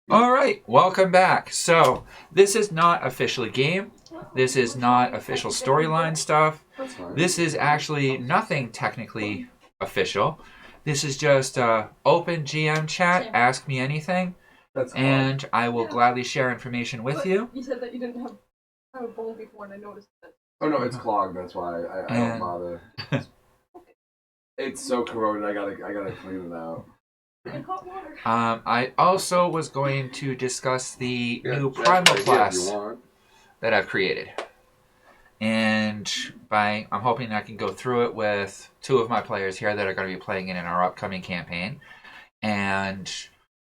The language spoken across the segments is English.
All right, welcome back. So this is not officially game. This is not official storyline stuff. This is actually nothing technically official. This is just open GM chat. Ask me anything, and I will gladly share information with you. You said that you didn't have a bowl before, and I noticed that. Oh no, it's clogged. That's why I don't bother. It's so corroded. I gotta clean it out. Hot water. I also was going to discuss the new Primal class that I've created. And I'm hoping I can go through it with two of my players here that are going to be playing it in our upcoming campaign. And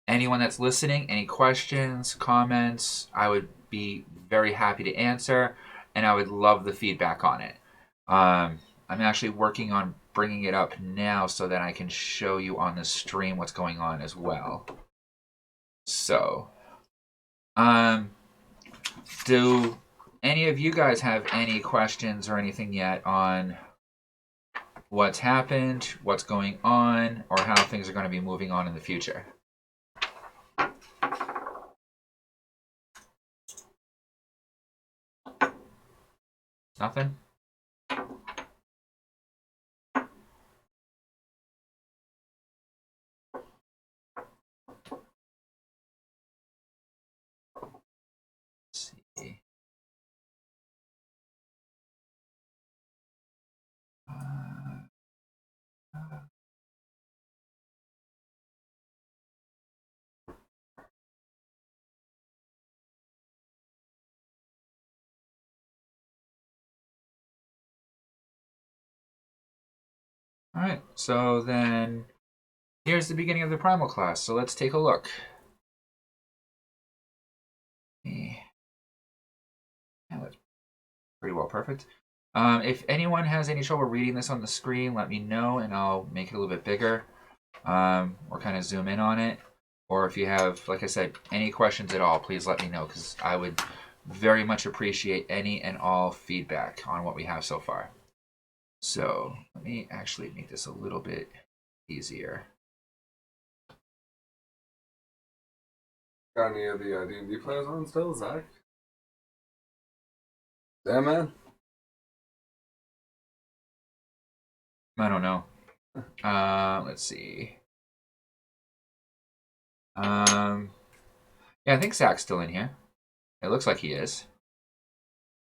anyone that's listening, any questions, comments, I would be very happy to answer. And I would love the feedback on it. I'm actually working on bringing it up now so that I can show you on the stream what's going on as well. So, do any of you guys have any questions or anything yet on what's happened, what's going on, or how things are going to be moving on in the future? Nothing? Alright, so then here's the beginning of the Primal class, so let's take a look. Yeah, that's pretty well perfect. If anyone has any trouble reading this on the screen, let me know and I'll make it a little bit bigger or kind of zoom in on it. Or if you have, like I said, any questions at all, please let me know because I would very much appreciate any and all feedback on what we have so far. So let me actually make this a little bit easier. Got any of the D&D players on still, Zach? Yeah, man. I don't know. Let's see. Yeah, I think Zach's still in here. It looks like he is.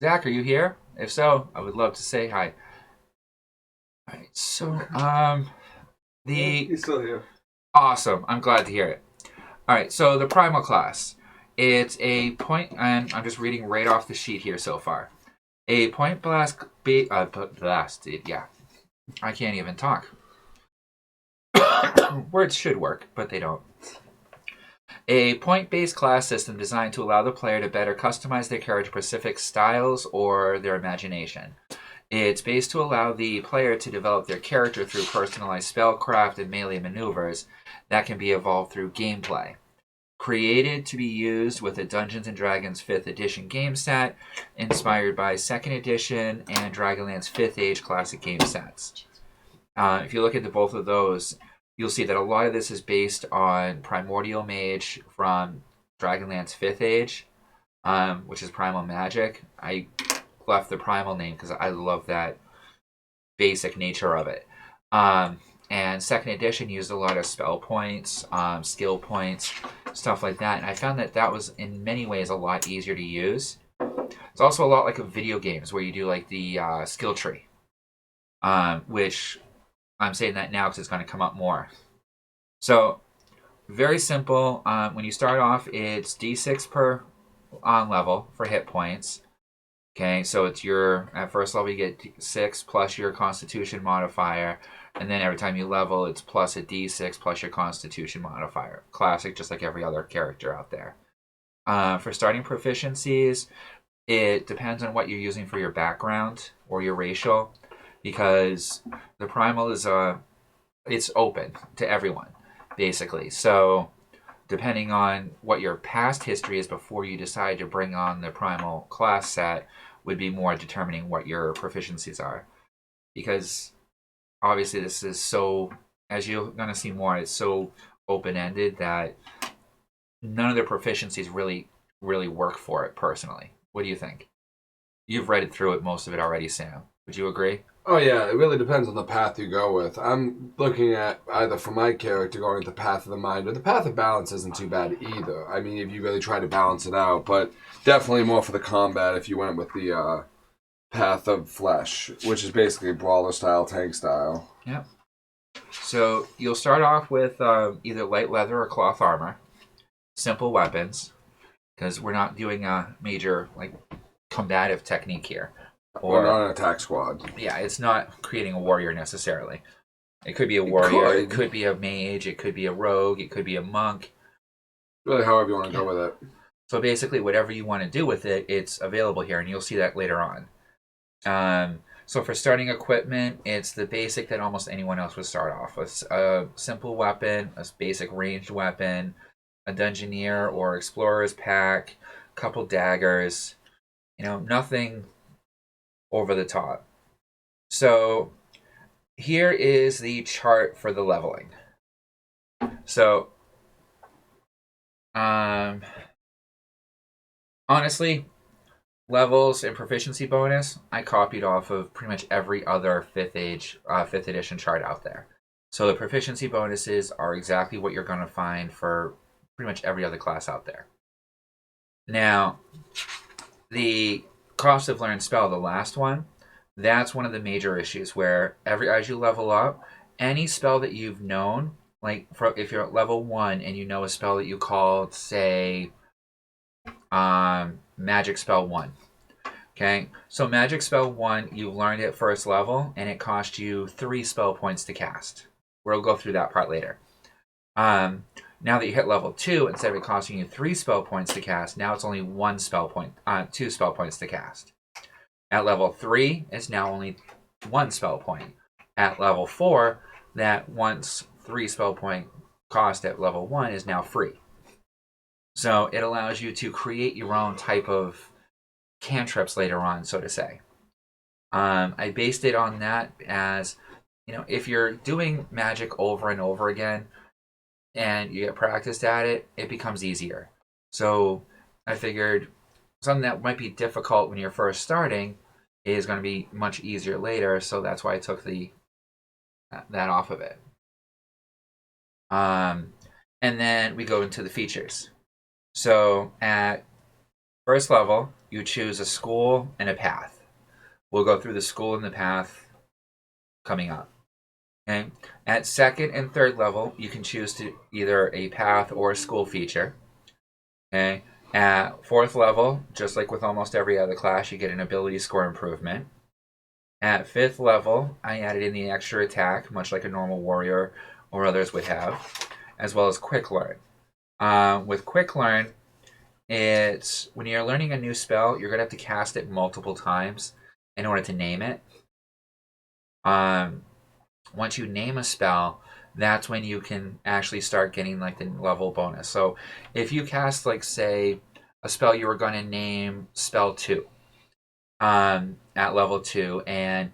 Zach, are you here? If so, I would love to say hi. All right, so He's still here. Awesome. I'm glad to hear it. All right, so the Primal class. It's a point, and I'm just reading right off the sheet here so far. A point blasted, yeah. I can't even talk. Words should work, but they don't. A point-based class system designed to allow the player to better customize their character specific styles or their imagination. It's based to allow the player to develop their character through personalized spellcraft and melee maneuvers that can be evolved through gameplay. Created to be used with a Dungeons & Dragons 5th edition game set, inspired by 2nd edition and Dragonlance 5th Age classic game sets. If you look at both of those, you'll see that a lot of this is based on Primordial Mage from Dragonlance 5th Age, which is Primal Magic. I left the Primal name because I love that basic nature of it. And 2nd edition used a lot of spell points, skill points, stuff like that. And I found that that was, in many ways, a lot easier to use. It's also a lot like a video games where you do like the skill tree, which I'm saying that now because it's going to come up more. So, very simple. When you start off, it's D6 per level for hit points. Okay, so it's at first level you get 6 plus your Constitution modifier, and then every time you level, it's plus a D6 plus your Constitution modifier. Classic, just like every other character out there. For starting proficiencies, it depends on what you're using for your background or your racial, because the Primal is it's open to everyone, basically. So depending on what your past history is before you decide to bring on the Primal class set would be more determining what your proficiencies are. Because obviously this is so, as you're going to see more, it's so open-ended that none of their proficiencies really work for it personally. What do you think? You've read it through it, most of it already, Sam. Would you agree? Oh yeah, it really depends on the path you go with. I'm looking at either for my character going with the path of the mind or the path of balance isn't too bad either. I mean, if you really try to balance it out, but definitely more for the combat if you went with the path of flesh, which is basically brawler style, tank style. Yep. So you'll start off with either light leather or cloth armor, simple weapons, because we're not doing a major like combative technique here. Or not an attack squad. Yeah, it's not creating a warrior necessarily. It could be a warrior, it could be a mage, it could be a rogue, it could be a monk. Really, however you want to go with it. So basically, whatever you want to do with it, it's available here, and you'll see that later on. So for starting equipment, it's the basic that almost anyone else would start off with. A simple weapon, a basic ranged weapon, a dungeoneer or explorer's pack, a couple daggers, nothing over the top. So here is the chart for the leveling. So, honestly, levels and proficiency bonus, I copied off of pretty much every other 5th edition chart out there. So the proficiency bonuses are exactly what you're going to find for pretty much every other class out there. Now, the cost of learned spell, the last one, that's one of the major issues where as you level up, any spell that you've known, like if you're at level 1 and you know a spell that you called, say, Magic Spell 1. Okay, so Magic Spell 1, you learned it first level, and it cost you 3 spell points to cast. We'll go through that part later. Now that you hit level 2, instead of it costing you 3 spell points to cast, now it's only 2 spell points to cast. At level 3, it's now only 1 spell point. At level 4, that once 3 spell point cost at level 1 is now free. So it allows you to create your own type of cantrips later on, so to say. I based it on that as, if you're doing magic over and over again and you get practiced at it, it becomes easier. So I figured something that might be difficult when you're first starting is going to be much easier later, so that's why I took that off of it. And then we go into the features. So at first level, you choose a school and a path. We'll go through the school and the path coming up. Okay. At second and third level, you can choose to either a path or a school feature. Okay. At fourth level, just like with almost every other class, you get an ability score improvement. At fifth level, I added in the extra attack, much like a normal warrior or others would have, as well as quick learn. With quick learn, it's when you're learning a new spell, you're going to have to cast it multiple times in order to name it. Once you name a spell, that's when you can actually start getting like the level bonus. So if you cast, like, say, a spell you were going to name spell 2 at level 2, and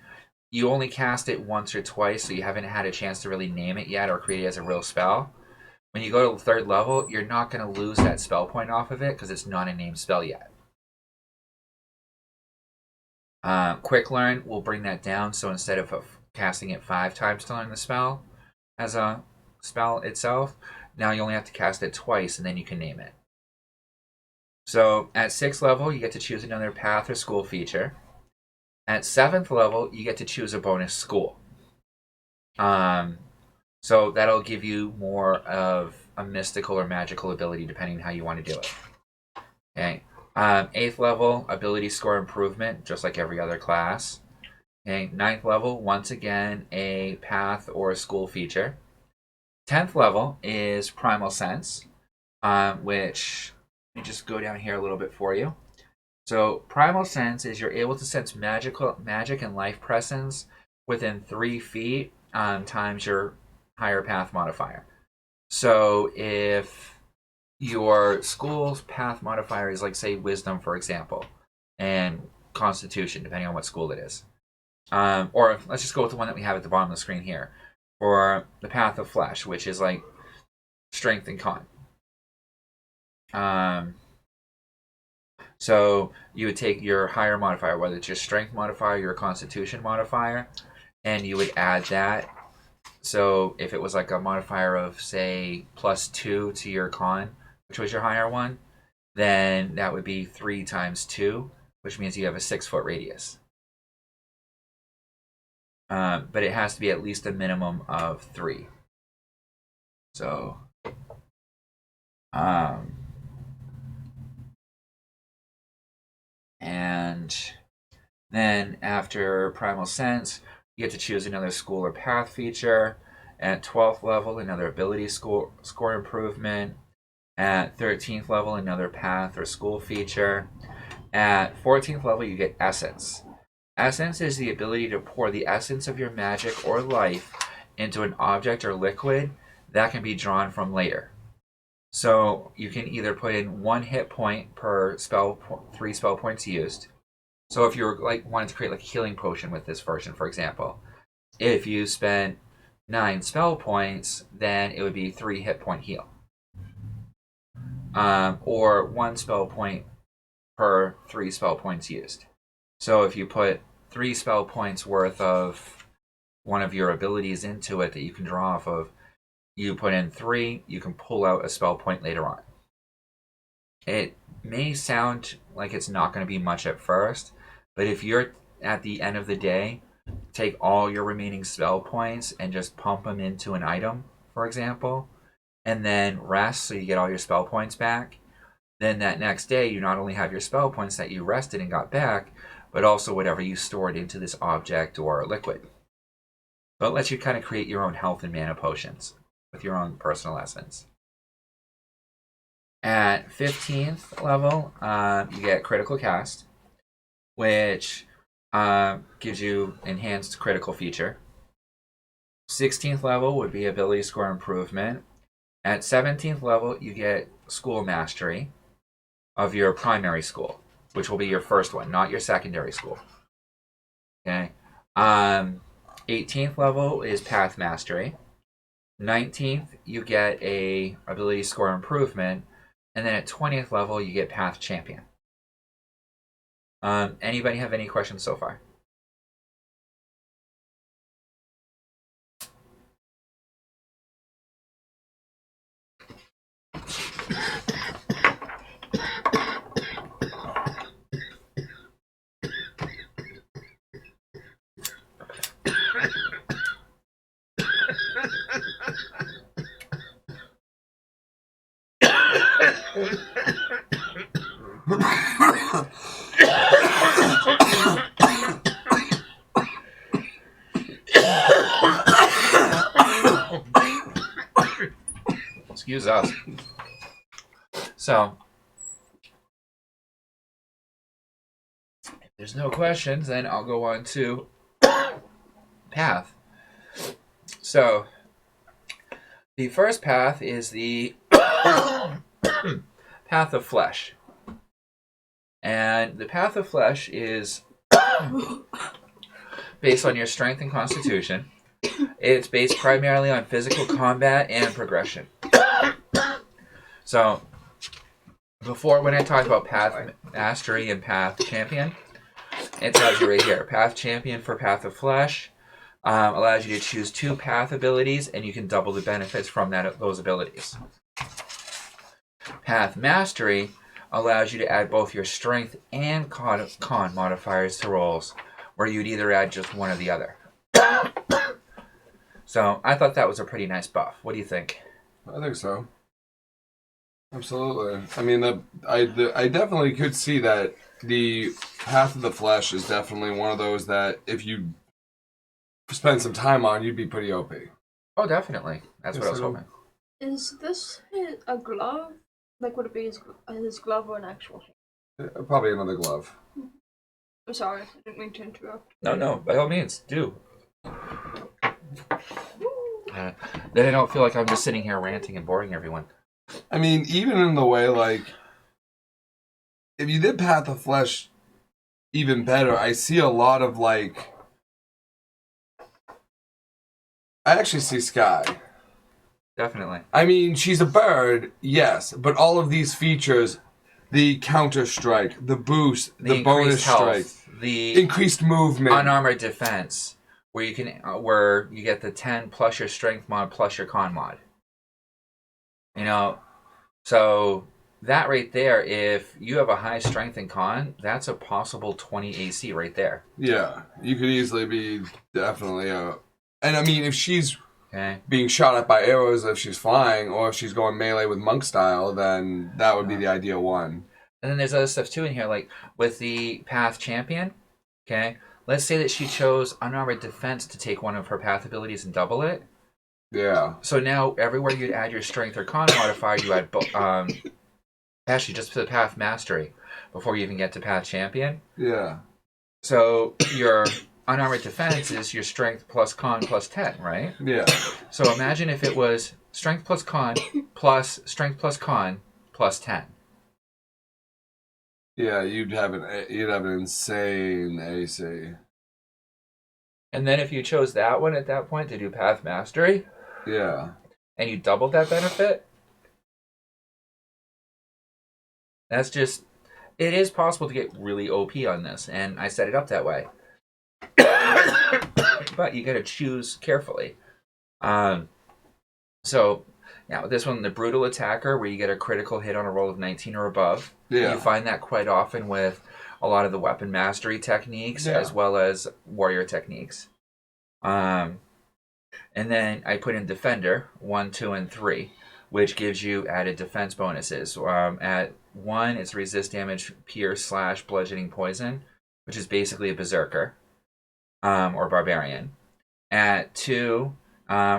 you only cast it once or twice, so you haven't had a chance to really name it yet or create it as a real spell. When you go to the third level, you're not going to lose that spell point off of it because it's not a named spell yet. Quick Learn will bring that down, so instead of casting it 5 times to learn the spell as a spell itself, now you only have to cast it twice and then you can name it. So at 6th level, you get to choose another path or school feature. At 7th level, you get to choose a bonus school. So that'll give you more of a mystical or magical ability depending on how you want to do it. Okay. 8th level, ability score improvement, just like every other class. Okay. 9th level, once again, a path or a school feature. 10th level is Primal Sense, which, let me just go down here a little bit for you. So Primal Sense is you're able to sense magic and life presence within 3 feet times your higher path modifier. So if your school's path modifier is, like, say, Wisdom, for example, and Constitution, depending on what school it is. Or let's just go with the one that we have at the bottom of the screen here. For the Path of Flesh, which is like strength and con. So you would take your higher modifier, whether it's your strength modifier, your constitution modifier, and you would add that. So if it was like a modifier of, say, +2 to your con, which was your higher one, then that would be 3 times 2, which means you have a 6-foot radius. But it has to be at least a minimum of 3. So, and then after Primal Sense, you get to choose another school or path feature. At 12th level, another ability score improvement. At 13th level, another path or school feature. At 14th level, you get Essence. Essence is the ability to pour the essence of your magic or life into an object or liquid that can be drawn from later. So you can either put in 1 hit point per spell, 3 spell points used. So if you're like wanting to create like a healing potion with this version, for example, if you spent 9 spell points, then it would be 3 hit point heal. Or 1 spell point per 3 spell points used. So if you put 3 spell points worth of one of your abilities into it that you can draw off of, you put in 3, you can pull out a spell point later on. It may sound like it's not going to be much at first, but if you're at the end of the day, take all your remaining spell points and just pump them into an item, for example, and then rest so you get all your spell points back, then that next day you not only have your spell points that you rested and got back, but also whatever you stored into this object or liquid. So it lets you kind of create your own health and mana potions with your own personal essence. At 15th level, you get Critical Cast, which gives you enhanced critical feature. 16th level would be Ability Score Improvement. At 17th level, you get School Mastery of your primary school, which will be your first one, not your secondary school. Okay. 18th level is Path Mastery. 19th, you get a Ability Score Improvement, and then at 20th level, you get Path Champion. Anybody have any questions so far? Excuse us. So, if there's no questions, then I'll go on to path. So, the first path is the Path of Flesh. And the Path of Flesh is based on your strength and constitution. It's based primarily on physical combat and progression. So, before, when I talked about Path Mastery and Path Champion, it tells you right here. Path Champion for Path of Flesh allows you to choose 2 path abilities, and you can double the benefits from those abilities. Path Mastery allows you to add both your strength and con modifiers to rolls, where you'd either add just one or the other. So, I thought that was a pretty nice buff. What do you think? I think so. Absolutely. I mean, I definitely could see that the Path of the Flesh is definitely one of those that if you spend some time on, you'd be pretty OP. Oh, definitely. That's what I was hoping. Is this a glove? Like, would it be his glove or an actual hand? Probably another glove. I'm sorry, I didn't mean to interrupt. No, by all means, do. Then I don't feel like I'm just sitting here ranting and boring everyone. I mean, even in the way, like, if you did Path of Flesh even better, I see a lot of, like, I actually see Sky. Definitely. I mean, she's a bird, yes, but all of these features, the counter strike, the boost, the bonus increased health, strike, the increased movement, unarmored defense, where you get the 10 plus your strength mod plus your con mod. You know, so that right there, if you have a high strength and con, that's a possible 20 AC right there. Yeah, you could easily be definitely a. And I mean, if she's Okay. being shot at by arrows, if she's flying, or if she's going melee with monk style, then that would be the ideal one. And then there's other stuff too in here, like with the Path Champion. Okay, let's say that she chose unarmored defense to take one of her path abilities and double it. Yeah. So now everywhere you'd add your strength or con modifier, you add actually just to the path mastery before you even get to path champion. Yeah. So your unarmored defense is your strength plus con plus 10, right? Yeah. So imagine if it was strength plus con plus strength plus con plus 10. Yeah, you'd have an insane AC. And then if you chose that one at that point to do path mastery, Yeah. and you doubled that benefit, that's just, it is possible to get really OP on this, and I set it up that way. But you gotta choose carefully. So, now this one, the brutal attacker, where you get a critical hit on a roll of 19 or above. Yeah. You find that quite often with a lot of the weapon mastery techniques, as well as warrior techniques. And then I put in defender 1, 2, and 3, which gives you added defense bonuses. At 1, it's resist damage, pierce, slash, bludgeoning, poison, which is basically a berserker or barbarian. At 2,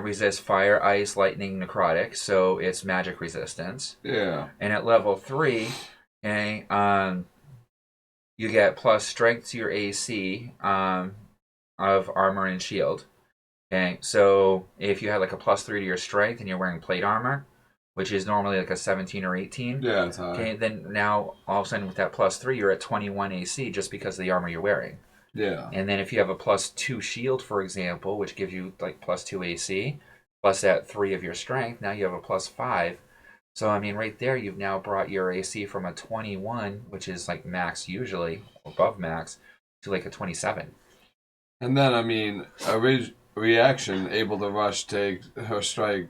resist fire, ice, lightning, necrotic, so it's magic resistance. Yeah. And at level 3, okay, you get plus strength to your AC of armor and shield. Okay, so if you had like a plus 3 to your strength and you're wearing plate armor, which is normally like a 17 or 18. Yeah, it's high. Okay, then now all of a sudden with that plus 3, you're at 21 AC just because of the armor you're wearing. Yeah. And then if you have a plus 2 shield, for example, which gives you like plus 2 AC, plus that 3 of your strength, now you have a plus 5. So, I mean, right there, you've now brought your AC from a 21, which is like max usually, above max, to like a 27. And then, I mean, a reaction able to rush, take her strike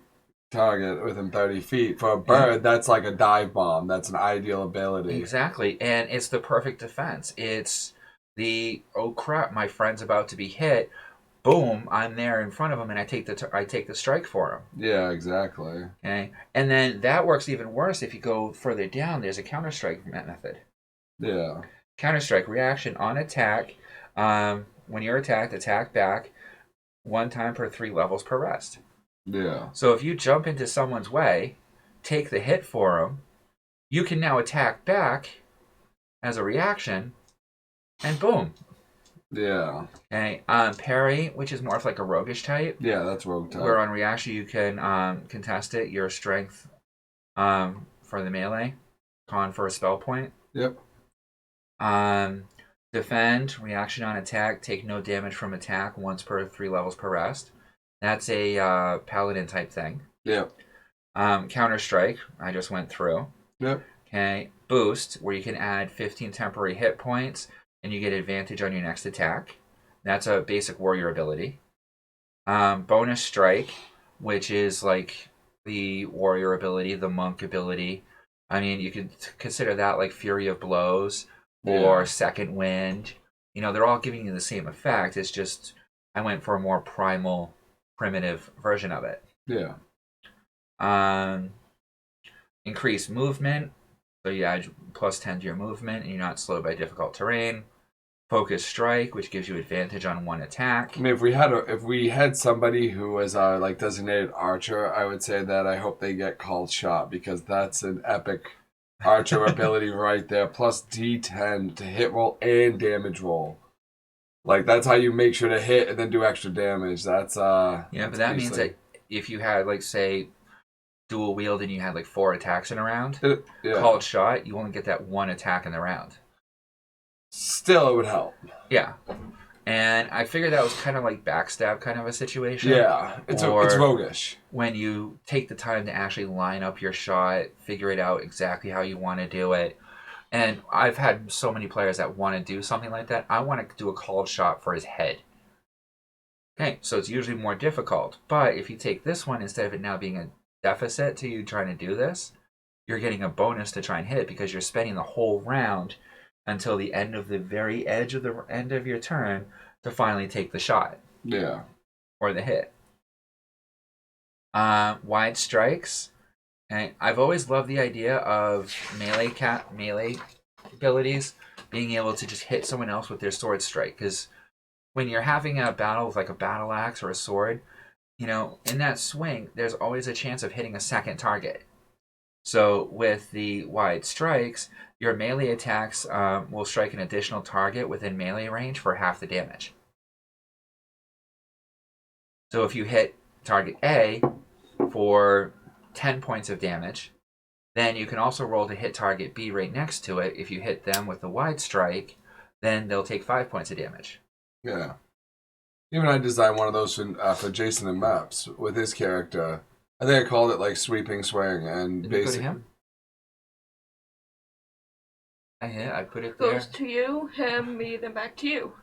target within 30 feet. For a bird, that's like a dive bomb. That's an ideal ability. Exactly. And it's the perfect defense. It's the, oh crap, my friend's about to be hit. Boom, I'm there in front of him, and I take the strike for him. Yeah, exactly. Okay, and then that works even worse if you go further down. There's a counter strike method. Yeah. Counter strike reaction on attack. When you're attacked, attack back 1 time per 3 levels per rest. Yeah. So if you jump into someone's way, take the hit for them, you can now attack back as a reaction, and boom. Yeah. Okay, parry, which is more of like a roguish type. Yeah, that's rogue type. Where on reaction you can contest it, your strength for the melee, con for a spell point. Yep. Defend, reaction on attack, take no damage from attack once per 3 levels per rest. That's a paladin type thing. Yep. Counter strike, I just went through. Yep. Okay, boost, where you can add 15 temporary hit points and you get advantage on your next attack. That's a basic warrior ability. Bonus strike, which is like the warrior ability, the monk ability. I mean, you could consider that like Fury of Blows or Second Wind. You know, they're all giving you the same effect. It's just I went for a more primal, primitive version of it. Yeah. Increase movement. So you add plus 10 to your movement and you're not slowed by difficult terrain. Focus strike, which gives you advantage on 1 attack. I mean, if we had somebody who was our like designated archer, I would say that I hope they get called shot, because that's an epic archer ability right there. Plus D10 to hit roll and damage roll. Like, that's how you make sure to hit and then do extra damage. That's yeah, that's but that means that if you had like say dual wield and you had like 4 attacks in a round, called shot, you only get that 1 attack in the round. Still, it would help. Yeah. And I figured that was kind of like backstab kind of a situation. Yeah, it's roguish. When you take the time to actually line up your shot, figure it out exactly how you want to do it. And I've had so many players that want to do something like that. I want to do a called shot for his head. Okay, so it's usually more difficult. But if you take this one, instead of it now being a deficit to you trying to do this, you're getting a bonus to try and hit it because you're spending the whole round until the end of the very edge of the end of your turn to finally take the shot. Yeah. Or the hit. Wide strikes. And I've always loved the idea of melee abilities being able to just hit someone else with their sword strike. Because when you're having a battle with like a battle axe or a sword, you know, in that swing, there's always a chance of hitting a second target. So with the wide strikes, your melee attacks will strike an additional target within melee range for half the damage. So if you hit target A for 10 points of damage, then you can also roll to hit target B right next to it. If you hit them with the wide strike, then they'll take 5 points of damage. Yeah. Even I designed one of those for Jason and Maps with his character. I think I called it like sweeping swing and Did basic. you go to him? I hit it, I put it there. Goes to you, him, me, then back to you.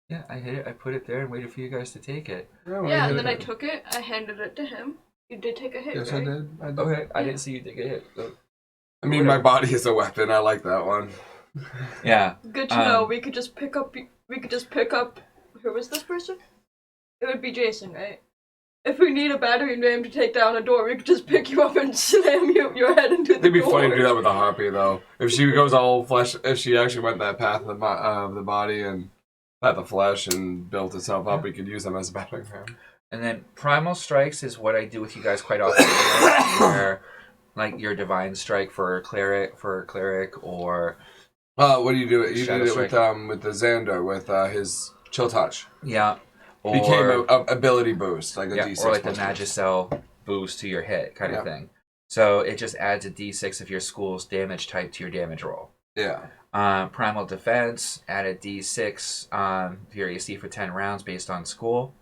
Yeah, I hit it, I put it there and waited for you guys to take it. Yeah, and then I took it, I handed it to him. You did take a hit, Yes, right? I did. Okay, I didn't see you take a hit. So. I mean, my body is a weapon. I like that one. Yeah. Good to know. We could just pick up. Who was this person? It would be Jason, right? If we need a battery ram to take down a door, we could just pick you up and slam your head into the door. It'd be funny to do that with a harpy, though. If she goes all flesh, if she actually went that path of the body and path of flesh and built itself up, we could use them as a battering ram. And then Primal Strikes is what I do with you guys quite often. Where, like your Divine Strike for cleric, or What do you do? You Shadow did it Strike. with the Xander with his chill touch. Yeah, or Became a ability boost, like a D6 or like the boost. Magicell boost to your hit kind of thing. So it just adds a D6 of your school's damage type to your damage roll. Yeah. Primal Defense, add a D6 to your AC for 10 rounds based on school.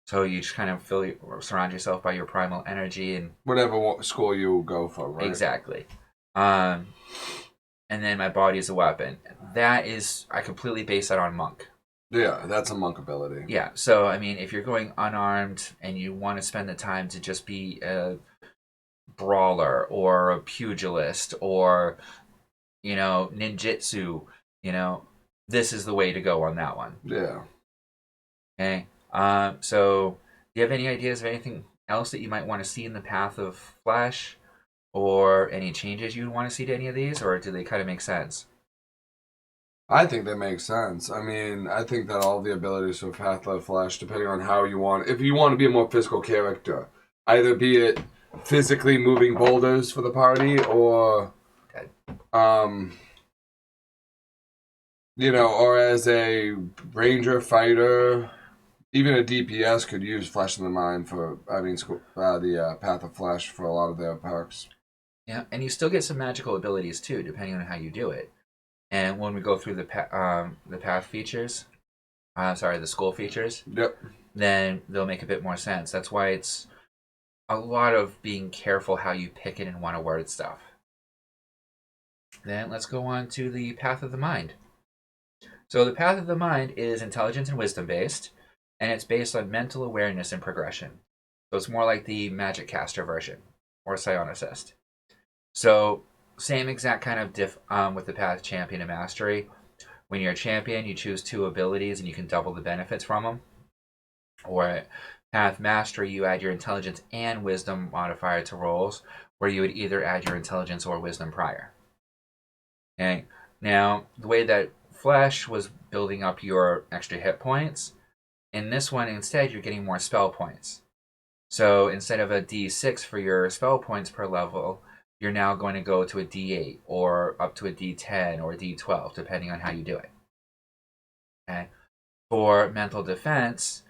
So you just kind of surround yourself by your primal energy and whatever school you go for, right? Exactly. And then my body is a weapon. That is, I completely base that on monk. Yeah, that's a monk ability. Yeah, so I mean, if you're going unarmed and you want to spend the time to just be a brawler or a pugilist or, you know, ninjutsu, you know, this is the way to go on that one. Yeah. Okay. So do you have any ideas of anything else that you might want to see in the path of Flash? Or any changes you'd want to see to any of these? Or do they kind of make sense? I think that makes sense. I mean, I think that all the abilities for Path of Flash, depending on how you want, if you want to be a more physical character, either be it physically moving boulders for the party or, you know, or as a ranger fighter, even a DPS could use Flesh in the Mind for, the Path of Flash for a lot of their perks. Yeah, and you still get some magical abilities too, depending on how you do it. And when we go through the path features, the school features, yep, then they'll make a bit more sense. That's why it's a lot of being careful how you pick it and want to word stuff. Then let's go on to the Path of the Mind. So the Path of the Mind is intelligence and wisdom based, and it's based on mental awareness and progression. So it's more like the Magic Caster version, or Psionicist. So same exact kind of diff with the Path Champion and Mastery. When you're a champion, you choose 2 abilities and you can double the benefits from them. Or Path Mastery, you add your intelligence and wisdom modifier to rolls, where you would either add your intelligence or wisdom prior. Okay. Now, the way that Flesh was building up your extra hit points, in this one instead you're getting more spell points. So instead of a D6 for your spell points per level, you're now going to go to a D8 or up to a D10 or a D12, depending on how you do it. Okay. For mental defense,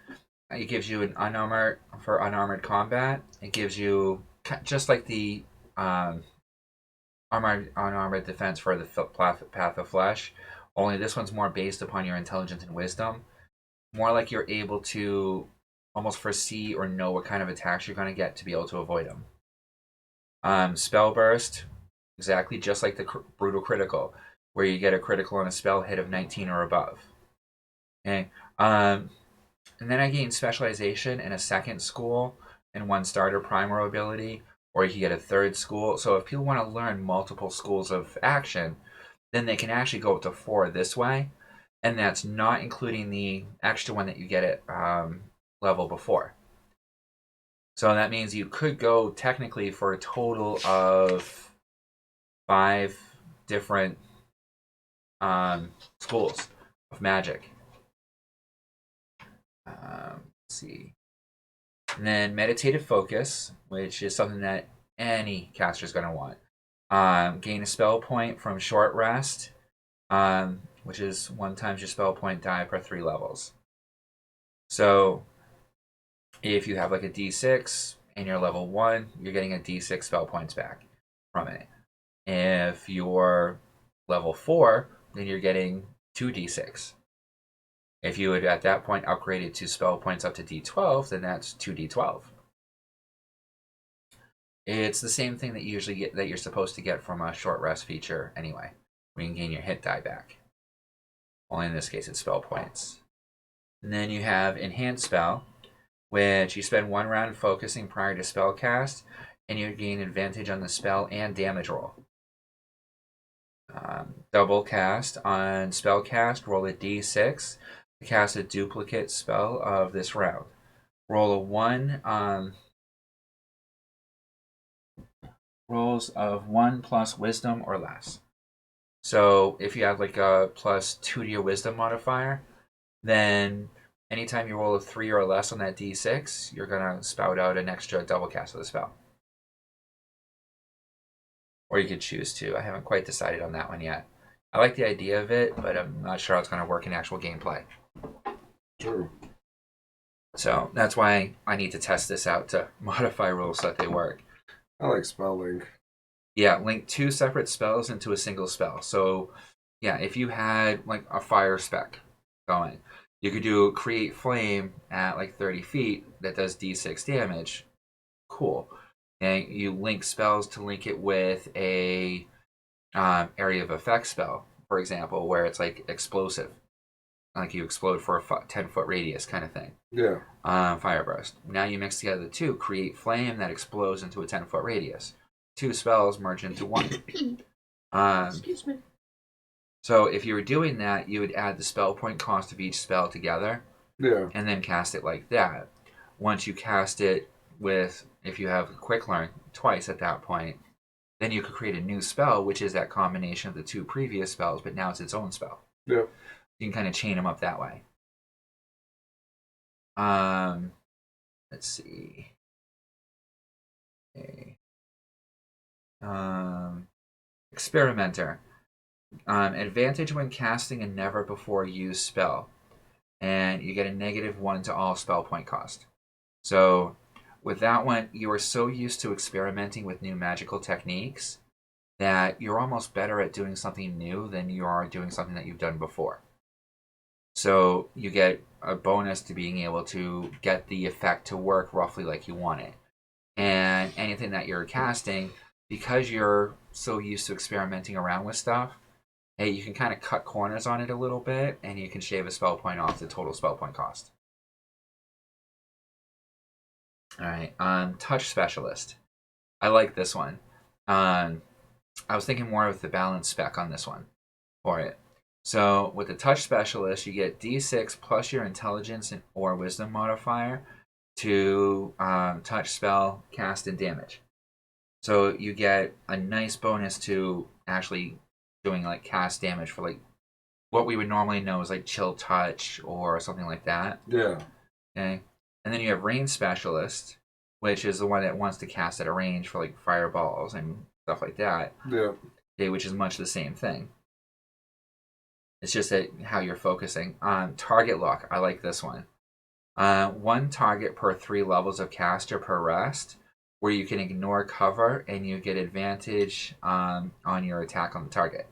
it gives you an unarmored combat. It gives you just like the unarmored defense for the Path of Flesh. Only this one's more based upon your intelligence and wisdom. more like you're able to almost foresee or know what kind of attacks you're going to get to be able to avoid them. Spell burst, exactly just like the brutal critical, where you get a critical on a spell hit of 19 or above. Okay. And then I gain specialization in a second school and one starter primal ability, or you can get a third school. So if people want to learn multiple schools of action, then they can actually go up to 4 this way, and that's not including the extra one that you get at level before. So that means you could go technically for a total of 5 different schools of magic. Let's see. And then meditative focus, which is something that any caster is going to want. Gain a spell point from short rest, which is 1 times your spell point die per 3 levels. So if you have like a d6 and you're level 1, you're getting a d6 spell points back from it. If you're level 4, then you're getting 2d6. If you would at that point upgrade it to spell points up to d12, then that's 2d12. It's the same thing that you usually get, that you're supposed to get from a short rest feature anyway, where you can gain your hit die back. Only in this case it's spell points. And then you have enhanced spell, which you spend 1 round focusing prior to spell cast, and you gain advantage on the spell and damage roll. Double cast on spell cast, roll a d6 to cast a duplicate spell of this round. Roll a 1 rolls of 1 plus wisdom or less. So if you have like a plus 2 to your wisdom modifier, then anytime you roll a 3 or less on that d6, you're going to spout out an extra double cast of the spell. Or you could choose to. I haven't quite decided on that one yet. I like the idea of it, but I'm not sure how it's going to work in actual gameplay. True. So that's why I need to test this out to modify rules so that they work. I like spell link. Yeah, link 2 separate spells into a single spell. So yeah, if you had like a fire spec going, you could do create flame at like 30 feet that does d6 damage. Cool. And you link spells to link it with a area of effect spell, for example, where it's like explosive, like you explode for a 10-foot radius kind of thing. Yeah. Fire burst. Now you mix together the 2, create flame that explodes into a 10-foot radius. 2 spells merge into 1. Excuse me. So if you were doing that, you would add the spell point cost of each spell together. Yeah. And then cast it like that. Once you cast it with, if you have quick learn twice at that point, then you could create a new spell, which is that combination of the 2 previous spells, but now it's its own spell. Yeah. You can kind of chain them up that way. Let's see. Okay. Experimenter. Advantage when casting a never before used spell, and you get a -1 to all spell point cost. So with that one, you are so used to experimenting with new magical techniques that you're almost better at doing something new than you are doing something that you've done before. So you get a bonus to being able to get the effect to work roughly like you want it. And anything that you're casting, because you're so used to experimenting around with stuff, hey, you can kind of cut corners on it a little bit, and you can shave a spell point off the total spell point cost. All right, touch specialist. I like this one. I was thinking more of the balance spec on this one for it. So with the touch specialist, you get d6 plus your intelligence or wisdom modifier to touch spell, cast, and damage. So you get a nice bonus to actually doing like cast damage for like what we would normally know as like chill touch or something like that. Yeah. Okay. And then you have range specialist, which is the one that wants to cast at a range for like fireballs and stuff like that. Yeah. Okay, which is much the same thing. It's just that how you're focusing. Target lock, I like this one. 1 target per 3 levels of caster per rest, where you can ignore cover and you get advantage on your attack on the target.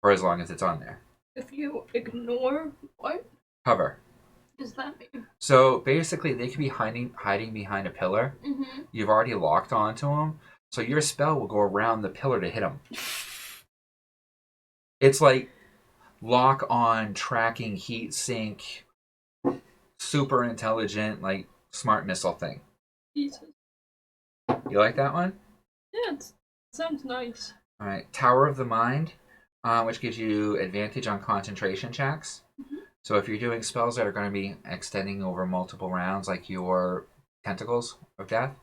For as long as it's on there. If you ignore what Cover. does that mean? So basically, they could be hiding behind a pillar. Mm-hmm. You've already locked onto them, so your spell will go around the pillar to hit them. It's like lock on, tracking, heat sink, super intelligent, like smart missile thing. Jesus. You like that one? Yeah, it sounds nice. All right. Tower of the Mind, which gives you advantage on concentration checks. Mm-hmm. So if you're doing spells that are going to be extending over multiple rounds, like your Tentacles of Death,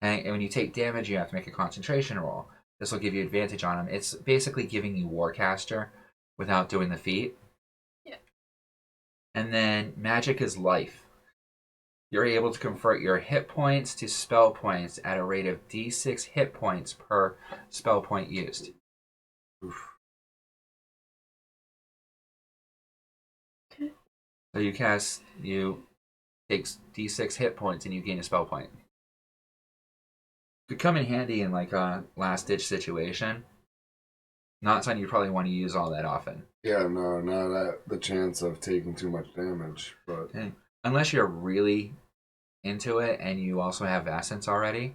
and when you take damage, you have to make a concentration roll. This will give you advantage on them. It's basically giving you Warcaster without doing the feat. Yeah. And then Magic is Life. You're able to convert your hit points to spell points at a rate of d6 hit points per spell point used. Oof. Okay. So you take d6 hit points and you gain a spell point. Could come in handy in like a last ditch situation. Not something you probably want to use all that often. Yeah, no, not at the chance of taking too much damage, but Okay. Unless you're really into it and you also have Essence already,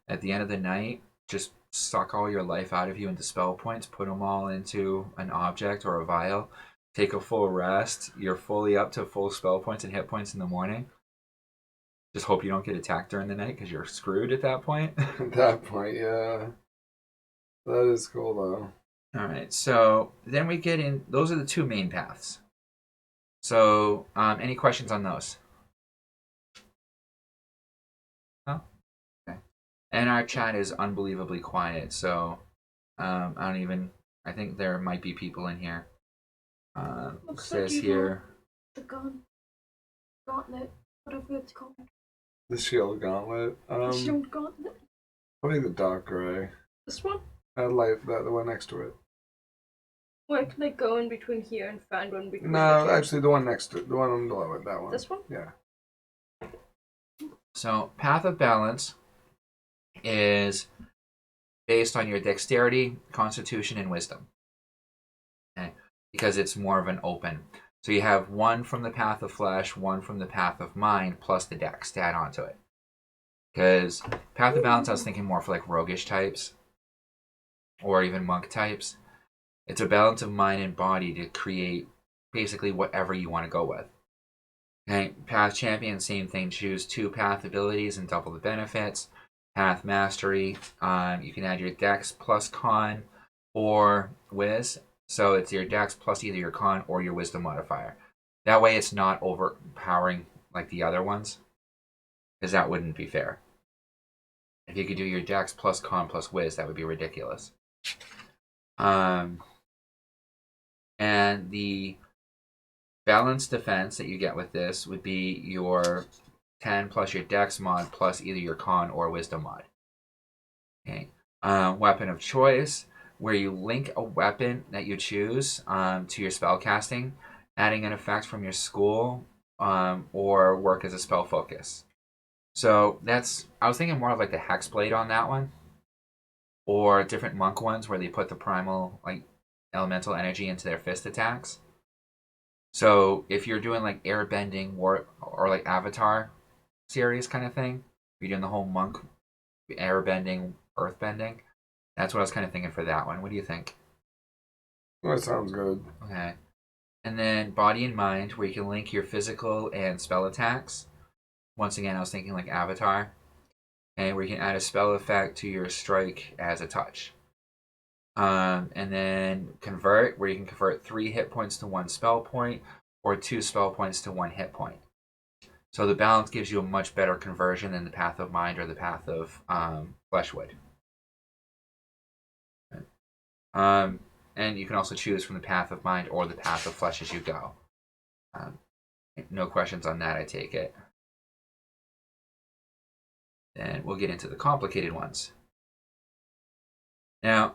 at the end of the night, just suck all your life out of you into spell points, put them all into an object or a vial, take a full rest, you're fully up to full spell points and hit points in the morning. Just hope you don't get attacked during the night because you're screwed at that point. at that point, yeah. That is cool, though. Alright, so then we get in, those are the two main paths. So, any questions on those? No? Okay. And our chat is unbelievably quiet, so I think there might be people in here. Looks like Says you here, The gauntlet, whatever it's called. The shield gauntlet. The shield gauntlet. I think the dark gray. This one? That light, the one next to it. Where can I go in between here and find one between No, the two? actually, the one next to it. The one on below it. That one. This one? Yeah. so Path of Balance is based on your dexterity, constitution, and wisdom. Okay? Because it's more of an open. So you have one from the Path of Flesh, one from the Path of Mind, plus the dex to add onto it. Because Path of Balance, I was thinking more for like roguish types, or even monk types. It's a balance of mind and body to create basically whatever you want to go with. Okay, Path Champion, same thing. Choose 2 path abilities and double the benefits. Path Mastery, you can add your dex plus con or whiz. So it's your dex plus either your con or your wisdom modifier. That way it's not overpowering like the other ones, because that wouldn't be fair. If you could do your dex plus con plus whiz, that would be ridiculous. And the balanced defense that you get with this would be your 10 plus your dex mod plus either your con or wisdom mod. Okay. Weapon of choice, where you link a weapon that you choose to your spell casting, adding an effect from your school or work as a spell focus. So I was thinking more of like the Hexblade on that one, or different monk ones where they put the primal like elemental energy into their fist attacks. So if you're doing like airbending or like Avatar series kind of thing, you're doing the whole monk airbending, earthbending. That's what I was kind of thinking for that one. What do you think? That sounds good. Okay. And then body and mind, where you can link your physical and spell attacks. Once again, I was thinking like Avatar. And where you can add a spell effect to your strike as a touch. And then convert, where you can convert 3 hit points to 1 spell point, or 2 spell points to 1 hit point. So the balance gives you a much better conversion than the Path of Mind or the Path of Fleshwood. And you can also choose from the Path of Mind or the Path of Flesh as you go. No questions on that, I take it. Then we'll get into the complicated ones. Now,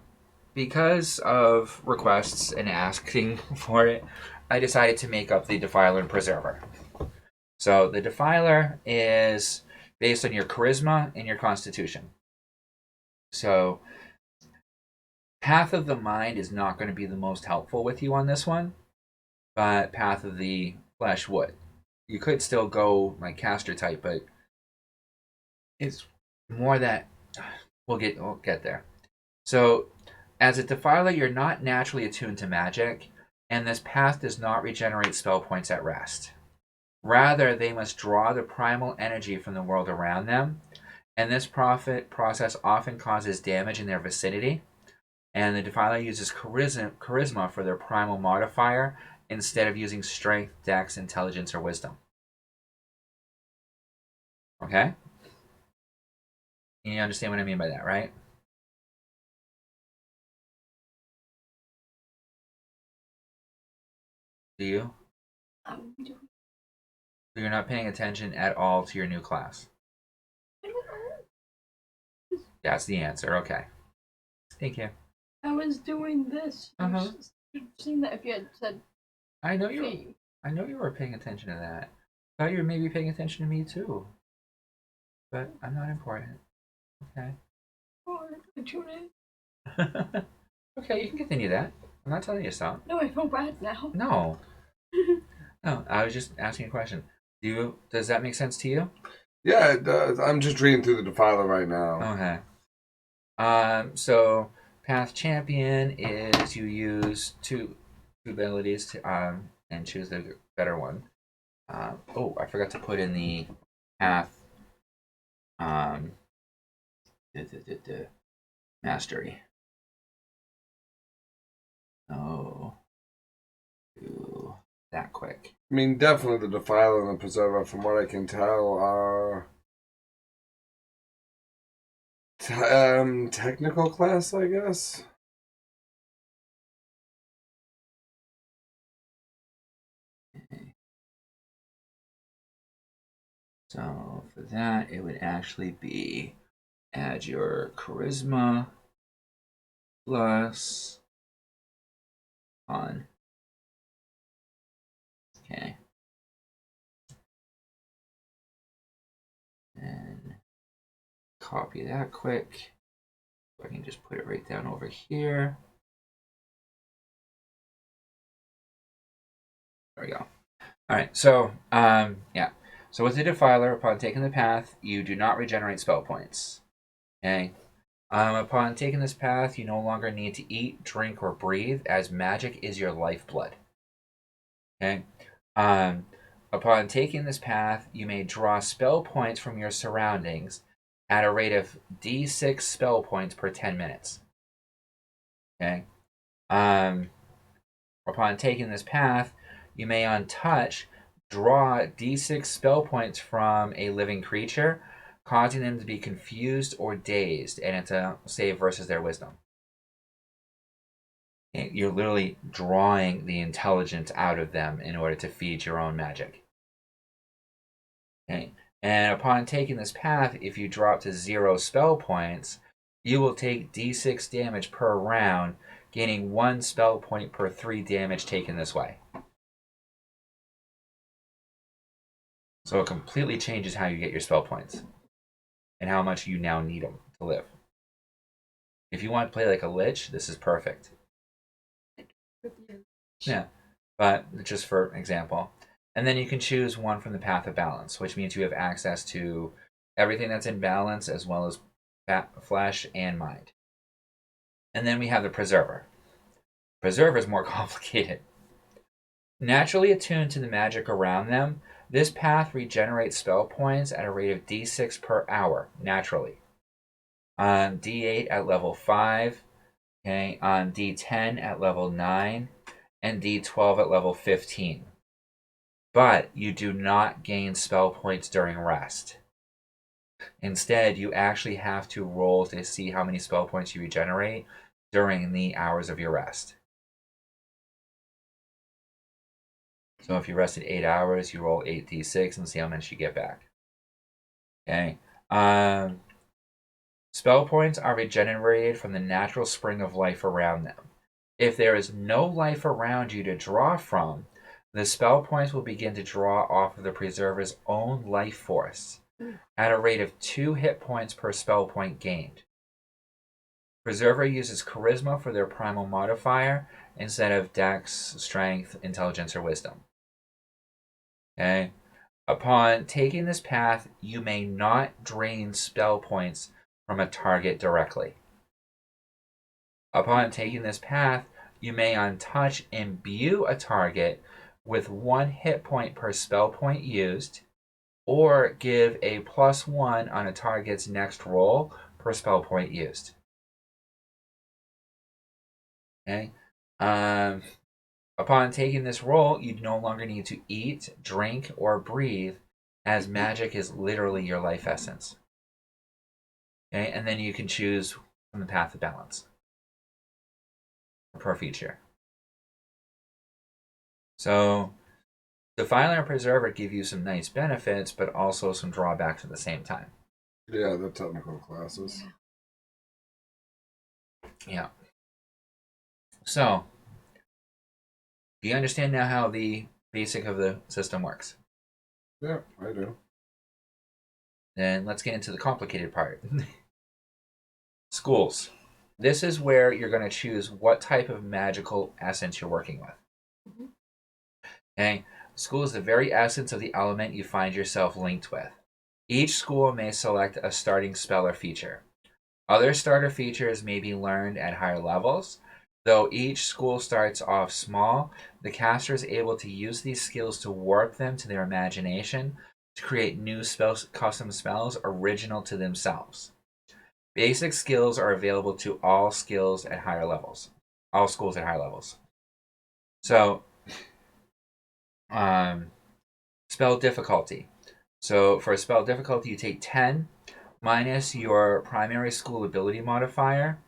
because of requests and asking for it, I decided to make up the Defiler and Preserver. So the Defiler is based on your charisma and your constitution. So Path of the Mind is not going to be the most helpful with you on this one, but Path of the Flesh would. You could still go like caster type, but it's more that we'll get there. So, as a Defiler, you're not naturally attuned to magic, and this path does not regenerate spell points at rest. Rather, they must draw the primal energy from the world around them, and this process often causes damage in their vicinity. And the Defiler uses charisma for their primal modifier instead of using strength, dex, intelligence, or wisdom. Okay? You understand what I mean by that, right? Do you? Do. So you're not paying attention at all to your new class? I don't know. That's the answer. Okay. Thank you. I was doing this. You've seen that if you had said. I know you were paying attention to that. I thought you were maybe paying attention to me too. But I'm not important. Okay. Oh, I tune in. Okay, you can continue that. I'm not telling you to stop. No, I feel bad now. No. No, I was just asking a question. Does that make sense to you? Yeah, it does. I'm just reading through the Defiler right now. Okay. So Path Champion is you use two abilities to and choose the better one. Oh, I forgot to put in the Path mastery. Oh, do that quick. I mean, definitely the Defiler and the Preserver, from what I can tell, are technical class, I guess. So for that, it would actually be add your charisma plus on. Okay. And copy that quick. So I can just put it right down over here. There we go. All right. So yeah. So with the Defiler, upon taking the path, you do not regenerate spell points. Okay. Upon taking this path, you no longer need to eat, drink, or breathe, as magic is your lifeblood. Okay. Upon taking this path, you may draw spell points from your surroundings at a rate of d6 spell points per 10 minutes. Okay. Upon taking this path, you may on touch draw d6 spell points from a living creature, causing them to be confused or dazed, and it's a save versus their wisdom. You're literally drawing the intelligence out of them in order to feed your own magic. Okay. And upon taking this path, if you drop to 0 spell points, you will take d6 damage per round, gaining 1 spell point per 3 damage taken this way. So it completely changes how you get your spell points and how much you now need them to live. If you want to play like a lich, this is perfect. Yeah, but just for example. And then you can choose one from the Path of Balance, which means you have access to everything that's in balance as well as flesh and mind. And then we have the Preserver. Preserver is more complicated. Naturally attuned to the magic around them, this path regenerates spell points at a rate of d6 per hour, naturally. On d8 at level 5, okay, on d10 at level 9, and d12 at level 15. But you do not gain spell points during rest. Instead, you actually have to roll to see how many spell points you regenerate during the hours of your rest. So if you rested 8 hours, you roll 8d6 and see how much you get back. Okay. Spell points are regenerated from the natural spring of life around them. If there is no life around you to draw from, the spell points will begin to draw off of the Preserver's own life force at a rate of 2 hit points per spell point gained. Preserver uses charisma for their primal modifier instead of dex, strength, intelligence, or wisdom. Okay? Upon taking this path, you may not drain spell points from a target directly. Upon taking this path, you may untouch imbue a target with 1 hit point per spell point used, or give a +1 on a target's next roll per spell point used. Okay. Upon taking this roll, you no longer need to eat, drink, or breathe, as magic is literally your life essence. Okay, and then you can choose from the path of balance per feature. So, Defiler and Preserver give you some nice benefits, but also some drawbacks at the same time. Yeah, the technical classes. Yeah. So, do you understand now how the basic of the system works? Yeah, I do. Then let's get into the complicated part. Schools. This is where you're going to choose what type of magical essence you're working with. Mm-hmm. Okay? School is the very essence of the element you find yourself linked with. Each school may select a starting spell or feature. Other starter features may be learned at higher levels. Though each school starts off small, the caster is able to use these skills to warp them to their imagination to create new spells, custom spells original to themselves. Basic skills are available to all skills at higher levels. All schools at higher levels. So, spell difficulty. So for spell difficulty, you take 10 minus your primary school ability modifier,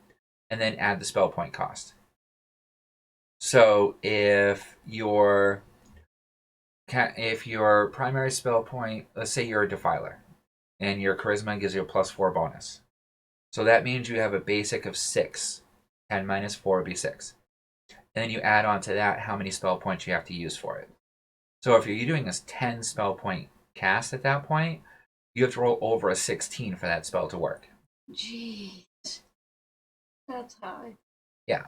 and then add the spell point cost. So if your primary spell point, let's say you're a Defiler, and your charisma gives you a +4 bonus. So that means you have a basic of 6. 10 minus 4 would be 6. And then you add on to that how many spell points you have to use for it. So if you're doing a 10 spell point cast at that point, you have to roll over a 16 for that spell to work. Jeez. That's high. Yeah.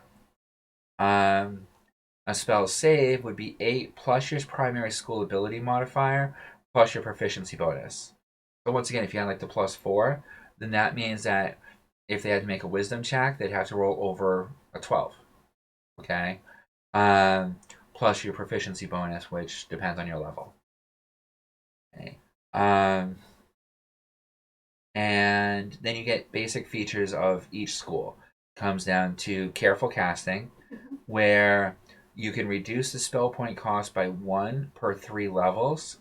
A spell save would be 8 plus your primary school ability modifier plus your proficiency bonus. So once again, if you had like the +4, then that means that if they had to make a wisdom check, they'd have to roll over a 12. Okay? Plus your proficiency bonus, which depends on your level. Okay. And then you get basic features of each school. Comes down to careful casting, where you can reduce the spell point cost by 1 per 3 levels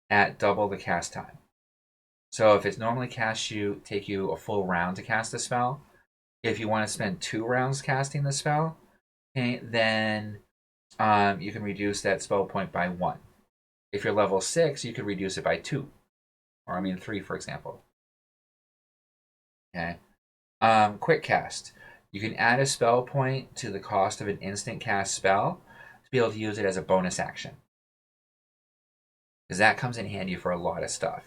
at double the cast time. So if it's normally take you a full round to cast the spell, if you want to spend 2 rounds casting the spell, okay, then you can reduce that spell point by 1. If you're level 6, you could reduce it by 2. Or 3, for example. Okay. Quick cast. You can add a spell point to the cost of an instant cast spell to be able to use it as a bonus action. Because that comes in handy for a lot of stuff.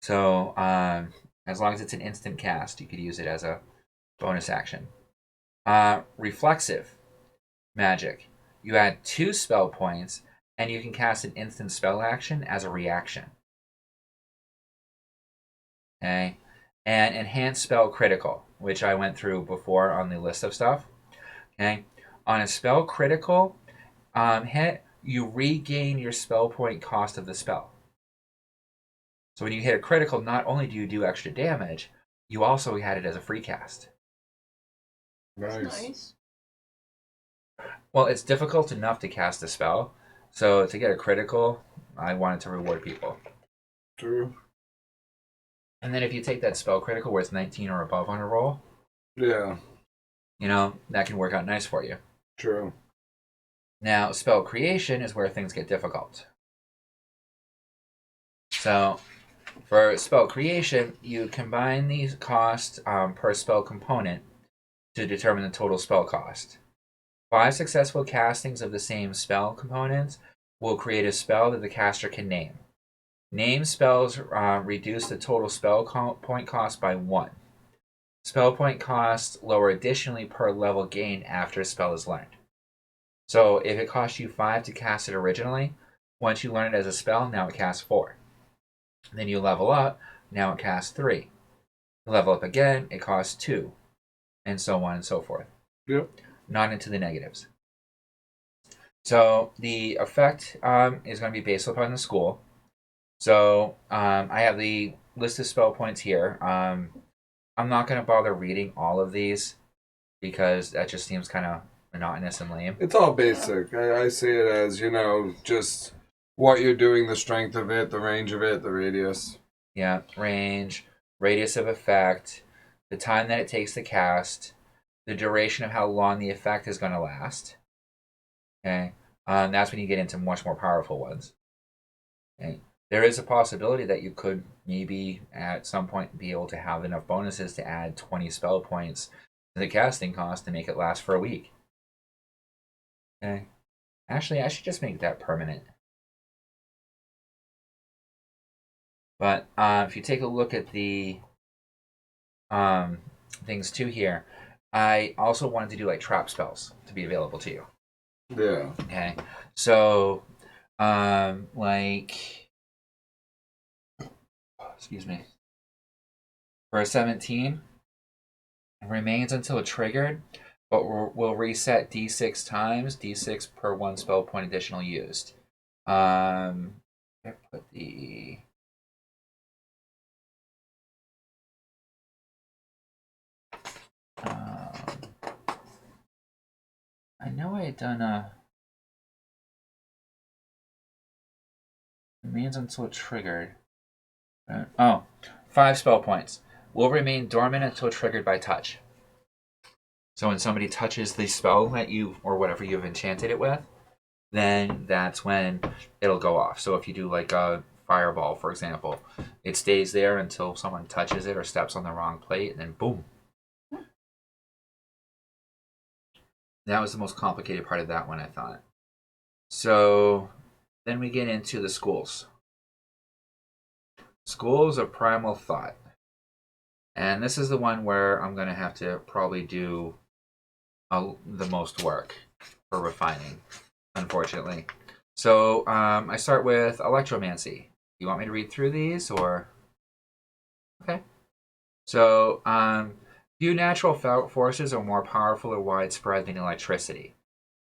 So, as long as it's an instant cast, you could use it as a bonus action. Reflexive magic. You add 2 spell points, and you can cast an instant spell action as a reaction. Okay. And enhanced spell critical, which I went through before on the list of stuff. Okay. On a spell critical hit, you regain your spell point cost of the spell. So when you hit a critical, not only do you do extra damage, you also had it as a free cast. Nice. Well, it's difficult enough to cast a spell, so to get a critical, I wanted to reward people. True. And then if you take that spell critical where it's 19 or above on a roll, yeah, that can work out nice for you. True. Now, spell creation is where things get difficult. So, for spell creation, you combine these costs per spell component to determine the total spell cost. 5 successful castings of the same spell components will create a spell that the caster can name. Name spells reduce the total spell point cost by 1. Spell point costs lower additionally per level gained after a spell is learned. So if it cost you 5 to cast it originally, once you learn it as a spell, now it casts 4. Then you level up, now it casts 3. You level up again, it costs 2. And so on and so forth. Yep. Not into the negatives. So the effect is going to be based upon the school. So I have the list of spell points here. I'm not going to bother reading all of these because that just seems kind of monotonous and lame. It's all basic. I see it as, just what you're doing, the strength of it, the range of it, the radius. Yeah, range, radius of effect, the time that it takes to cast, the duration of how long the effect is going to last. Okay, that's when you get into much more powerful ones. Okay, there is a possibility that you could maybe at some point be able to have enough bonuses to add 20 spell points to the casting cost to make it last for a week. Okay, actually, I should just make that permanent. But if you take a look at the things too here, I also wanted to do like trap spells to be available to you. Yeah. Okay, so like, excuse me, for a 17, it remains until triggered, but will reset d6 times, d6 per 1 spell point additional used. I put the I know I had done a remains until triggered. Oh, 5 spell points will remain dormant until triggered by touch. So when somebody touches the spell that you or whatever you've enchanted it with, then that's when it'll go off. So if you do like a fireball, for example, it stays there until someone touches it or steps on the wrong plate, and then boom. That was the most complicated part of that one, I thought. So then we get into the schools. Schools of Primal Thought. And this is the one where I'm going to have to probably do the most work for refining, unfortunately. So I start with Electromancy. You want me to read through these, or? Okay. So few natural forces are more powerful or widespread than electricity.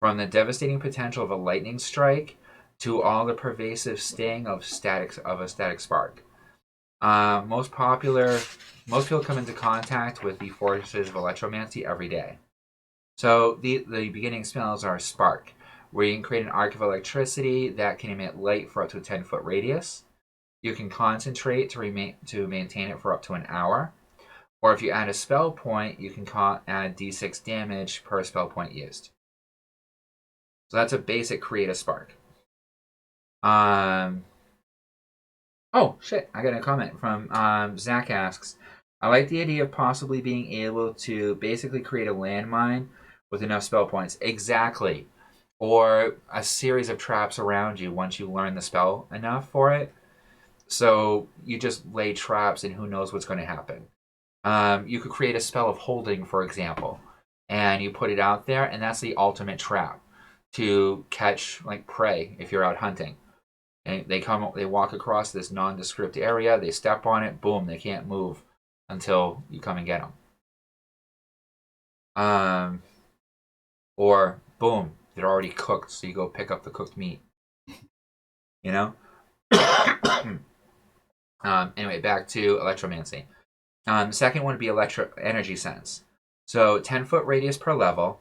From the devastating potential of a lightning strike to all the pervasive sting of a static spark. Most people come into contact with the forces of electromancy every day. So the beginning spells are Spark, where you can create an arc of electricity that can emit light for up to a 10-foot radius. You can concentrate to maintain it for up to an hour. Or if you add a spell point, you can add d6 damage per spell point used. So that's a basic create a spark. Oh, shit, I got a comment from Zach asks, I like the idea of possibly being able to basically create a landmine with enough spell points. Exactly. Or a series of traps around you once you learn the spell enough for it. So you just lay traps and who knows what's going to happen. You could create a spell of holding, for example, and you put it out there, and that's the ultimate trap to catch like prey if you're out hunting. And they walk across this nondescript area, they step on it, boom, they can't move until you come and get them. Or boom, they're already cooked, so you go pick up the cooked meat. You know? Anyway, back to Electromancy. The second one would be Energy Sense. So 10-foot radius per level,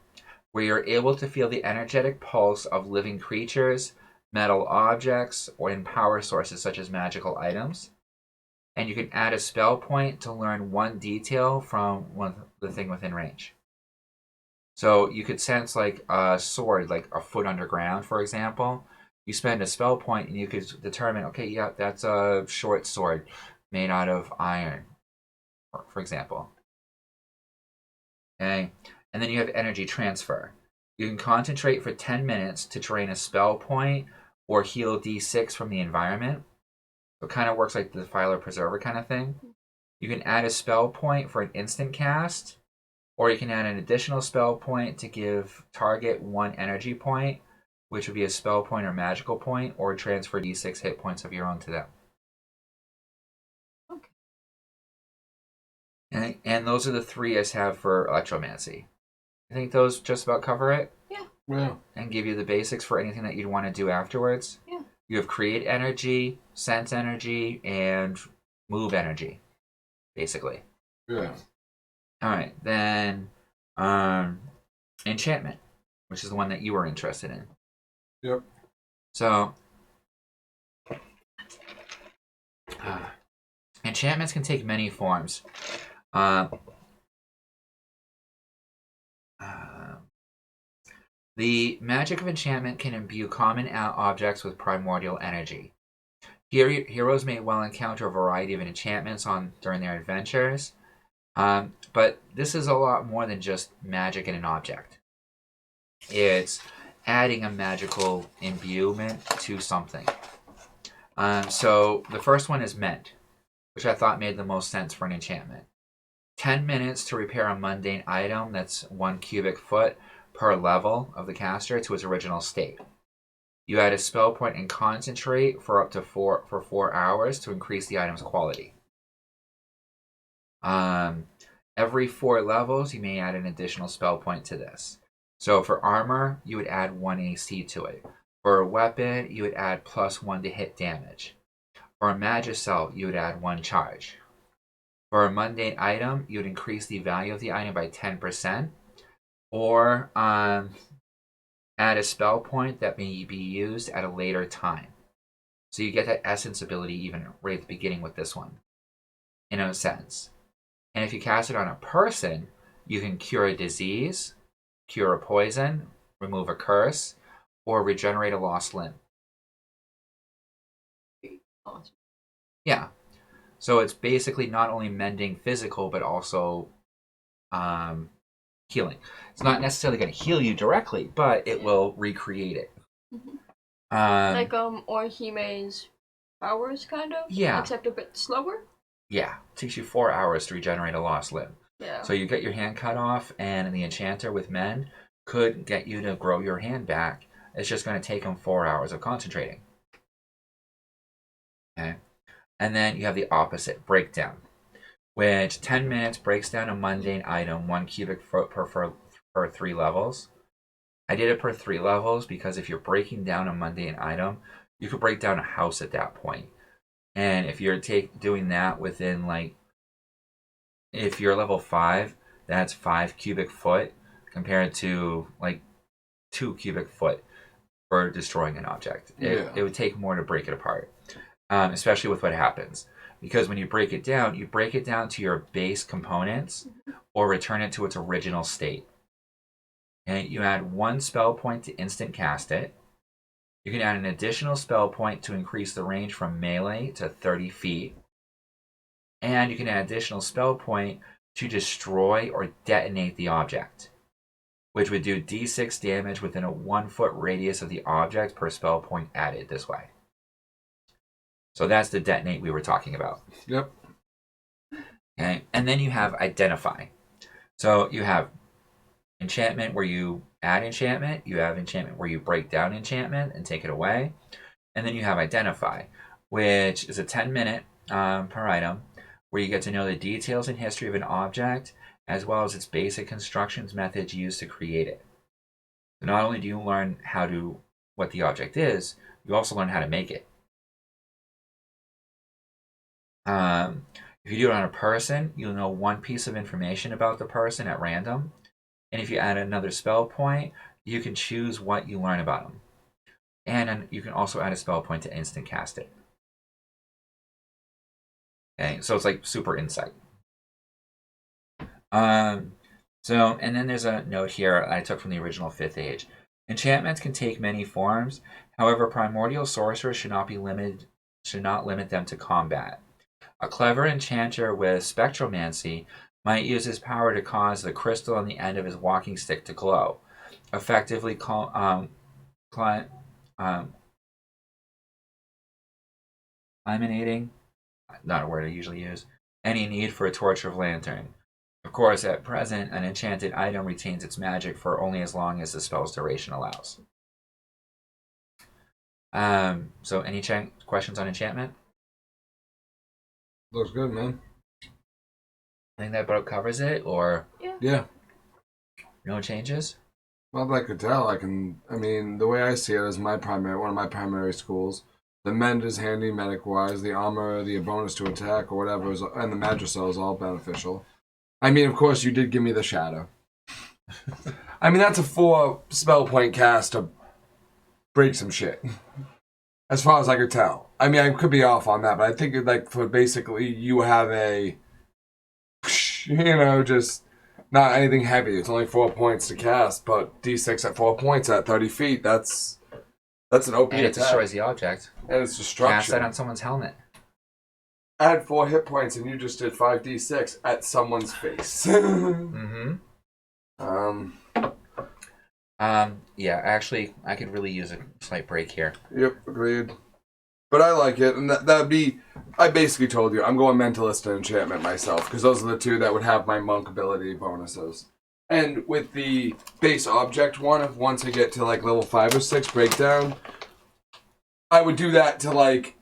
where you're able to feel the energetic pulse of living creatures, metal objects, or in power sources such as magical items. And you can add a spell point to learn one detail from the thing within range. So you could sense like a sword, like a foot underground, for example. You spend a spell point and you could determine, okay, yeah, that's a short sword made out of iron, for example. Okay, and then you have energy transfer. You can concentrate for 10 minutes to drain a spell point or heal d6 from the environment. So it kind of works like the Defiler Preserver kind of thing. You can add a spell point for an instant cast, or you can add an additional spell point to give target 1 energy point, which would be a spell point or magical point, or transfer d6 hit points of your own to them. Okay. And those are the 3 I have for electromancy. I think those just about cover it. Yeah. And give you the basics for anything that you'd want to do afterwards. Yeah. You have create energy, sense energy, and move energy, basically. Yeah. All right, then enchantment, which is the one that you were interested in. Yep. So enchantments can take many forms. The magic of enchantment can imbue common objects with primordial energy. Heroes may well encounter a variety of enchantments during their adventures, but this is a lot more than just magic in an object. It's adding a magical imbuement to something. So the first one is Mend, which I thought made the most sense for an enchantment. 10 minutes to repair a mundane item that's 1 cubic foot per level of the caster to its original state. You add a spell point and concentrate for up to 4 hours to increase the item's quality. Every 4 levels, you may add an additional spell point to this. So for armor, you would add 1 AC to it. For a weapon, you would add +1 to hit damage. For a Magicel, you would add 1 charge. For a mundane item, you would increase the value of the item by 10%, or add a spell point that may be used at a later time. So you get that essence ability even right at the beginning with this one, in a sense. And if you cast it on a person, you can cure a disease, cure a poison, remove a curse, or regenerate a lost limb. Awesome. Yeah. So it's basically not only mending physical, but also healing. It's not necessarily going to heal you directly, but it will recreate it. Mm-hmm. Like Orhime's powers, kind of? Yeah. Except a bit slower? Yeah. It takes you 4 hours to regenerate a lost limb. Yeah. So you get your hand cut off, and the enchanter with Mend could get you to grow your hand back. It's just going to take them 4 hours of concentrating. Okay. And then you have the opposite, breakdown, which 10 minutes breaks down a mundane item 1 cubic foot per 3 levels. I did it per 3 levels because if you're breaking down a mundane item, you could break down a house at that point. And if you're doing that within, like, if you're level 5, that's 5 cubic foot compared to like 2 cubic foot for destroying an object. It would take more to break it apart. Especially with what happens. Because when you break it down to your base components or return it to its original state. And you add 1 spell point to instant cast it. You can add an additional spell point to increase the range from melee to 30 feet. And you can add an additional spell point to destroy or detonate the object, which would do d6 damage within a 1-foot radius of the object per spell point added this way. So that's the detonate we were talking about. Yep. Okay, and then you have identify. So you have enchantment where you add enchantment. You have enchantment where you break down enchantment and take it away. And then you have identify, which is a 10-minute per item, where you get to know the details and history of an object, as well as its basic constructions methods used to create it. So not only do you learn what the object is, you also learn how to make it. If you do it on a person, you'll know 1 piece of information about the person at random. And if you add another spell point, you can choose what you learn about them. And you can also add a spell point to instant cast it. Okay, so it's like super insight. And then there's a note here I took from the original 5th Age. Enchantments can take many forms. However, primordial sorcerers should not limit them to combat. A clever enchanter with spectromancy might use his power to cause the crystal on the end of his walking stick to glow, effectively eliminating, not a word I usually use, any need for a torch or lantern. Of course, at present, an enchanted item retains its magic for only as long as the spell's duration allows. So any questions on enchantment? Looks good, man. I think that about covers it, or Yeah. no changes? Not that I could tell. I mean, the way I see it is one of my primary schools. The mend is handy medic-wise. The armor, the bonus to attack, or whatever, and the Magicel is all beneficial. I mean, of course, you did give me the Shadow. I mean, that's a 4 spell point cast to break some shit. As far as I could tell. I mean, I could be off on that, but I think like for basically you have a, just not anything heavy. It's only 4 points to cast, but D6 at 4 points at 30 feet. That's an OP And it attack. destroys the object. And it's destruction. Cast that on someone's helmet. Add 4 hit points, and you just did 5d6 at someone's face. Mm-hmm. Yeah, actually, I could really use a slight break here. Yep, agreed. But I like it, and that'd be... I basically told you, I'm going Mentalist and Enchantment myself, because those are the 2 that would have my Monk ability bonuses. And with the base object one, once I get to like level 5 or 6 breakdown, I would do that to like,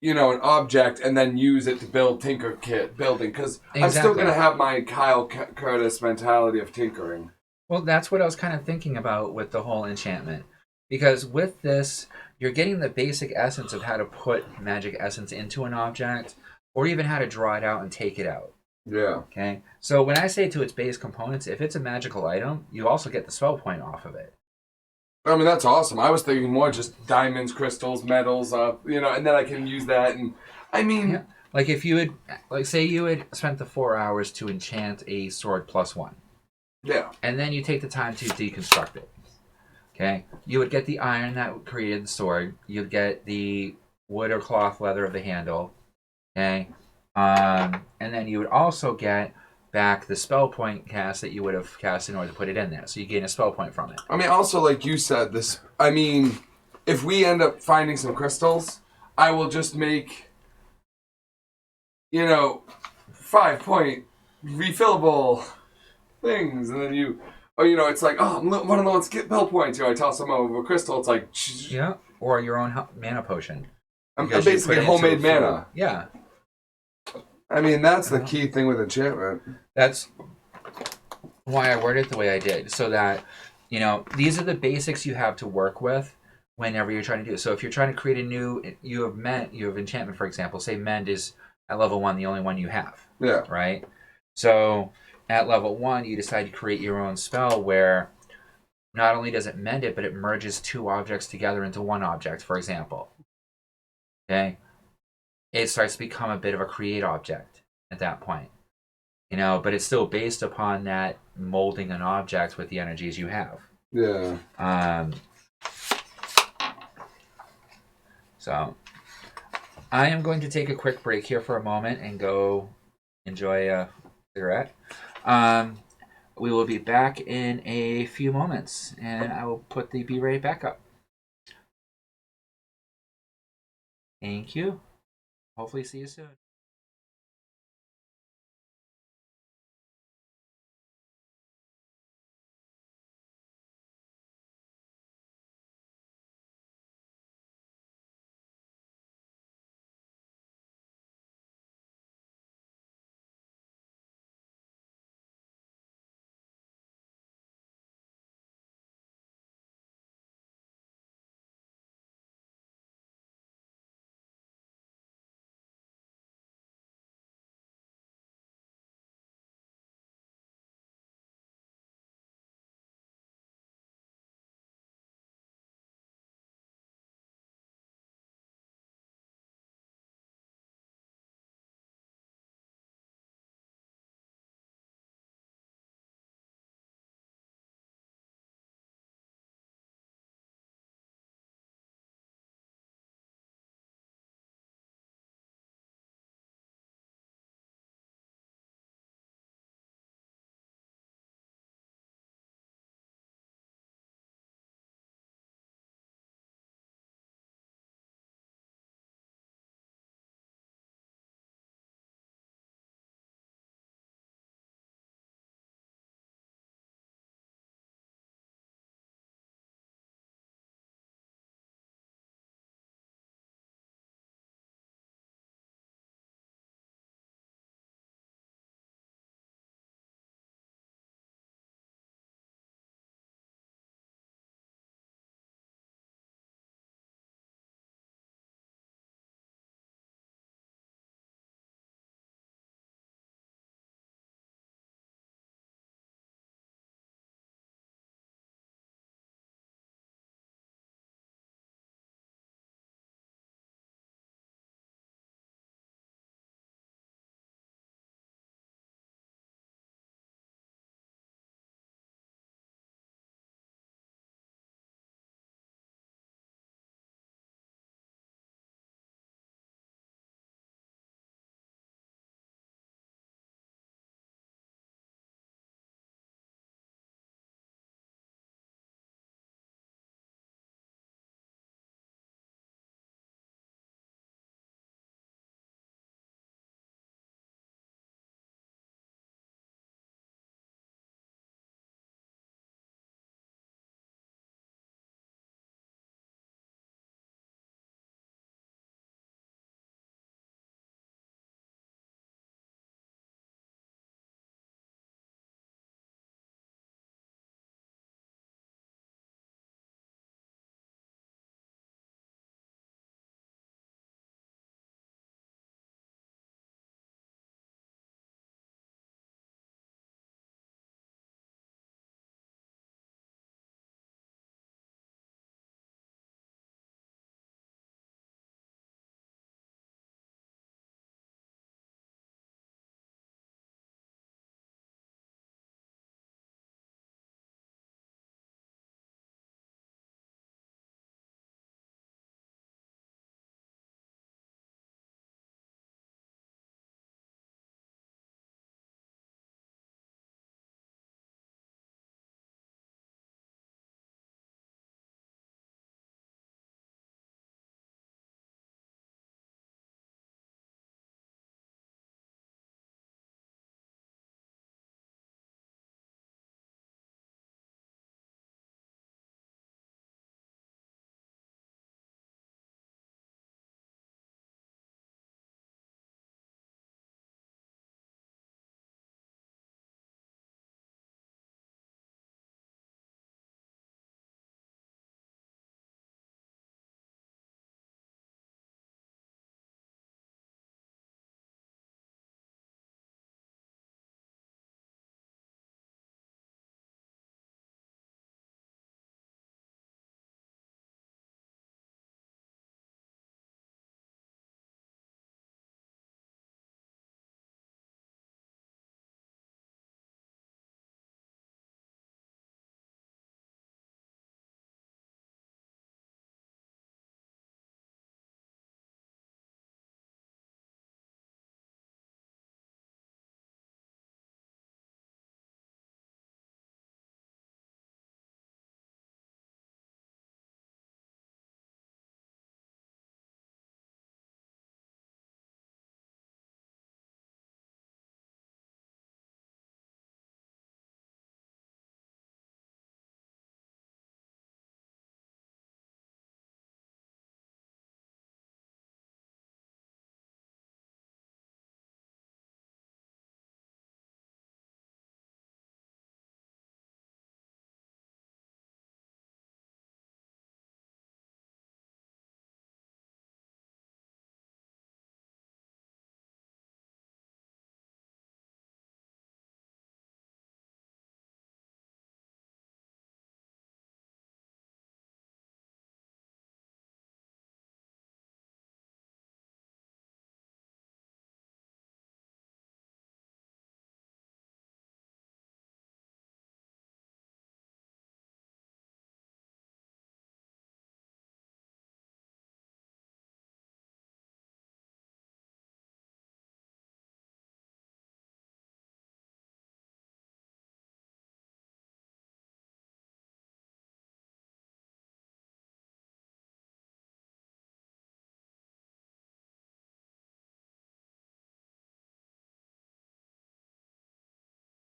an object, and then use it to build Tinker Kit building, because I'm still going to have my Kyle Curtis mentality of tinkering. Well, that's what I was kind of thinking about with the whole enchantment. Because with this, you're getting the basic essence of how to put magic essence into an object, or even how to draw it out and take it out. Yeah. Okay? So when I say to its base components, if it's a magical item, you also get the spell point off of it. I mean, that's awesome. I was thinking more just diamonds, crystals, metals, and then I can use that. And I mean... Yeah. Like if you had, say you had spent the 4 hours to enchant a sword +1. Yeah. And then you take the time to deconstruct it. Okay? You would get the iron that created the sword. You'd get the wood or cloth leather of the handle. Okay? And then you would also get back the spell point cast that you would have cast in order to put it in there. So you gain a spell point from it. I mean, also, like you said, if we end up finding some crystals, I will just make, 5-point refillable things. And then it's like, I'm running low on spell points. I toss some over a crystal. It's like... Yeah. Or your own mana potion. I'm basically homemade mana. Yeah. I mean, that's the key thing with enchantment. That's why I worded it the way I did. So that, these are the basics you have to work with whenever you're trying to do it. So if you're trying to create a new, you have enchantment, for example. Say mend is at level 1 the only one you have. Yeah. Right? So at level 1, you decide to create your own spell where not only does it mend it, but it merges 2 objects together into 1 object, for example. Okay? It starts to become a bit of a create object at that point. But it's still based upon that molding an object with the energies you have. Yeah. So I am going to take a quick break here for a moment and go enjoy a cigarette. We will be back in a few moments, and I will put the B rate back up. Thank you. Hopefully see you soon.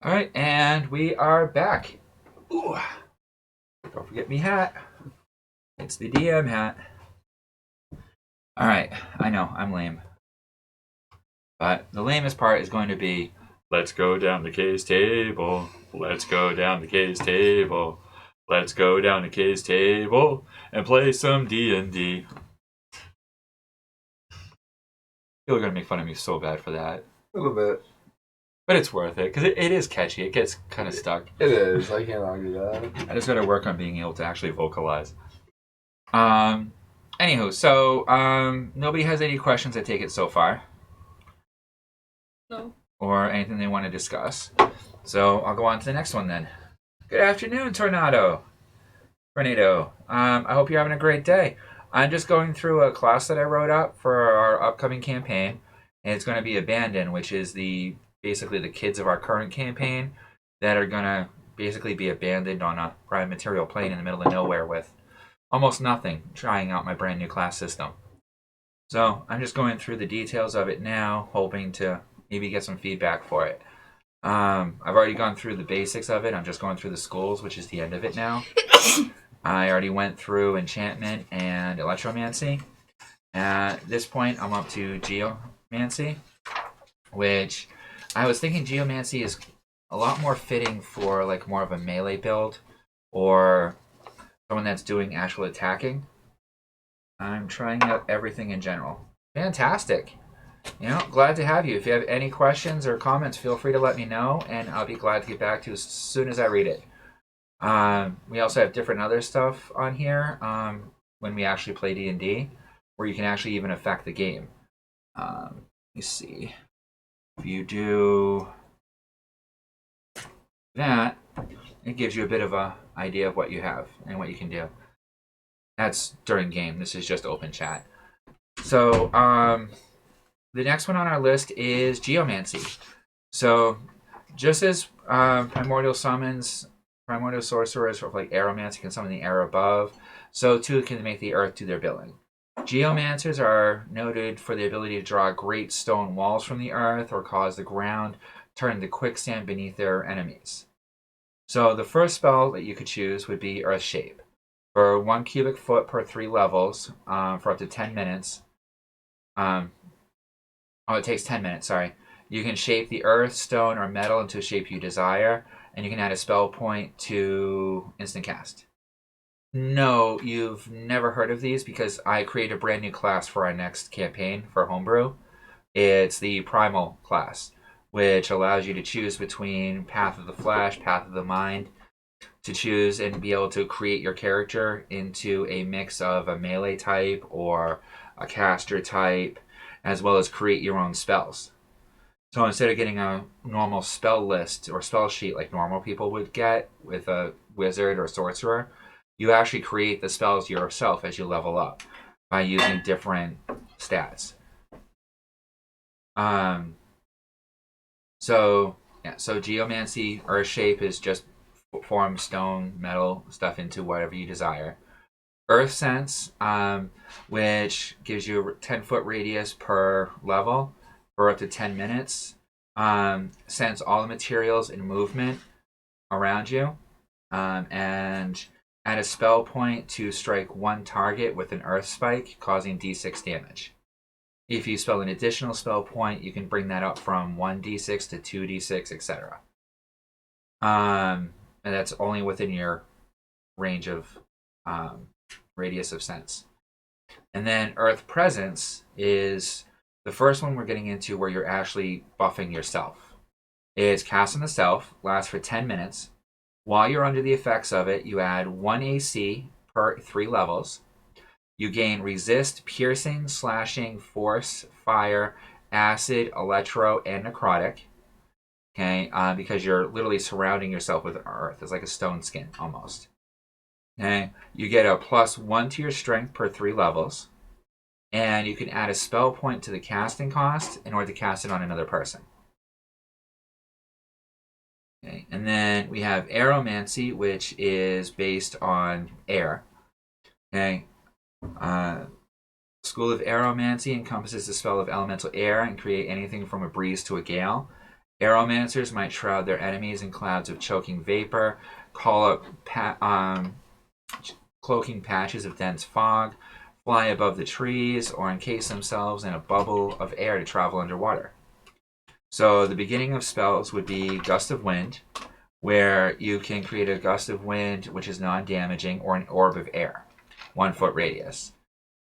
All right, and we are back. Ooh. Don't forget me hat. It's the DM hat. All right, I know I'm lame, but the lamest part is going to be, let's go down the K's table. Let's go down the K's table. Let's go down the K's table and play some D&D. People are gonna make fun of me so bad for that, A little bit. but it's worth it because it is catchy. It gets kind of stuck. It is. I can't argue that. I just gotta work on being able to actually vocalize. Anywho, so nobody has any questions, I take it, so far, No. or anything they want to discuss. So I'll go on to the next one then. Good afternoon, Tornado. I hope you're having a great day. I'm just going through a class that I wrote up for our upcoming campaign, and it's going to be Abandon, which is basically the kids of our current campaign that are going to basically be abandoned on a prime material plane in the middle of nowhere with almost nothing, trying out my brand new class system. So I'm just going through the details of it now, hoping to maybe get some feedback for it. I've already gone through the basics of it. I'm just going through the schools, which is the end of it now. I already went through enchantment and electromancy. At this point, I'm up to geomancy, which I was thinking geomancy is a lot more fitting for like more of a melee build or someone that's doing actual attacking. I'm trying out everything in general. Fantastic. Glad to have you. If you have any questions or comments, feel free to let me know, and I'll be glad to get back to you as soon as I read it. We also have different other stuff on here when we actually play D&D, where you can actually even affect the game. Let me see. If you do that, it gives you a bit of an idea of what you have and what you can do. That's during game. This is just open chat. So, the next one on our list is Geomancy. So, just as Primordial summons, Primordial Sorcerers, or like Aeromancy can summon the air above, so too can make the earth do their billing. Geomancers are noted for the ability to draw great stone walls from the earth or cause the ground turn into quicksand beneath their enemies. So, the first spell that you could choose would be Earth Shape. For 1 cubic foot per 3 levels, for up to 10 minutes. It takes 10 minutes, sorry. You can shape the earth, stone, or metal into a shape you desire, and you can add a spell point to instant cast. No, you've never heard of these because I created a brand new class for our next campaign for homebrew. It's the Primal class, which allows you to choose between Path of the Flesh, Path of the Mind, to choose and be able to create your character into a mix of a melee type or a caster type, as well as create your own spells. So instead of getting a normal spell list or spell sheet like normal people would get with a wizard or sorcerer, you actually create the spells yourself as you level up by using different stats. So geomancy, earth shape is just form stone, metal, stuff into whatever you desire. Earth sense, which gives you a 10-foot radius per level for up to 10 minutes. Sense all the materials and movement around you. And add a spell point to strike one target with an earth spike, causing d6 damage. If you spell an additional spell point, you can bring that up from 1d6 to 2d6, etc. And that's only within your range of radius of sense. And then Earth Presence is the first one we're getting into where you're actually buffing yourself. It's cast on the self, lasts for 10 minutes. While you're under the effects of it, you add 1 AC per 3 levels. You gain resist, piercing, slashing, force, fire, acid, electro, and necrotic. Okay, because you're literally surrounding yourself with earth. It's like a stone skin almost. Okay, you get a +1 to your strength per 3 levels, and you can add a spell point to the casting cost in order to cast it on another person. Okay, and then we have Aeromancy, which is based on air. Okay, School of Aeromancy encompasses the spell of elemental air and create anything from a breeze to a gale. Aeromancers might shroud their enemies in clouds of choking vapor, call up cloaking patches of dense fog, fly above the trees, or encase themselves in a bubble of air to travel underwater. So the beginning of spells would be Gust of Wind, where you can create a gust of wind which is non-damaging, or an orb of air, 1 foot radius.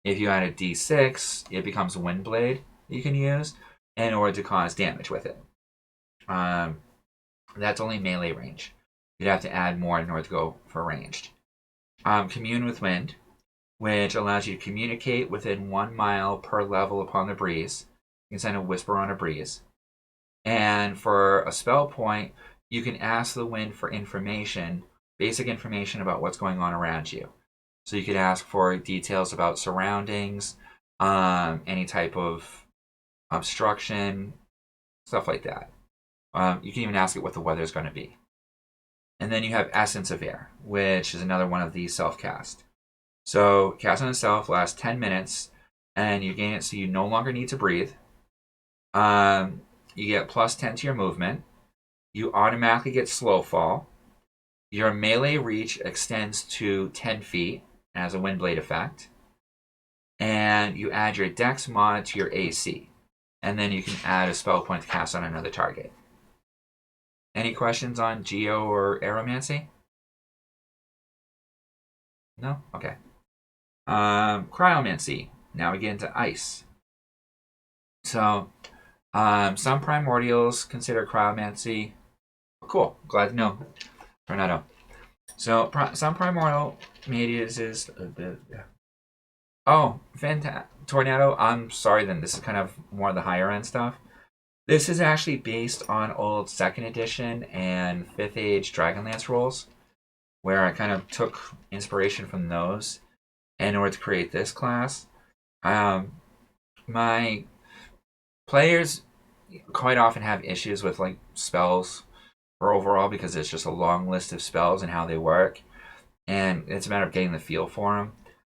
If you add a d6, it becomes a wind blade you can use in order to cause damage with it. That's only melee range. You'd have to add more in order to go for ranged. Commune with Wind, which allows you to communicate within 1 mile per level upon the breeze. You can send a whisper on a breeze. And for a spell point, you can ask the wind for information, basic information about what's going on around you. So you could ask for details about surroundings, any type of obstruction, stuff like that. You can even ask it what the weather is going to be. And then you have Essence of Air, which is another one of these self-cast. So cast on itself lasts 10 minutes, and you gain it so you no longer need to breathe. You get plus 10 to your movement. You automatically get slow fall. Your melee reach extends to 10 feet as a wind blade effect. And you add your dex mod to your AC. And then you can add a spell point to cast on another target. Any questions on Geo or Aeromancy? No? Okay. Cryomancy. Now we get into ice. So, some primordials consider cryomancy. Cool. Glad to know. Tornado. So, some primordial mages is a bit. Oh, Tornado. I'm sorry then. This is kind of more of the higher end stuff. This is actually based on old 2nd edition and 5th Age Dragonlance rolls, where I kind of took inspiration from those in order to create this class. My players quite often have issues with like spells or overall because it's just a long list of spells and how they work, and it's a matter of getting the feel for them.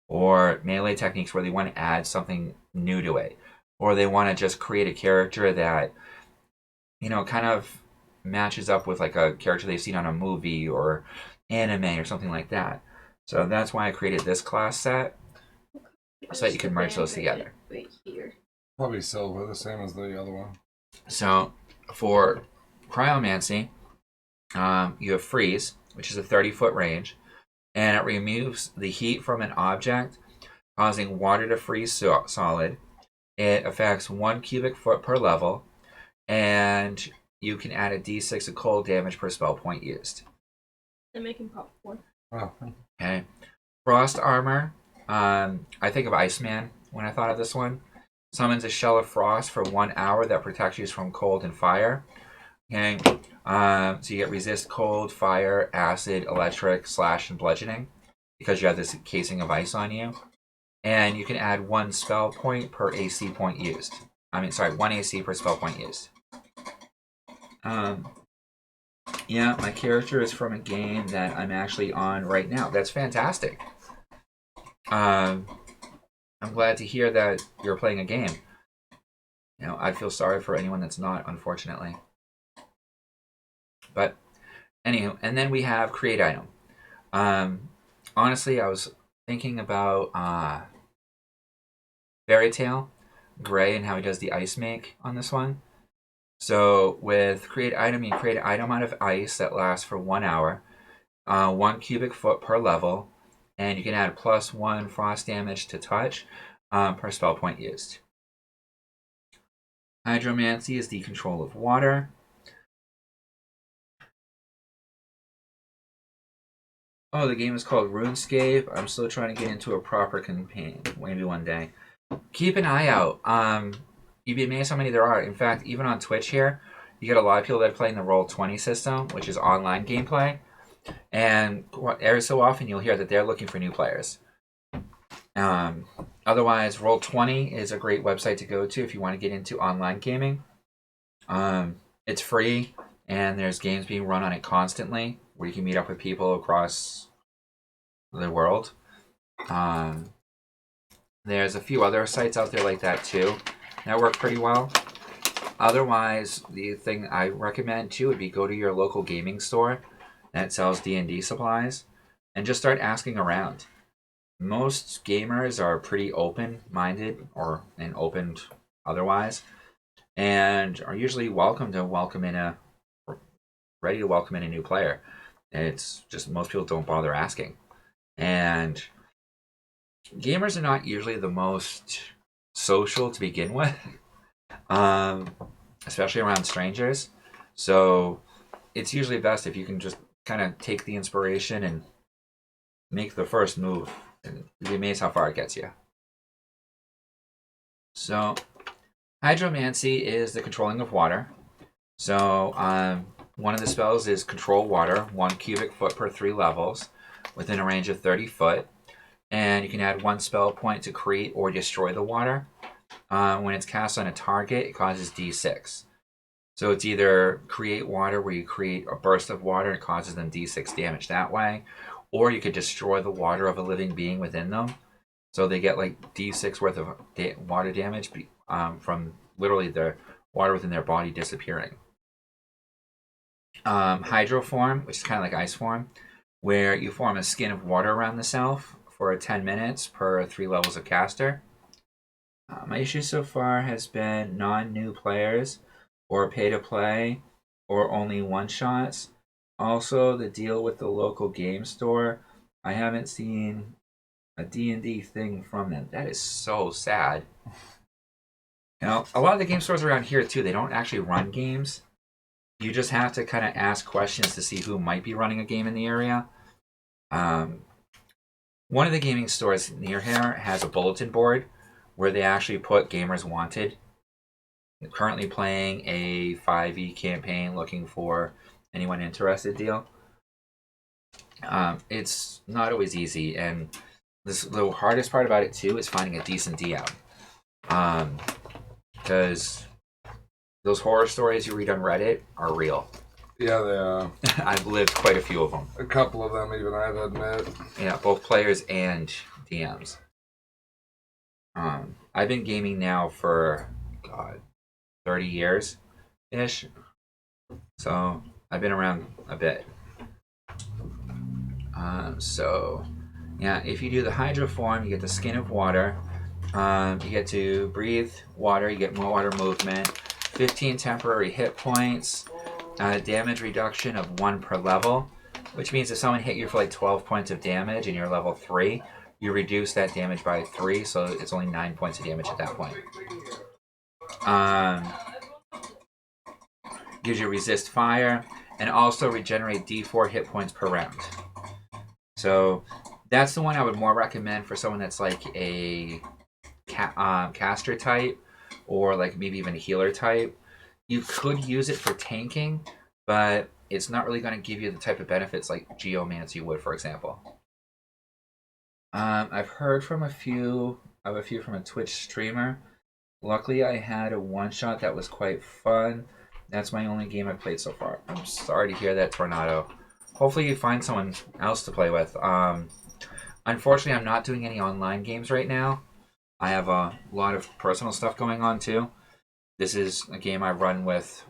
Or melee techniques where they want to add something new to it, or they want to just create a character that, you know, kind of matches up with like a character they've seen on a movie or anime or something like that. So that's why I created this class set, so that you can merge those together. Right here. Probably silver, the same as the other one. So for cryomancy, you have freeze, which is a 30-foot range, and it removes the heat from an object, causing water to freeze solid. It affects 1 cubic foot per level, and you can add a d6 of cold damage per spell point used. And making popcorn. Oh. Okay. Frost armor. I think of Iceman when I thought of this one. Summons a shell of frost for 1 hour that protects you from cold and fire. Okay. So you get resist cold, fire, acid, electric, slash, and bludgeoning because you have this casing of ice on you. And you can add 1 spell point per AC point used. 1 AC per spell point used. Yeah, my character is from a game that I'm actually on right now. That's fantastic. I'm glad to hear that you're playing a game. You know, I feel sorry for anyone that's not, unfortunately. But, anywho, and then we have create item. Honestly, I was thinking about Fairy Tale, Gray, and how he does the ice make on this one. So with create item, you create an item out of ice that lasts for 1 hour, 1 cubic foot per level, and you can add plus 1 frost damage to touch per spell point used. Hydromancy is the control of water. Oh, the game is called RuneScape. I'm still trying to get into a proper campaign. Maybe one day. Keep an eye out. You'd be amazed how many there are. In fact, even on Twitch here, you get a lot of people that are playing the Roll20 system, which is online gameplay. And every so often you'll hear that they're looking for new players. Otherwise, Roll20 is a great website to go to if you want to get into online gaming. It's free, and there's games being run on it constantly, where you can meet up with people across the world. There's a few other sites out there like that too that work pretty well. Otherwise, the thing I recommend too would be go to your local gaming store that sells D&D supplies and just start asking around. Most gamers are pretty open-minded and open otherwise, and are usually ready to welcome in a new player. It's just most people don't bother asking, and gamers are not usually the most social to begin with, especially around strangers. So it's usually best if you can just kind of take the inspiration and make the first move, and you'll be amazed how far it gets you. So hydromancy is the controlling of water. So one of the spells is control water, 1 cubic foot per 3 levels, within a range of 30 foot. And you can add 1 spell point to create or destroy the water. When it's cast on a target, it causes d6. So it's either create water, where you create a burst of water and it causes them d6 damage that way, or you could destroy the water of a living being within them. So they get like d6 worth of water damage from literally the water within their body disappearing. Hydro form, which is kind of like ice form, where you form a skin of water around the self for 10 minutes per 3 levels of caster. My issue so far has been non-new players, or pay to play, or only one-shots. Also, the deal with the local game store, I haven't seen a D&D thing from them. That is so sad. You know, a lot of the game stores around here too, they don't actually run games. You just have to kind of ask questions to see who might be running a game in the area. One of the gaming stores near here has a bulletin board where they actually put gamers wanted. I'm currently playing a 5e campaign looking for anyone interested deal. It's not always easy, and the hardest part about it too is finding a decent DM. Because those horror stories you read on Reddit are real. Yeah, they are. I've lived quite a few of them. A couple of them, even I've admit. Yeah, both players and DMs. I've been gaming now for 30 years ish. So I've been around a bit. So yeah, if you do the hydro form, you get the skin of water. You get to breathe water. You get more water movement. 15 temporary hit points. Damage reduction of 1 per level, which means if someone hit you for like 12 points of damage and you're level 3, you reduce that damage by 3, so it's only 9 points of damage at that point. Gives you resist fire, and also regenerate d4 hit points per round. So that's the one I would more recommend for someone that's like a caster type, or like maybe even a healer type. You could use it for tanking, but it's not really going to give you the type of benefits like Geomancy would, for example. I've heard from a few from a Twitch streamer. Luckily, I had a one-shot that was quite fun. That's my only game I've played so far. I'm sorry to hear that, Tornado. Hopefully you find someone else to play with. Unfortunately, I'm not doing any online games right now. I have a lot of personal stuff going on, too. This is a game I run with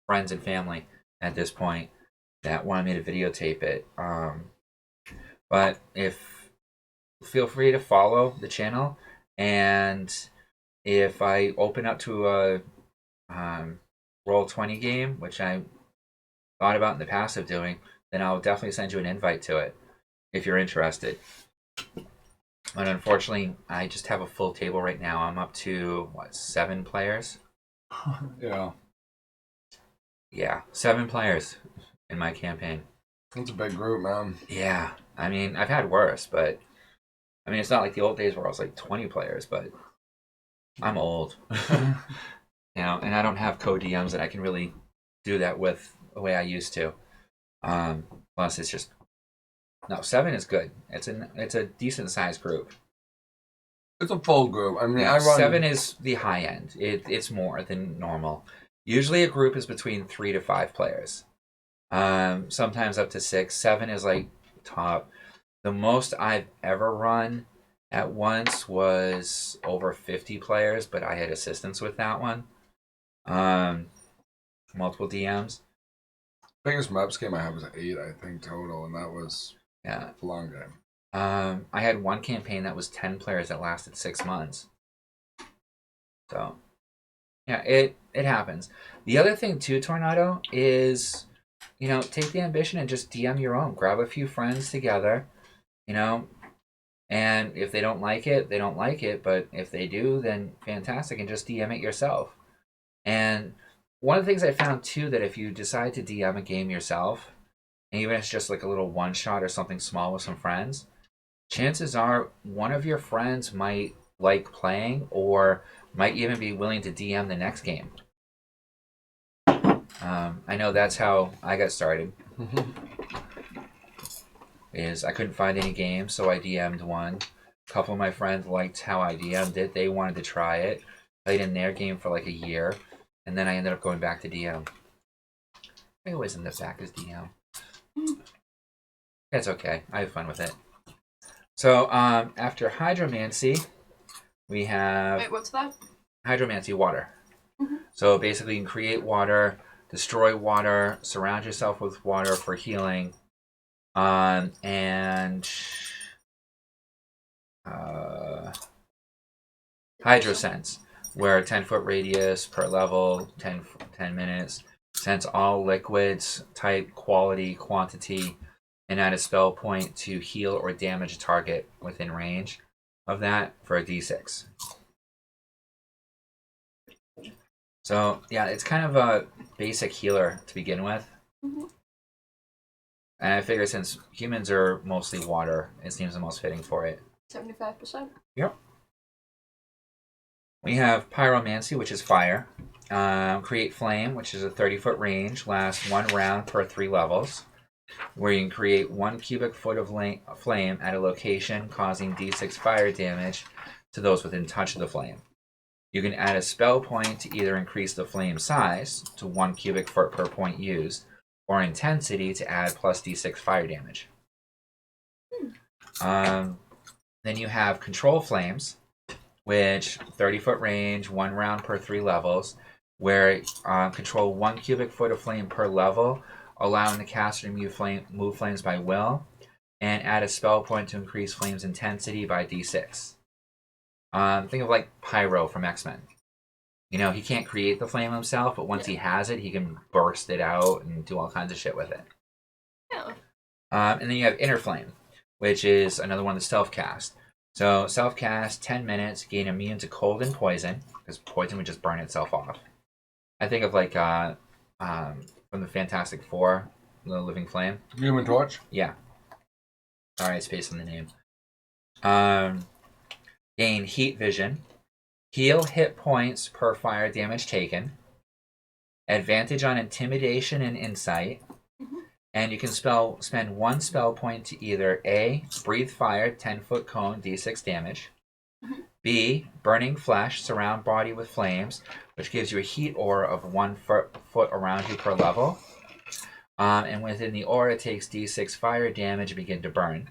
friends and family at this point that wanted me to videotape it. But feel free to follow the channel, and if I open up to a Roll20 game, which I thought about in the past of doing, then I'll definitely send you an invite to it if you're interested. But unfortunately, I just have a full table right now. I'm up to, 7 players? Yeah. Yeah, 7 players in my campaign. That's a big group, man. Yeah, I mean, I've had worse, but I mean, it's not like the old days where I was like 20 players, but I'm old. You know, and I don't have co-DMs that I can really do that with the way I used to. Plus, it's just 7 is good. It's a decent sized group. It's a full group. I mean, Yeah, I run 7 is the high end. It's more than normal. Usually, a group is between 3 to 5 players. Sometimes up to 6. 7 is like top. The most I've ever run at once was over 50 players, but I had assistance with that one. Multiple DMs. Biggest maps game I had was 8, I think, total, and that was Yeah. a long game. I had one campaign that was 10 players that lasted 6 months. So, yeah, it happens. The other thing too, Tornado, is, take the ambition and just DM your own. Grab a few friends together, and if they don't like it, they don't like it. But if they do, then fantastic, and just DM it yourself. And one of the things I found too, that if you decide to DM a game yourself, and even if it's just like a little one shot or something small with some friends, chances are one of your friends might like playing or might even be willing to DM the next game. I know that's how I got started. Is I couldn't find any games, so I DM'd one. A couple of my friends liked how I DM'd it. They wanted to try it. Played in their game for like a year, and then I ended up going back to DM. I always end up back as DM. That's okay. I have fun with it. So after hydromancy, we have... Wait, what's that? Hydromancy, water. Mm-hmm. So basically, you can create water, destroy water, surround yourself with water for healing, and hydrosense, where 10-foot radius per level, 10 minutes, sense all liquids, type, quality, quantity, and add a spell point to heal or damage a target within range of that for a d6. So, yeah, it's kind of a basic healer to begin with. Mm-hmm. And I figure since humans are mostly water, it seems the most fitting for it. 75%. Yep. We have pyromancy, which is fire. Create flame, which is a 30-foot range, lasts 1 round per 3 levels, where you can create 1 cubic foot of flame at a location, causing d6 fire damage to those within touch of the flame. You can add a spell point to either increase the flame size to 1 cubic foot per point used, or intensity to add plus d6 fire damage. Then you have control flames, which 30-foot range, 1 round per 3 levels, where control 1 cubic foot of flame per level, allowing the caster to move flames by will, and add a spell point to increase flame's intensity by d6. Think of like Pyro from X-Men. He can't create the flame himself, but once he has it, he can burst it out and do all kinds of shit with it. Yeah. And then you have Inner Flame, which is another one that's self-cast. So self-cast, 10 minutes, gain immune to cold and poison, because poison would just burn itself off. I think of like from the Fantastic Four, the Living Flame. Human Torch? Yeah. Sorry, I spaced on the name. Gain heat vision. Heal hit points per fire damage taken. Advantage on intimidation and insight. Mm-hmm. And you can spend 1 spell point to either A, breathe fire, 10-foot cone, d6 damage. Mm-hmm. B, burning flesh, surround body with flames, which gives you a heat aura of 1 foot around you per level. And within the aura, it takes d6 fire damage and begin to burn.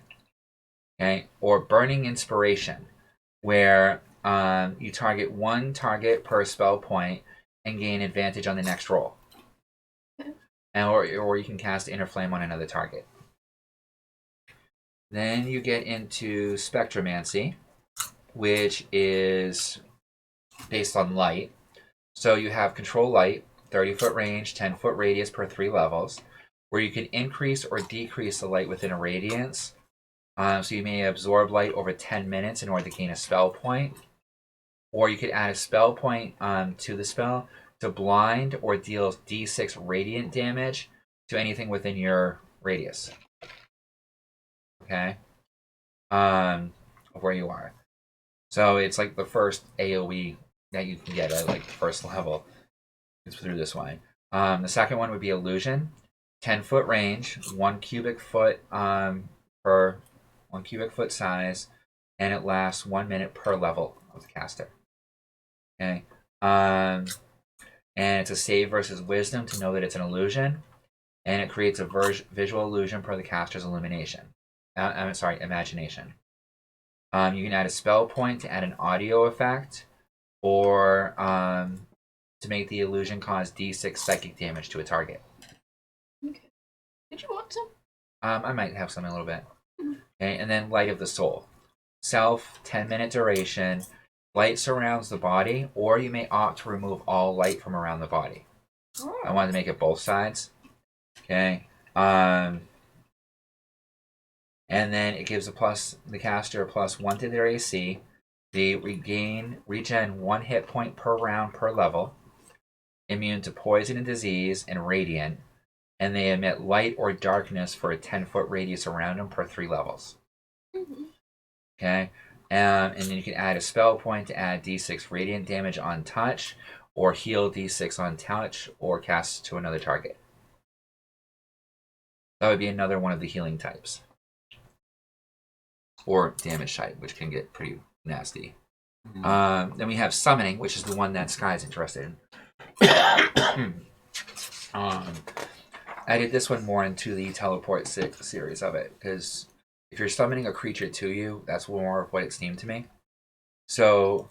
Okay, or burning inspiration, where you target 1 target per spell point and gain advantage on the next roll. And or you can cast Inner Flame on another target. Then you get into Spectromancy, which is based on light. So you have Control Light, 30-foot range, 10-foot radius per 3 levels, where you can increase or decrease the light within a radiance. So you may absorb light over 10 minutes in order to gain a spell point. Or you could add a spell point to the spell to blind or deal d6 radiant damage to anything within your radius. Okay? Of where you are. So it's like the first AoE that you can get at like the first level. It's through this one. The second one would be Illusion. 10-foot range, 1 cubic foot per 1 cubic foot size, and it lasts 1 minute per level of the caster. Okay. And it's a save versus wisdom to know that it's an illusion, and it creates a visual illusion per the caster's imagination. You can add a spell point to add an audio effect, or to make the illusion cause D6 psychic damage to a target. Okay. Did you want some? I might have some in a little bit. Okay, and then Light of the Soul. Self, 10-minute duration. Light surrounds the body, or you may opt to remove all light from around the body. Oh. I wanted to make it both sides. Okay. And then it gives the caster a +1 to their AC. They regen 1 hit point per round per level. Immune to poison and disease and radiant. And they emit light or darkness for a 10-foot radius around them per 3 levels. Mm-hmm. Okay. And then you can add a spell point to add D6 radiant damage on touch, or heal D6 on touch, or cast to another target. That would be another one of the healing types. Or damage type, which can get pretty nasty. Mm-hmm. Then we have summoning, which is the one that Sky's interested in. I did this one more into the teleport series of it, because if you're summoning a creature to you, that's more of what it seemed to me. So,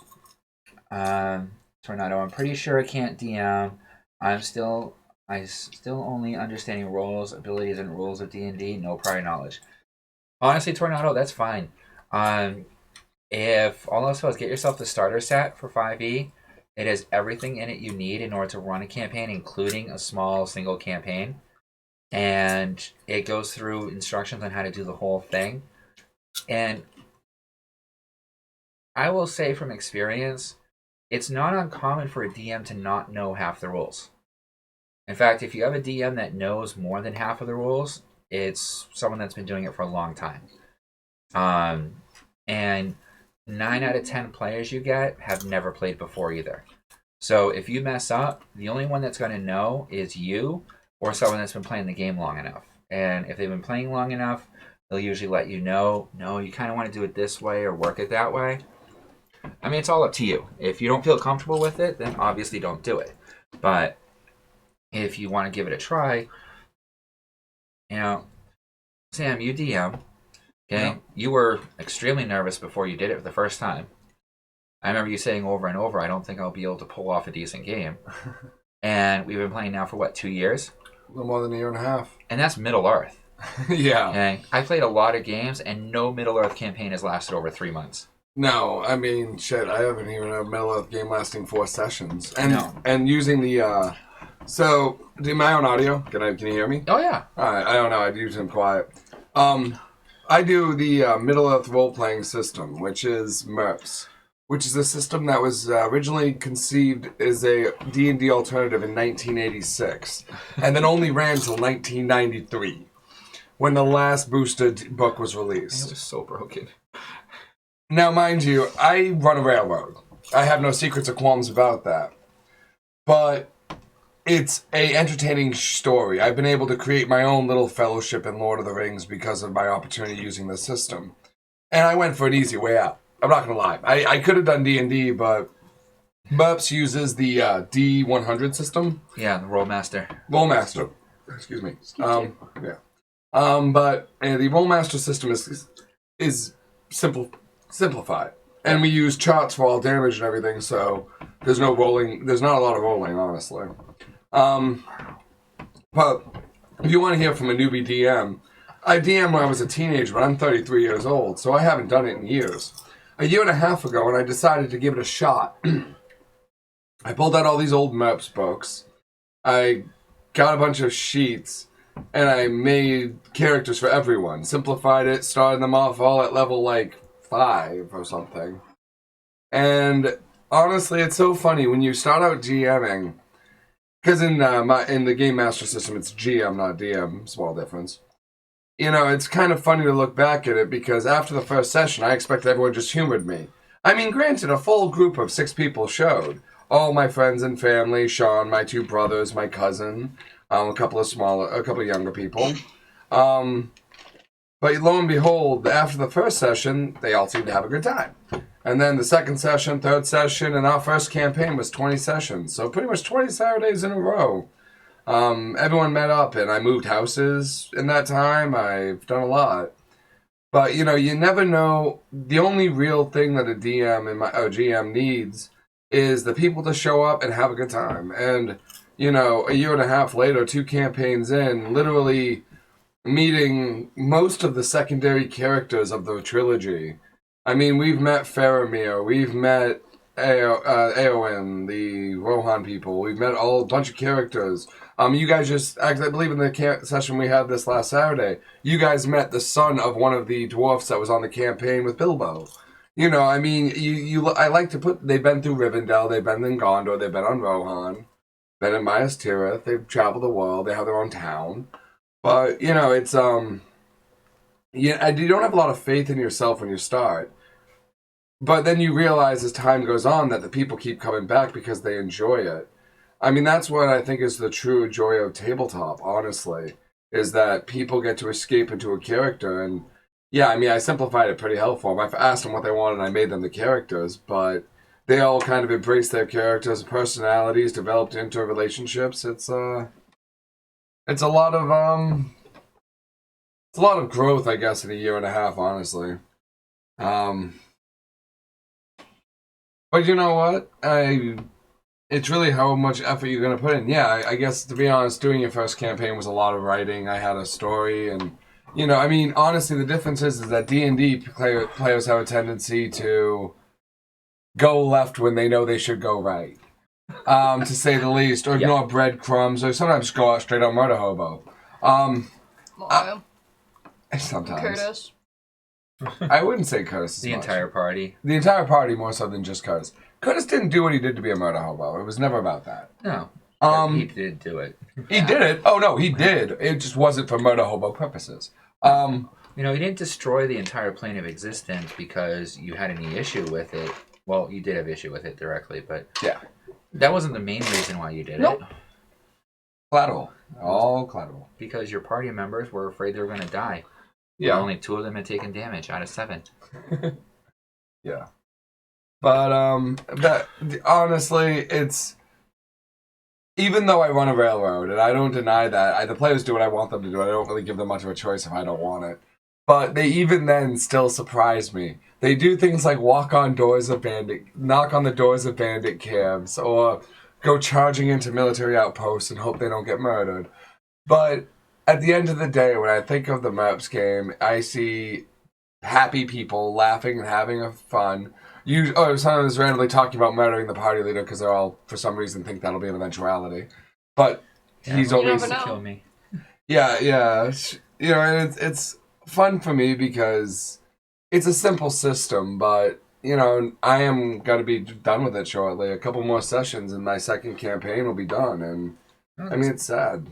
Tornado, I'm pretty sure I can't DM. I still only understanding roles, abilities, and rules of D&D, no prior knowledge. Honestly, Tornado, that's fine. If all else fails, get yourself the starter set for 5e. It has everything in it you need in order to run a campaign, including a small single campaign. And it goes through instructions on how to do the whole thing. And I will say from experience, it's not uncommon for a DM to not know half the rules. In fact, if you have a DM that knows more than half of the rules, it's someone that's been doing it for a long time. And 9 out of 10 players you get have never played before either. So if you mess up, the only one that's going to know is you, or someone that's been playing the game long enough. And if they've been playing long enough, they'll usually let you know, no, you kind of want to do it this way or work it that way. I mean, it's all up to you. If you don't feel comfortable with it, then obviously don't do it. But if you want to give it a try, Sam, you DM, okay? Yeah. You were extremely nervous before you did it for the first time. I remember you saying over and over, I don't think I'll be able to pull off a decent game. And we've been playing now for, 2 years? A little more than a year and a half. And that's Middle-earth. Yeah. Okay? I played a lot of games, and no Middle-earth campaign has lasted over 3 months. No, I mean, shit, I haven't even had a Middle-earth game lasting 4 sessions. And no. And using the, so, do my own audio? Can you hear me? Oh, yeah. Alright, I don't know, I'd use them quiet. I do the Middle-earth role-playing system, which is MERPS, which is a system that was originally conceived as a D&D alternative in 1986, and then only ran until 1993, when the last boosted book was released. It was so broken. Now, mind you, I run a railroad. I have no secrets or qualms about that. But it's a entertaining story. I've been able to create my own little fellowship in Lord of the Rings because of my opportunity using the system. And I went for an easy way out. I'm not going to lie. I could have done D&D, but MERPS uses the D100 system. Yeah, the Rollmaster. Rollmaster. Excuse me. Yeah. But the Rollmaster system is simplified. And we use charts for all damage and everything, so there's no rolling. There's not a lot of rolling, honestly. But if you want to hear from a newbie DM, I DM'd when I was a teenager, but I'm 33 years old, so I haven't done it in years. A year and a half ago, when I decided to give it a shot, I pulled out all these old MERPS books. I got a bunch of sheets, and I made characters for everyone. Simplified it, started them off all at level, 5 or something. And honestly, it's so funny when you start out GMing, because in the Game Master system, it's GM, not DM, small difference. It's kind of funny to look back at it, because after the first session, I expected everyone just humored me. I mean, granted, a full group of 6 people showed. All my friends and family, Sean, my 2 brothers, my cousin, a couple of younger people. But lo and behold, after the first session, they all seemed to have a good time. And then the second session, third session, and our first campaign was 20 sessions. So pretty much 20 Saturdays in a row. Everyone met up, and I moved houses in that time. I've done a lot. But, you never know. The only real thing that a DM and GM needs is the people to show up and have a good time. And, you know, a year and a half later, 2 campaigns in, literally meeting most of the secondary characters of the trilogy. I mean, we've met Faramir, we've met Eowyn, the Rohan people, we've met a bunch of characters. You guys just, I believe in the session we had this last Saturday, you guys met the son of one of the dwarfs that was on the campaign with Bilbo. You know, I mean, I like to put, they've been through Rivendell, they've been in Gondor, they've been on Rohan, been in Minas Tirith, they've traveled the world, they have their own town. But, you know, it's, you don't have a lot of faith in yourself when you start. But then you realize as time goes on that the people keep coming back because they enjoy it. I mean, that's what I think is the true joy of tabletop, honestly, is that people get to escape into a character. And yeah, I mean, I simplified it pretty hell for them. I've asked them what they wanted and I made them the characters, but they all kind of embrace their characters, personalities, developed into relationships. It's a lot of growth, I guess, in a year and a half, honestly. But you know what? It's really how much effort you're going to put in. Yeah, I guess, to be honest, doing your first campaign was a lot of writing. I had a story, and, you know, I mean, honestly, the difference is that D&D players have a tendency to go left when they know they should go right, to say the least, or ignore breadcrumbs, or sometimes go out straight on murder hobo. Sometimes. Curtis. I wouldn't say Curtis. The entire party. The entire party more so than just Curtis. Curtis didn't do what he did to be a murder hobo. It was never about that. No. He did do it. He did it. Oh no, he did. It just wasn't for murder hobo purposes. You know, he didn't destroy the entire plane of existence because you had any issue with it. Well, you did have issue with it directly, but yeah, that wasn't the main reason why you did it. Collateral. All collateral. Because your party members were afraid they were going to die. Yeah. Only 2 of them had taken damage out of 7. Yeah. But, honestly, it's... Even though I run a railroad, and I don't deny that, the players do what I want them to do. I don't really give them much of a choice if I don't want it. But they even then still surprise me. They do things like knock on the doors of bandit camps, or go charging into military outposts and hope they don't get murdered. But at the end of the day, when I think of the MERPS game, I see happy people laughing and having fun. Sometimes randomly talking about murdering the party leader because they're all, for some reason, think that'll be an eventuality. But he's always to kill me. Yeah. You know, and it's fun for me because it's a simple system, but you know, I am gonna be done with it shortly. A couple more sessions and my second campaign will be done, and I mean, it's sad.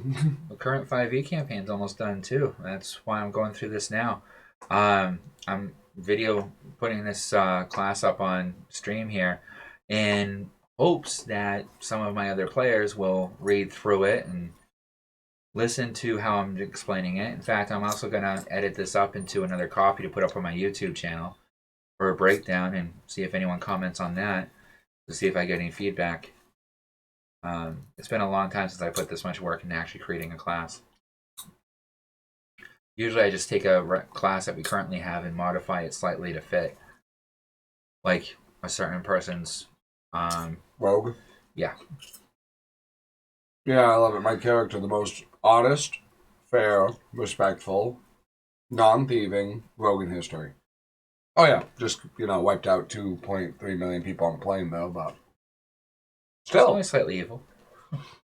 The current 5e campaign's almost done too. That's why I'm going through this now. I'm putting this class up on stream here in hopes that some of my other players will read through it and listen to how I'm explaining it. In fact, I'm also going to edit this up into another copy to put up on my YouTube channel for a breakdown and see if anyone comments on that, to see if I get any feedback. It's been a long time since I put this much work into actually creating a class. Usually I just take a class that we currently have and modify it slightly to fit, like a certain person's rogue. Yeah. Yeah, I love it. My character, the most honest, fair, respectful, non-thieving rogue in history. Oh yeah, just, you know, wiped out 2.3 million people on the plane though, but still. It's only slightly evil.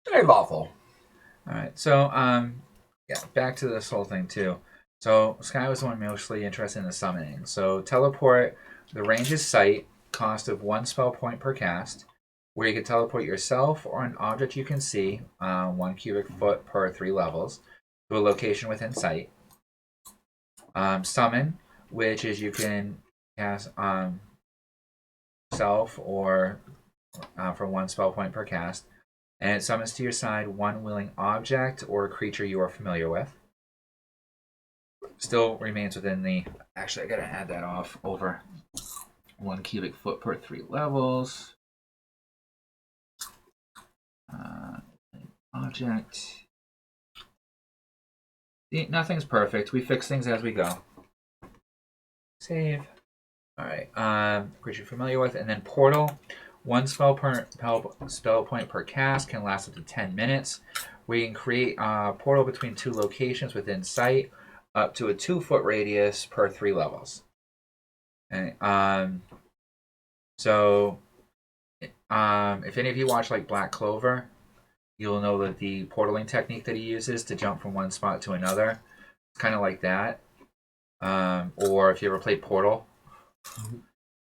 Very lawful. Alright, so, yeah, back to this whole thing too. So, Sky was the one mostly interested in the summoning. So, teleport, the range is sight, cost of 1 spell point per cast, where you can teleport yourself or an object you can see, 1 cubic foot per 3 levels, to a location within sight. Summon, which is you can cast self or for 1 spell point per cast, and it summons to your side 1 willing object or creature you are familiar with. Still remains within the... Actually, I gotta add that off. Over 1 cubic foot per 3 levels. Object. Nothing's perfect. We fix things as we go. Save. Alright. Creature you're familiar with. And then portal, One spell point per cast can last up to 10 minutes. We can create a portal between two locations within sight, up to a 2-foot radius per 3 levels. Okay. So, if any of you watch like Black Clover, you'll know that the portaling technique that he uses to jump from one spot to another, it's kind of like that. Or if you ever played Portal,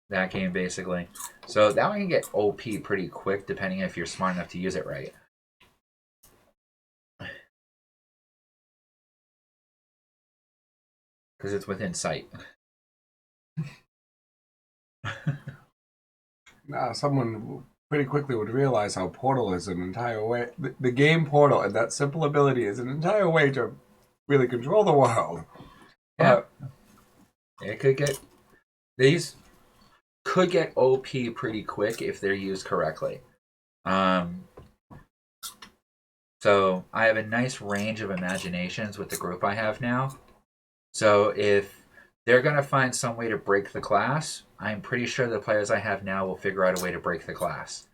that game basically. So that one can get OP pretty quick, depending if you're smart enough to use it right. Because it's within sight. Now, someone pretty quickly would realize how Portal is an entire way. The game Portal and that simple ability is an entire way to really control the world. Yeah. It could get... These could get OP pretty quick if they're used correctly. So I have a nice range of imaginations with the group I have now. So if they're going to find some way to break the class, I'm pretty sure the players I have now will figure out a way to break the class.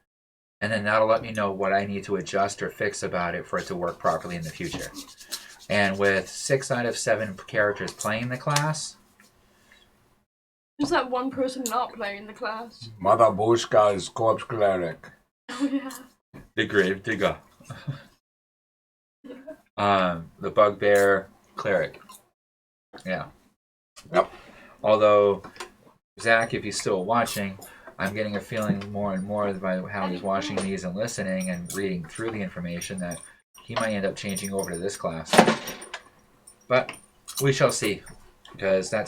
And then that'll let me know what I need to adjust or fix about it for it to work properly in the future. And with 6 out of 7 characters playing the class... Just that one person not playing the class. Mother Bushka's corpse cleric. Oh, yeah. The grave digger. The bugbear cleric. Yeah. Yep. Although, Zach, if he's still watching, I'm getting a feeling more and more by how he's watching these and listening and reading through the information that he might end up changing over to this class. But we shall see, because that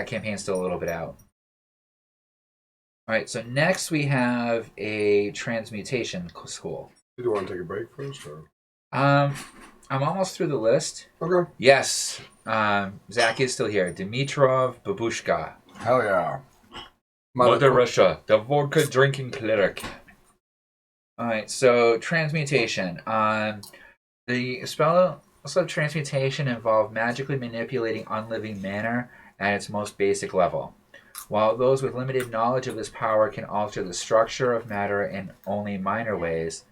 campaign's still a little bit out. Alright, so next we have a transmutation school. Do you want to take a break first? Or? I'm almost through the list. Okay. Yes, Zach is still here. Dimitrov Babushka. Hell yeah. Mother Russia, the vodka drinking cleric. Alright, so transmutation. The spell of transmutation involve magically manipulating unliving matter at its most basic level. While those with limited knowledge of this power can alter the structure of matter in only minor ways,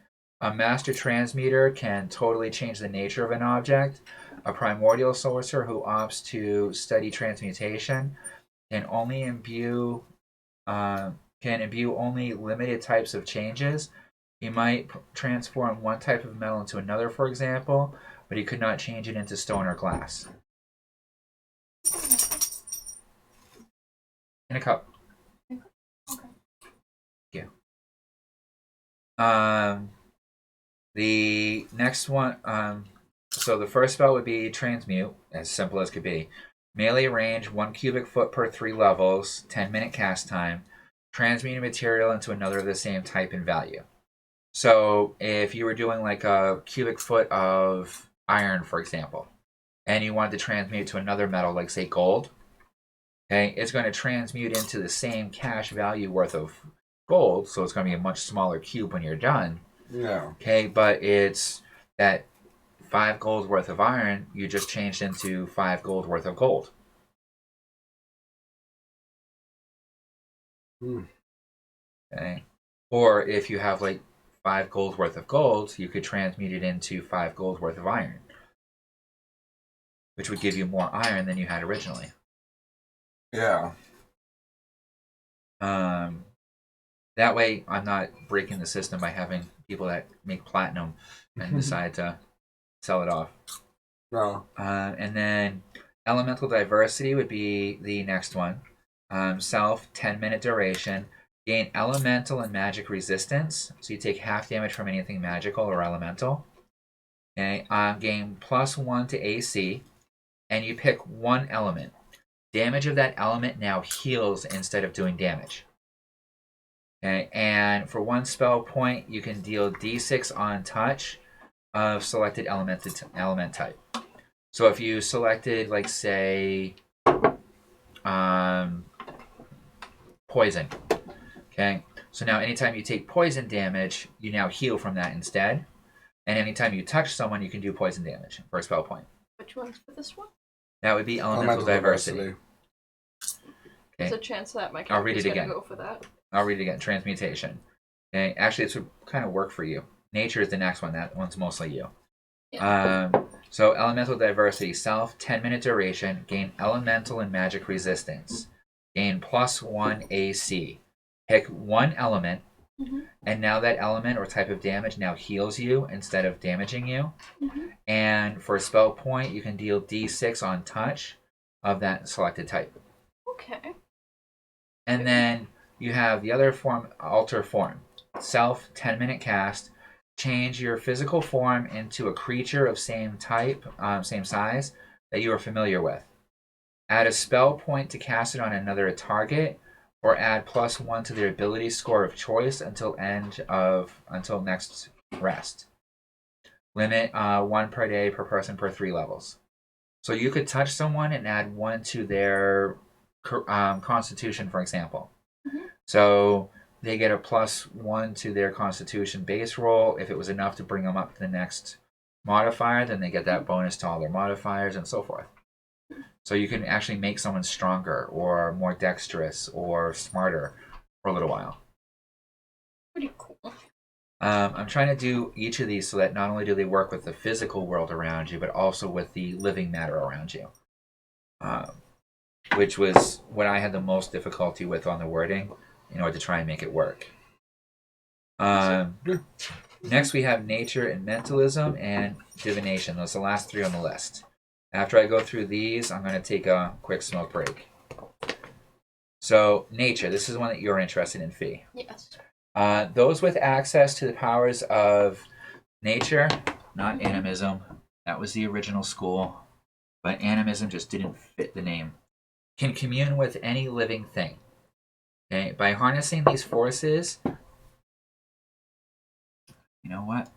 a master transmuter can totally change the nature of an object. A primordial sorcerer who opts to study transmutation can imbue only limited types of changes. He might transform one type of metal into another, for example, but he could not change it into stone or glass. In a cup. Yeah. The next one, so the first spell would be Transmute, as simple as could be. Melee range, 1 cubic foot per 3 levels, 10-minute cast time. Transmuting material into another of the same type and value. So if you were doing like a cubic foot of iron, for example, and you wanted to transmute to another metal, like say gold, okay, it's going to transmute into the same cash value worth of gold, so it's going to be a much smaller cube when you're done. Yeah. Okay, but it's that 5 gold worth of iron you just changed into 5 gold worth of gold. Okay. Or if you have like 5 gold worth of gold, you could transmute it into 5 gold worth of iron, which would give you more iron than you had originally. Yeah. That way, I'm not breaking the system by having people that make platinum and decide to sell it off. No. And then elemental diversity would be the next one. Self, 10-minute duration. Gain elemental and magic resistance. So you take half damage from anything magical or elemental. Okay. Gain +1 to AC. And you pick one element. Damage of that element now heals instead of doing damage. Okay, and for 1 spell point, you can deal D6 on touch of selected element type. So if you selected, like, say, poison, okay? So now anytime you take poison damage, you now heal from that instead. And anytime you touch someone, you can do poison damage for a spell point. Which one's for this one? That would be elemental diversity. Okay. There's a chance that my I'll read character's it gonna again. go for that. I'll read it again. Transmutation. Okay, actually, it's would kind of work for you. Nature is the next one. That one's mostly you. Yeah. So elemental diversity, self, 10-minute duration, gain elemental and magic resistance, gain +1 AC. Pick one element, and now that element or type of damage now heals you instead of damaging you. And for a spell point, you can deal D6 on touch of that selected type. Okay. And then you have the other form, alter form, self, 10-minute cast. Change your physical form into a creature of same type, same size that you are familiar with. Add a spell point to cast it on another target, or add +1 to their ability score of choice until next rest. Limit 1 per day per person per 3 levels. So you could touch someone and add 1 to their constitution, for example. So they get a +1 to their constitution base roll. If it was enough to bring them up to the next modifier, then they get that bonus to all their modifiers and so forth. So you can actually make someone stronger or more dexterous or smarter for a little while. Pretty cool. I'm trying to do each of these so that not only do they work with the physical world around you, but also with the living matter around you. Which was what I had the most difficulty with on the wording in order to try and make it work. Next, we have nature and mentalism and divination. Those are the last 3 on the list. After I go through these, I'm going to take a quick smoke break. So, nature. This is one that you're interested in, Fee. Yes. Those with access to the powers of nature, not animism. That was the original school. But animism just didn't fit the name. Can commune with any living thing. Okay? By harnessing these forces, you know what?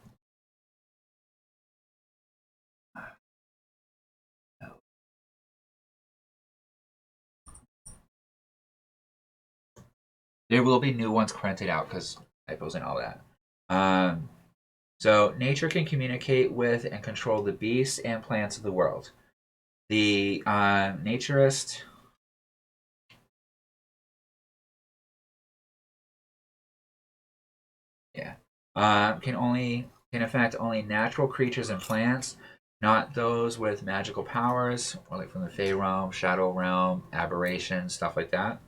There will be new ones printed out because typos and all that. So nature can communicate with and control the beasts and plants of the world. The naturist can affect only natural creatures and plants, not those with magical powers, or like from the Fey realm, Shadow realm, aberration, stuff like that.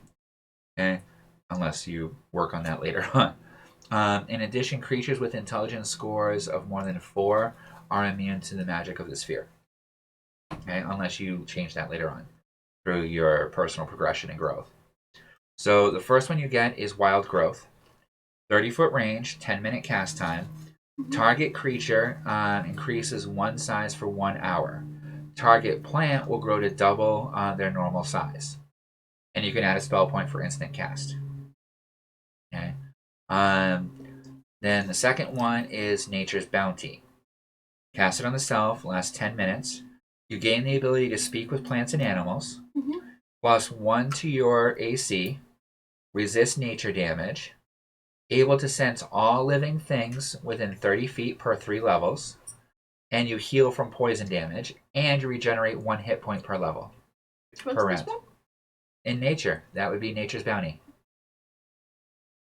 Okay, unless you work on that later on. In addition, creatures with intelligence scores of more than 4 are immune to the magic of the sphere. Okay, unless you change that later on through your personal progression and growth. So the first one you get is Wild Growth. 30-foot range, 10-minute cast time. Target creature increases 1 size for 1 hour. Target plant will grow to double their normal size. And you can add a spell point for instant cast. Okay. Then the second one is Nature's Bounty. Cast it on the self, lasts 10 minutes. You gain the ability to speak with plants and animals. +1 to your AC. Resist nature damage. Able to sense all living things within 30 feet per 3 levels. And you heal from poison damage. And you regenerate 1 hit point per level. What's per this round. one? In nature, that would be Nature's Bounty.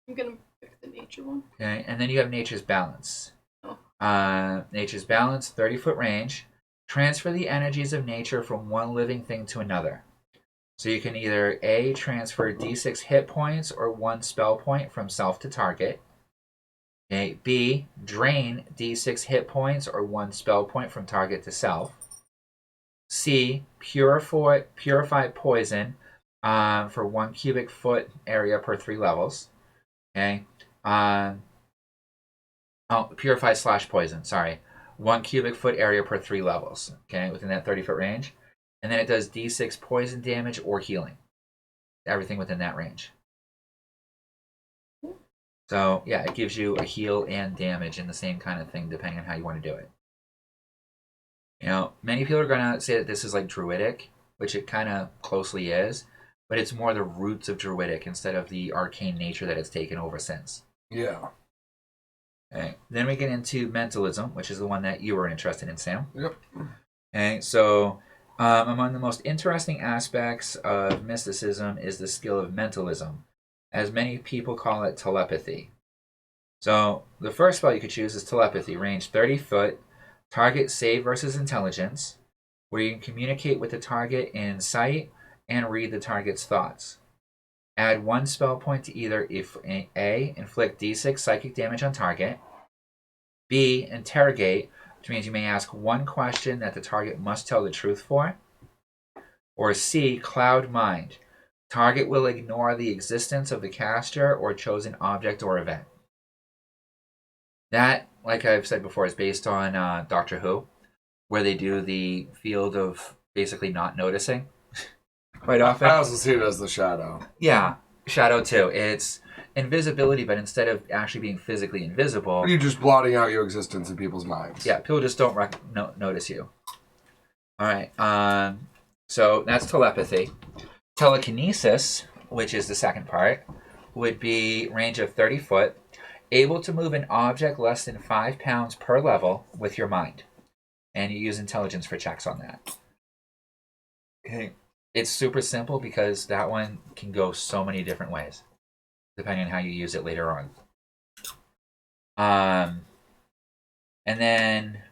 I'm gonna pick the nature one. Okay, and then you have Nature's Balance. Oh. Nature's Balance, 30-foot range. Transfer the energies of nature from one living thing to another. So you can either A, transfer D6 hit points or 1 spell point from self to target. Okay, B, drain D6 hit points or 1 spell point from target to self. C, purify poison for 1 cubic foot area per 3 levels. Okay. Purify / poison, sorry. 1 cubic foot area per 3 levels. Okay, within that 30-foot range. And then it does D6 poison damage or healing. Everything within that range. So, yeah, it gives you a heal and damage in the same kind of thing, depending on how you want to do it. You know, many people are going to say that this is like druidic, which it kind of closely is, but it's more the roots of druidic instead of the arcane nature that it's taken over since. Yeah. Okay. Then we get into mentalism, which is the one that you were interested in, Sam. Yep. Okay, so among the most interesting aspects of mysticism is the skill of mentalism, as many people call it telepathy. So the first spell you could choose is telepathy, range 30 foot, target save versus intelligence, where you can communicate with the target in sight and read the target's thoughts. Add 1 spell point to either if A, inflict d6 psychic damage on target, B, interrogate, which means you may ask one question that the target must tell the truth for, or C, cloud mind. Target will ignore the existence of the caster or chosen object or event. That, like I've said before, is based on Doctor Who, where they do the field of basically not noticing quite often. I also see it as the shadow. Yeah, shadow too. It's invisibility, but instead of actually being physically invisible, You're just blotting out your existence in people's minds. yeah, people just don't notice you. All right, so that's telepathy. Telekinesis, which is the second part, would be range of 30 foot, able to move an object less than 5 pounds per level with your mind. And you use intelligence for checks on that. Okay. It's super simple because that one can go so many different ways, depending on how you use it later on. And then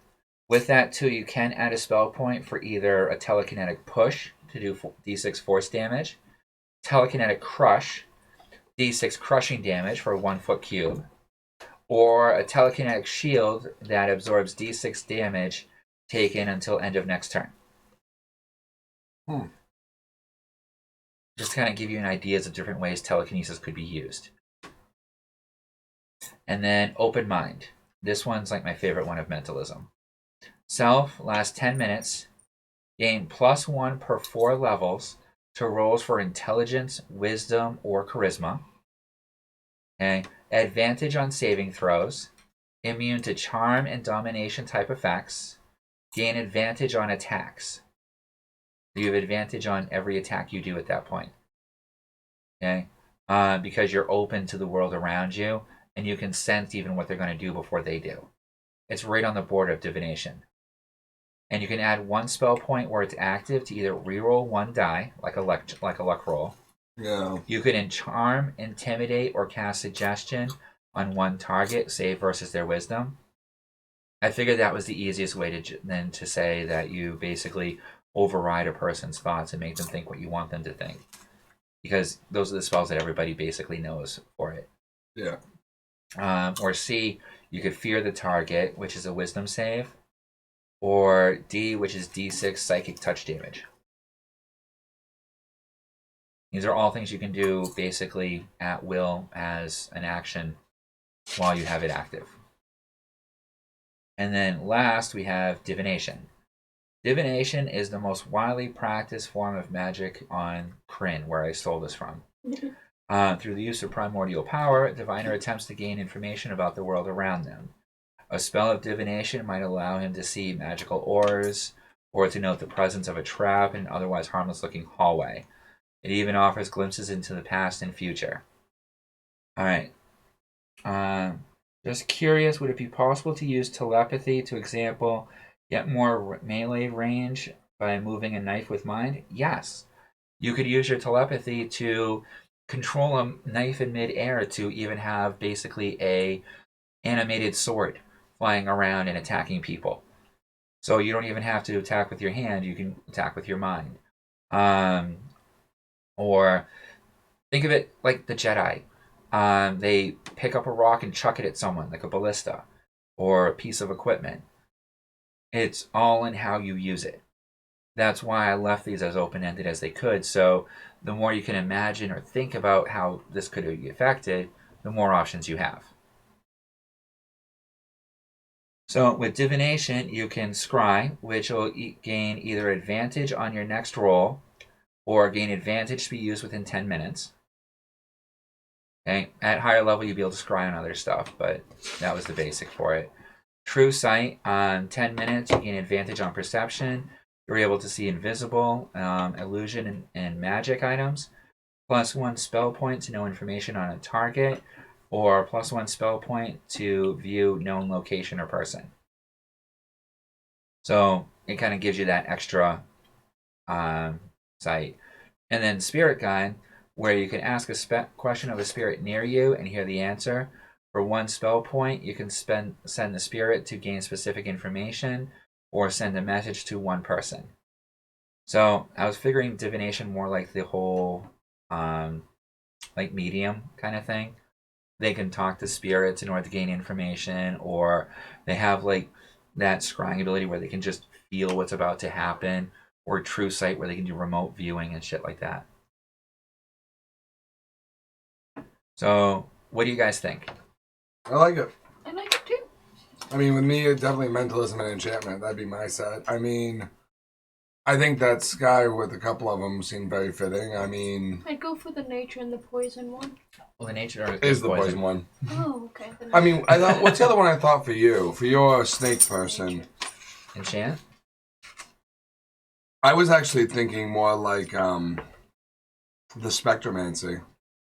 with that too, you can add a spell point for either a telekinetic push to do d6 force damage, telekinetic crush, d6 crushing damage for a 1 foot cube, or a telekinetic shield that absorbs d6 damage taken until end of next turn. Just to kind of give you an ideas of different ways telekinesis could be used. And then open mind. This one's like my favorite one of mentalism. Self lasts 10 minutes. Gain +1 per 4 levels to rolls for intelligence, wisdom, or charisma. Okay. Advantage on saving throws. Immune to charm and domination type effects. Gain advantage on attacks. You have advantage on every attack you do at that point. Okay? Because you're open to the world around you, and you can sense even what they're going to do before they do. It's right on the board of divination. And you can add 1 spell point where it's active to either reroll 1 die, like a luck roll. Yeah. You can charm, intimidate, or cast suggestion on 1 target, save versus their wisdom. I figured that was the easiest way to say that you basically override a person's thoughts and make them think what you want them to think. Because those are the spells that everybody basically knows for it. Yeah. Or C, you could fear the target, which is a wisdom save. Or D, which is d6 psychic touch damage. These are all things you can do basically at will as an action while you have it active. And then last, we have divination. Divination is the most widely practiced form of magic on Kryn, where I stole this from. Through the use of primordial power, a diviner attempts to gain information about the world around them. A spell of divination might allow him to see magical ores, or to note the presence of a trap in an otherwise harmless-looking hallway. It even offers glimpses into the past and future. Alright. Just curious, would it be possible to use telepathy to, example, get more melee range by moving a knife with mind? Yes. You could use your telepathy to control a knife in midair to even have basically a animated sword flying around and attacking people. So you don't even have to attack with your hand, you can attack with your mind. Or think of it like the Jedi. They pick up a rock and chuck it at someone, like a ballista or a piece of equipment. It's all in how you use it. That's why I left these as open-ended as they could, so the more you can imagine or think about how this could be affected, the more options you have. So with divination, you can scry, which will gain either advantage on your next roll, or gain advantage to be used within 10 minutes. Okay. At higher level, you'll be able to scry on other stuff, but that was the basic for it. True sight, on 10 minutes, you gain advantage on perception. You're able to see invisible, illusion, and magic items. +1 spell point to know information on a target, or +1 spell point to view known location or person. So it kind of gives you that extra sight. And then Spirit Guide, where you can ask a question of a spirit near you and hear the answer, For 1 spell point, you can send the spirit to gain specific information or send a message to one person. So I was figuring divination more like the whole like medium kind of thing. They can talk to spirits in order to gain information, or they have like that scrying ability where they can just feel what's about to happen, or true sight where they can do remote viewing and shit like that. So, what do you guys think? I like it. I like it too. I mean, with me, it's definitely mentalism and enchantment. That'd be my set. I mean, I think that Sky with a couple of them seemed very fitting. I mean, I'd go for the nature and the poison one. Well, the nature is the poison one. Oh, okay. I mean, I thought, what's the other one I thought for you? For your snake person? Enchant? I was actually thinking more like the Spectromancy.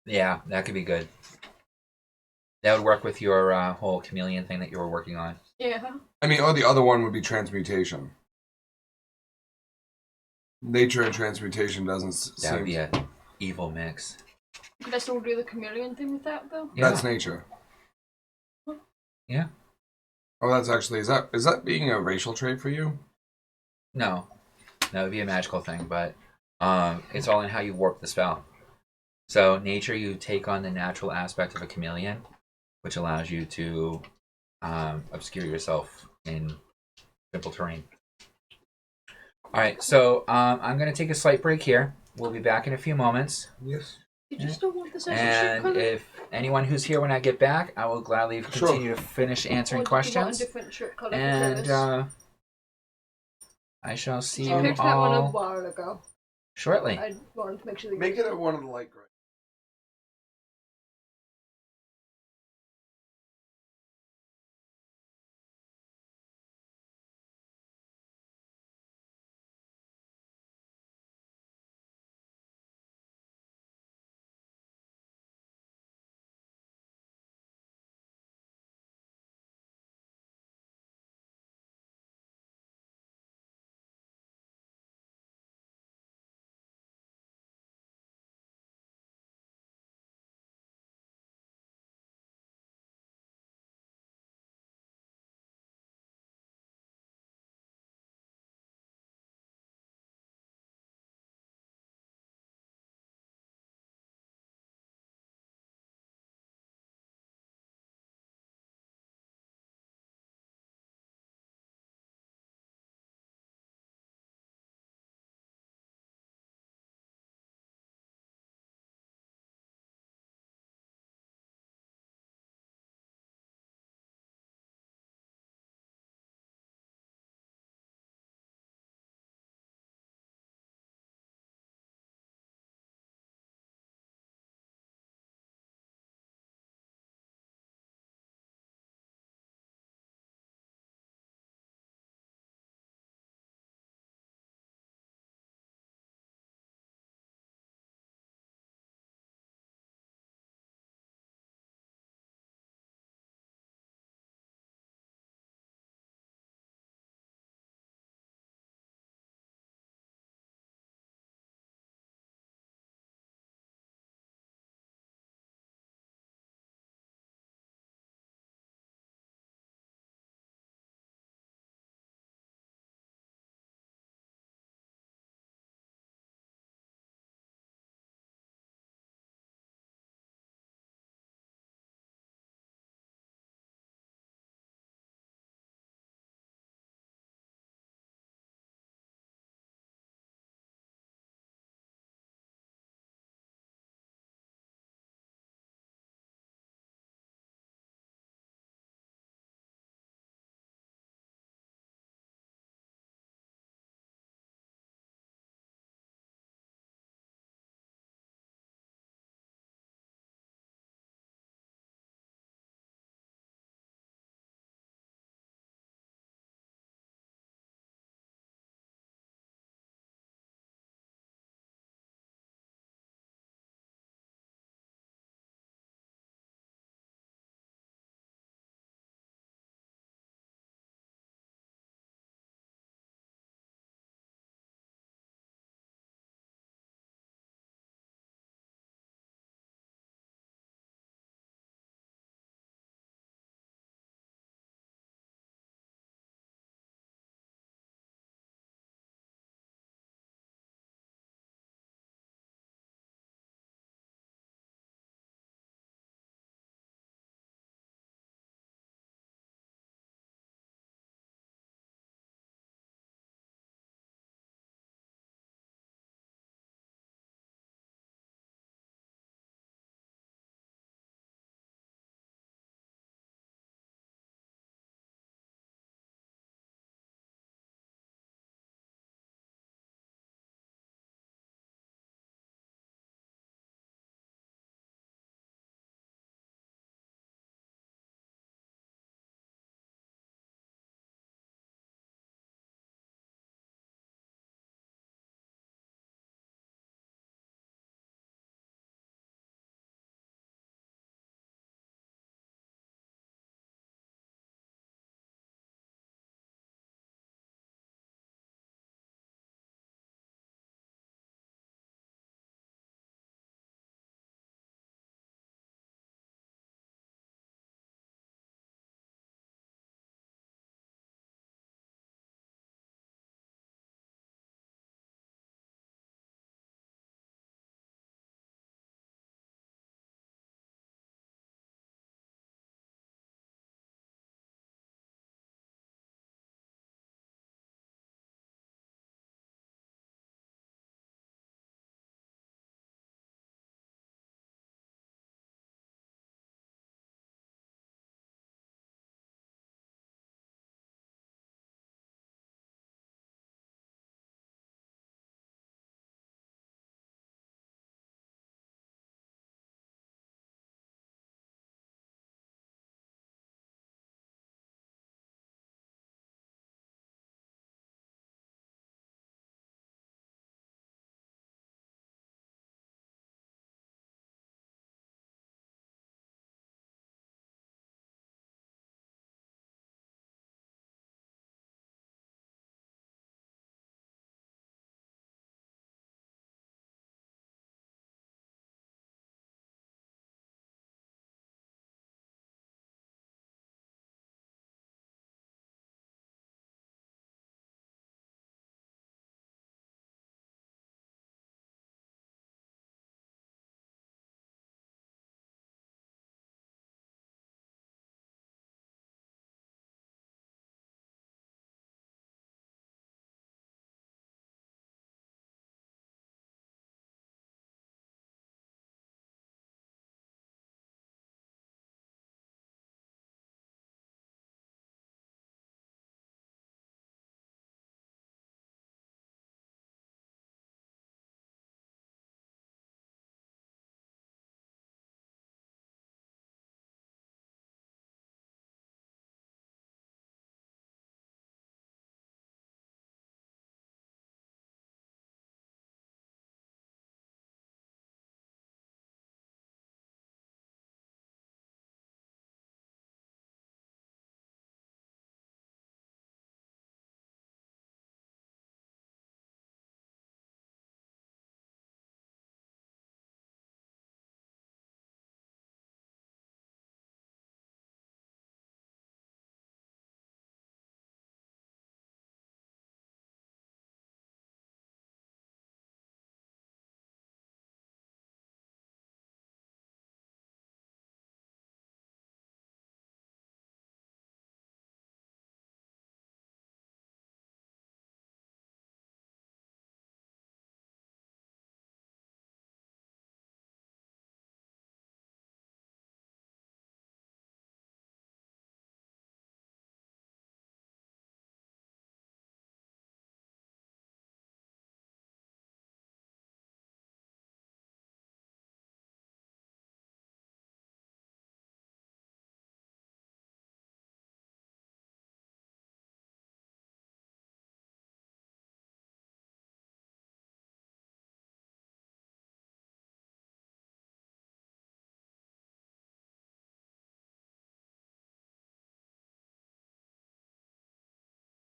Yeah, that could be good. That would work with your whole chameleon thing that you were working on. Yeah. I mean, or the other one would be transmutation. Nature and transmutation doesn't That seem... would be a evil mix. Could I still do the chameleon thing with that though? Yeah. That's nature. Yeah. Oh, that's actually... Is that being a racial trait for you? No. That would be a magical thing, but it's all in how you warp the spell. So, nature, you take on the natural aspect of a chameleon, which allows you to obscure yourself in simple terrain. Alright, so I'm going to take a slight break here. We'll be back in a few moments. Yes. Did you still want this as a ship And color? if anyone who's here when I get back, I will gladly continue to finish answering Or did you want a questions. different shirt color And for I shall see this? you You picked that one a all while ago. shortly. I wanted to make sure that Make it one of the light gray.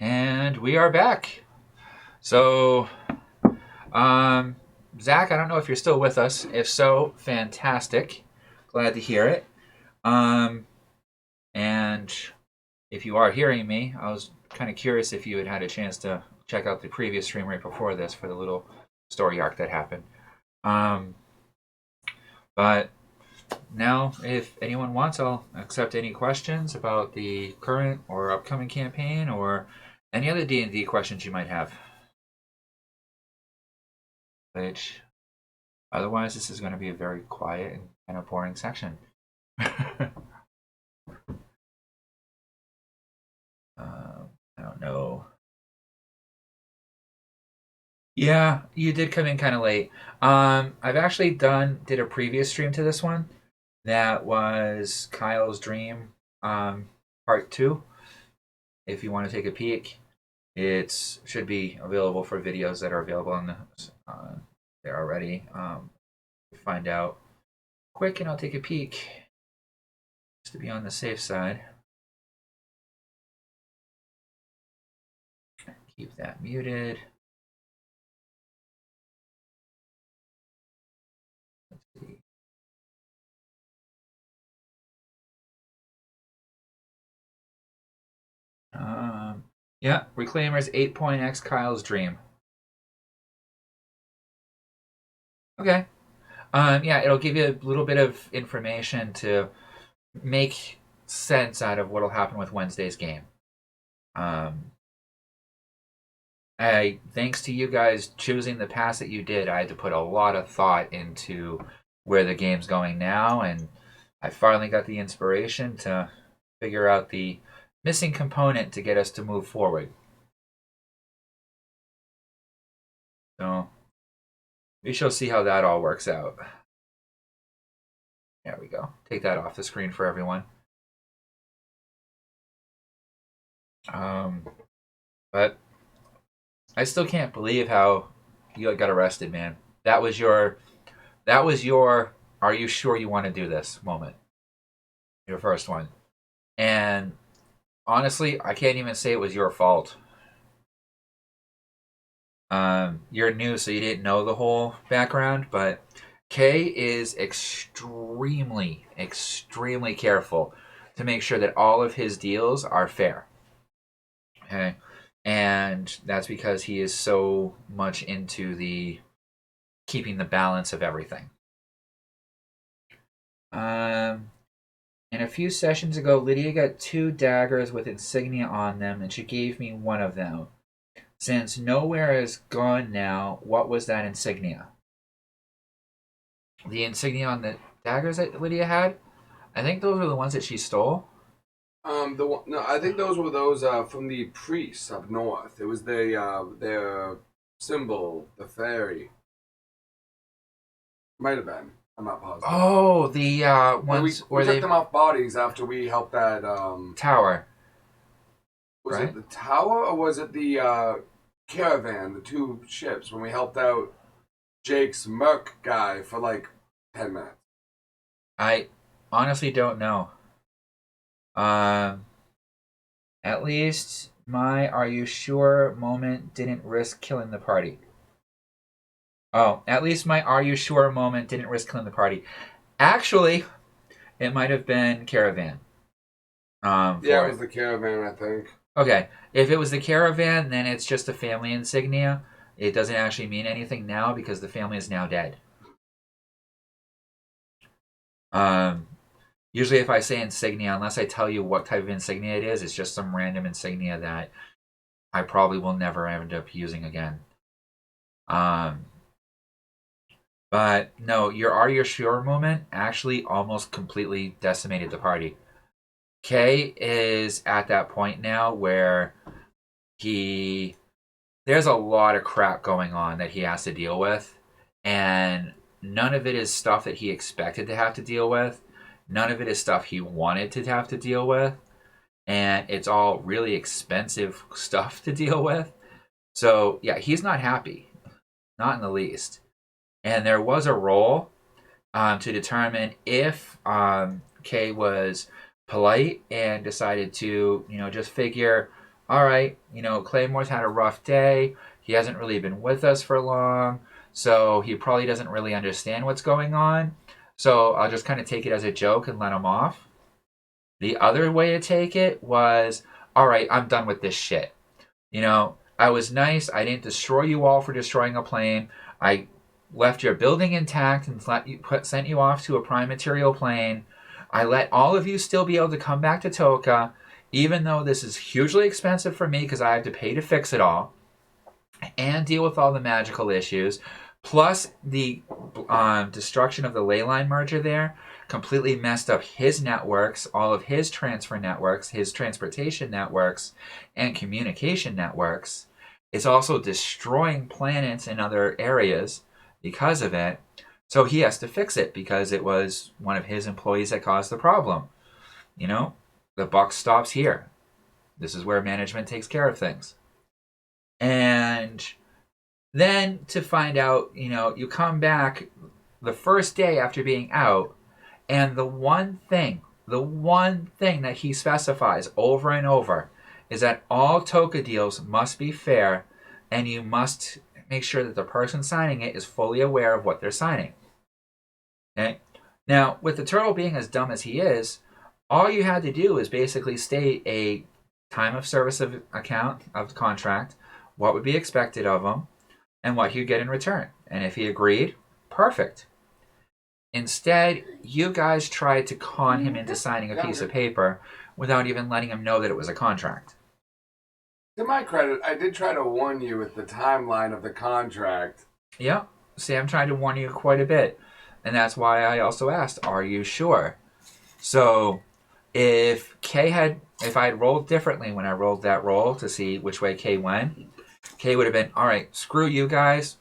And we are back. So, Zach, I don't know if you're still with us. If so, fantastic. Glad to hear it. And if you are hearing me, I was kind of curious if you had a chance to check out the previous stream right before this for the little story arc that happened. But now, if anyone wants, I'll accept any questions about the current or upcoming campaign or any other D&D questions you might have. Which, otherwise, this is going to be a very quiet and kind of boring section. I don't know. Yeah, you did come in kind of late. I've actually did a previous stream to this one. That was Kyle's Dream, part 2. If you want to take a peek, it should be available for videos that are available on the there already. Find out quick, and I'll take a peek just to be on the safe side. Keep that muted. Let's see. Yeah, Reclaimers 8.x Kyle's Dream. Okay. Yeah, it'll give you a little bit of information to make sense out of what'll happen with Wednesday's game. Thanks to you guys choosing the path that you did, I had to put a lot of thought into where the game's going now, and I finally got the inspiration to figure out the missing component to get us to move forward. So we shall see how that all works out. There we go. Take that off the screen for everyone. But I still can't believe how you got arrested, man. That was your are you sure you want to do this moment? Your first one. And honestly, I can't even say it was your fault. You're new, so you didn't know the whole background, but Kay is extremely, extremely careful to make sure that all of his deals are fair. Okay? And that's because he is so much into the keeping the balance of everything. And a few sessions ago, Lydia got 2 daggers with insignia on them, and she gave me one of them. Since nowhere is gone now, what was that insignia? The insignia on the daggers that Lydia had? I think those were the ones that she stole. No, I think those were those from the priests up north. It was their symbol, the fairy. Might have been. I'm not positive. Oh, the ones we took them off bodies after we helped that tower. Was it the tower or was it the caravan, the 2 ships, when we helped out Jake's Merc guy for like 10 minutes? I honestly don't know. At least my "Are you sure" moment didn't risk killing the party. Oh, at least my "Are you sure" moment didn't risk killing the party. Actually, it might have been Caravan. Yeah, it was the Caravan, I think. Okay, if it was the Caravan, then it's just a family insignia. It doesn't actually mean anything now because the family is now dead. Usually if I say insignia, unless I tell you what type of insignia it is, it's just some random insignia that I probably will never end up using again. But no, your "Are you sure" moment actually almost completely decimated the party. Kay is at that point now where there's a lot of crap going on that he has to deal with, and none of it is stuff that he expected to have to deal with. None of it is stuff he wanted to have to deal with, and it's all really expensive stuff to deal with. So yeah, he's not happy, not in the least. And there was a roll to determine if Kay was polite and decided to, just figure all right, Claymore's had a rough day. He hasn't really been with us for long, so he probably doesn't really understand what's going on. So I'll just kind of take it as a joke and let him off. The other way to take it was, all right, I'm done with this shit. I was nice. I didn't destroy you all for destroying a plane. I left your building intact and sent you off to a prime material plane. I let all of you still be able to come back to Toka, even though this is hugely expensive for me because I have to pay to fix it all and deal with all the magical issues. Plus, the destruction of the ley line merger there completely messed up his networks, all of his transfer networks, his transportation networks, and communication networks. It's also destroying planets in other areas because of it. So he has to fix it because it was one of his employees that caused the problem. The buck stops here. This is where management takes care of things. And then to find out, you come back the first day after being out, and the one thing that he specifies over and over is that all Toka deals must be fair, and you must make sure that the person signing it is fully aware of what they're signing. Okay? Now, with the turtle being as dumb as he is, all you had to do is basically state a time of service of account of the contract, what would be expected of him, and what he'd get in return. And if he agreed, perfect. Instead, you guys tried to con him into signing a piece of paper without even letting him know that it was a contract. To my credit, I did try to warn you with the timeline of the contract. Yeah, Sam tried to warn you quite a bit. And that's why I also asked, are you sure? So, if I had rolled differently when I rolled that roll to see which way Kay went, Kay would have been, all right, screw you guys.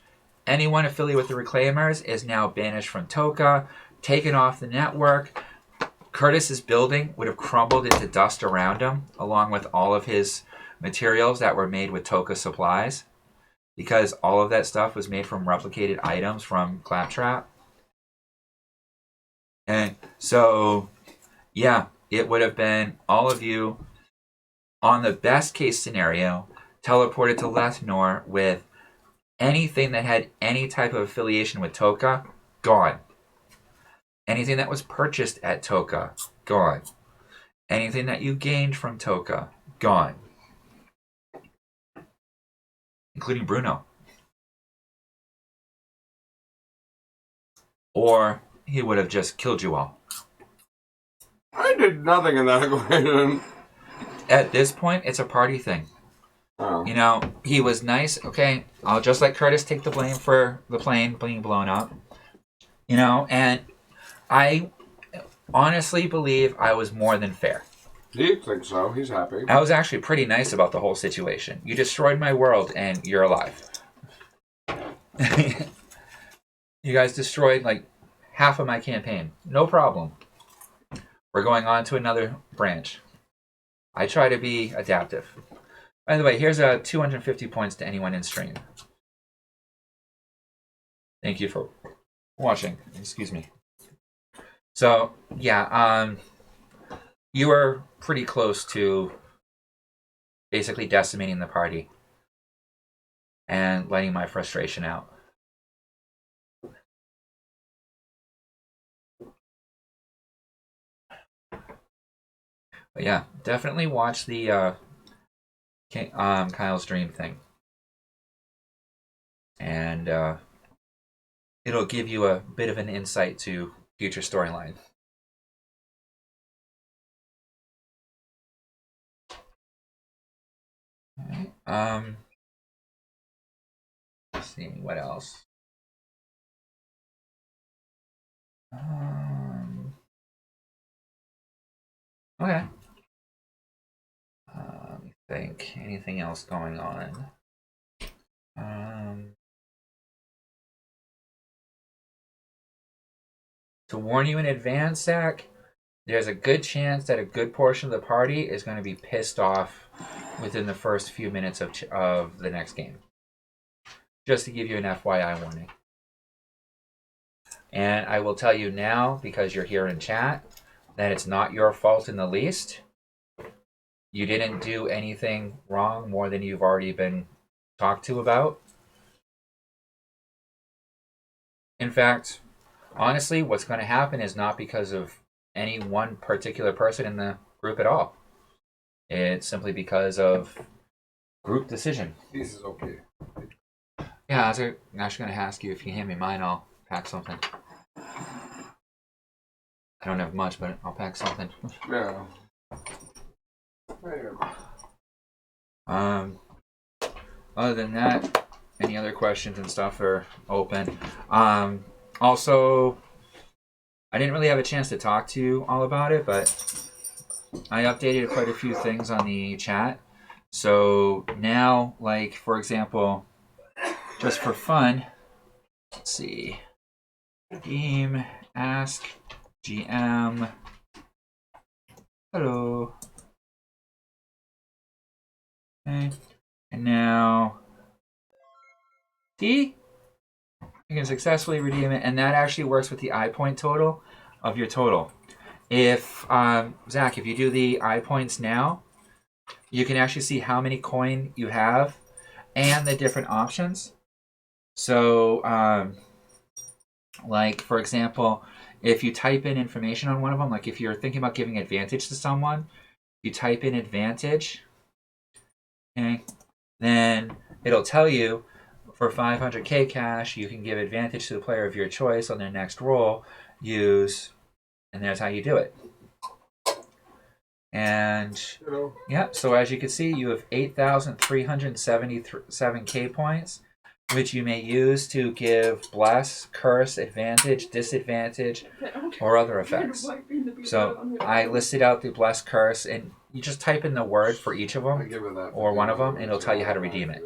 Anyone affiliated with the Reclaimers is now banished from Toka, taken off the network. Curtis's building would have crumbled into dust around him, along with all of his materials that were made with Toka supplies, because all of that stuff was made from replicated items from Claptrap. And so, yeah, it would have been all of you, on the best case scenario, teleported to Lethnor with anything that had any type of affiliation with Toka, gone. Anything that was purchased at Toka, gone. Anything that you gained from Toka, gone. Including Bruno. Or he would have just killed you all. I did nothing in that equation. At this point, it's a party thing. Oh. He was nice. Okay, I'll just let Curtis take the blame for the plane being blown up. And I honestly believe I was more than fair. He thinks so. He's happy. I was actually pretty nice about the whole situation. You destroyed my world, and you're alive. You guys destroyed, half of my campaign. No problem. We're going on to another branch. I try to be adaptive. By the way, here's 250 points to anyone in stream. Thank you for watching. Excuse me. So, yeah, you were pretty close to basically decimating the party and letting my frustration out. But yeah, definitely watch the Kyle's Dream thing. And it'll give you a bit of an insight to future storyline. Alright, let's see, what else? Okay. Let me think. Anything else going on? To warn you in advance, Zach, there's a good chance that a good portion of the party is going to be pissed off within the first few minutes of the next game. Just to give you an FYI warning. And I will tell you now, because you're here in chat, that it's not your fault in the least. You didn't do anything wrong more than you've already been talked to about. In fact, honestly, what's going to happen is not because of any one particular person in the group at all. It's simply because of group decision. This is okay. Yeah, I was actually going to ask you if you hand me mine, I'll pack something. I don't have much, but I'll pack something. Yeah. Other than that, any other questions and stuff are open. Also, I didn't really have a chance to talk to you all about it, but I updated quite a few things on the chat. So now, like, for example, just for fun, let's see. Game, ask, GM. Hello. Okay. And now, see? You can successfully redeem it, and that actually works with the I point total of your total. If, Zach, if you do the I points now, you can actually see how many coin you have and the different options. So, like, for example, if you type in information on one of them, like if you're thinking about giving advantage to someone, you type in advantage, okay, then it'll tell you for 500k cash, you can give advantage to the player of your choice on their next roll, use, and that's how you do it. And yeah, so as you can see, you have 8,377k points, which you may use to give bless, curse, advantage, disadvantage, or other effects. So I listed out the bless, curse, and you just type in the word for each of them or one of them, and it'll tell you how to redeem it.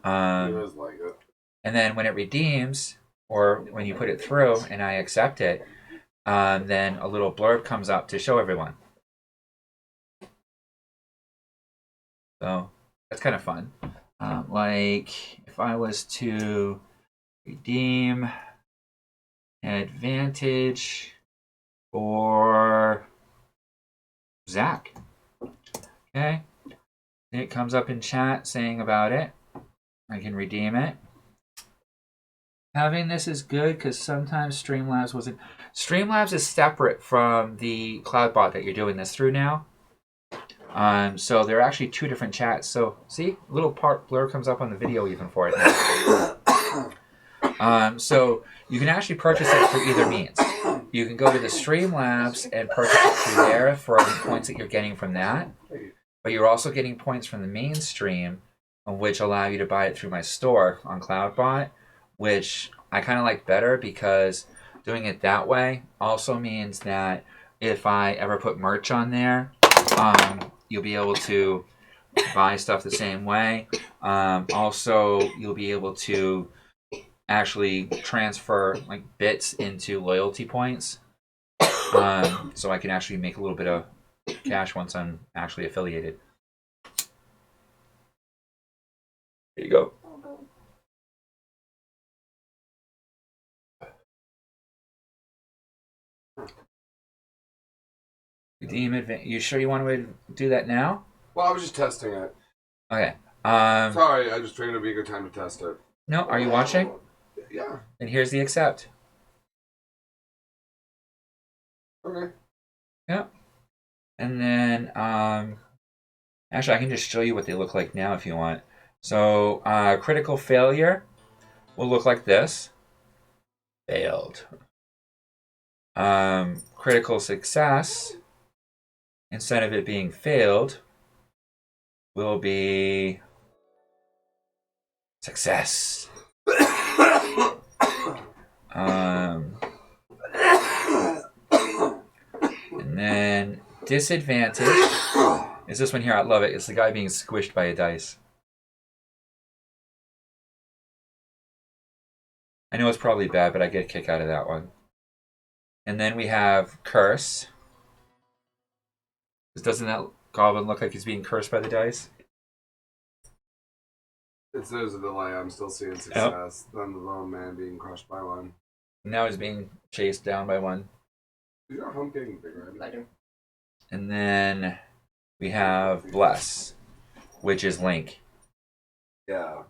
And then when it redeems, or when you put it through and I accept it, then a little blurb comes up to show everyone. So that's kind of fun. Like if I was to redeem advantage for Zach, okay, it comes up in chat saying about it. I can redeem it. Having this is good because sometimes Streamlabs wasn't. Streamlabs is separate from the CloudBot that you're doing this through now. So there are actually two different chats. So see, a little blur comes up on the video even for it now. So you can actually purchase it through either means. You can go to the Streamlabs and purchase it through there for the points that you're getting from that. But you're also getting points from the main stream, which allow you to buy it through my store on CloudBot, which I kind of like better because doing it that way also means that if I ever put merch on there, you'll be able to buy stuff the same way. Also, you'll be able to actually transfer like bits into loyalty points. So I can actually make a little bit of cash once I'm actually affiliated. There you go. Redeem advantage. You sure you want to do that now? Well, I was just testing it. Okay. Sorry, I just figured it'd be a good time to test it. No, are you watching? Yeah. Then here's the accept. Okay. Yep. And then, actually, I can just show you what they look like now if you want. So, critical failure will look like this. Failed. Critical success, instead of it being failed, will be success. And then disadvantage is this one here. I love it. It's the guy being squished by a dice. I know it's probably bad, but I get a kick out of that one. And then we have curse. Doesn't that goblin look like he's being cursed by the dice? It says a delay. I'm still seeing success. Yep. Then the lone man being crushed by one. Now he's being chased down by one. Is your hump getting bigger? I do. And then We have Bless, which is Link. Yeah.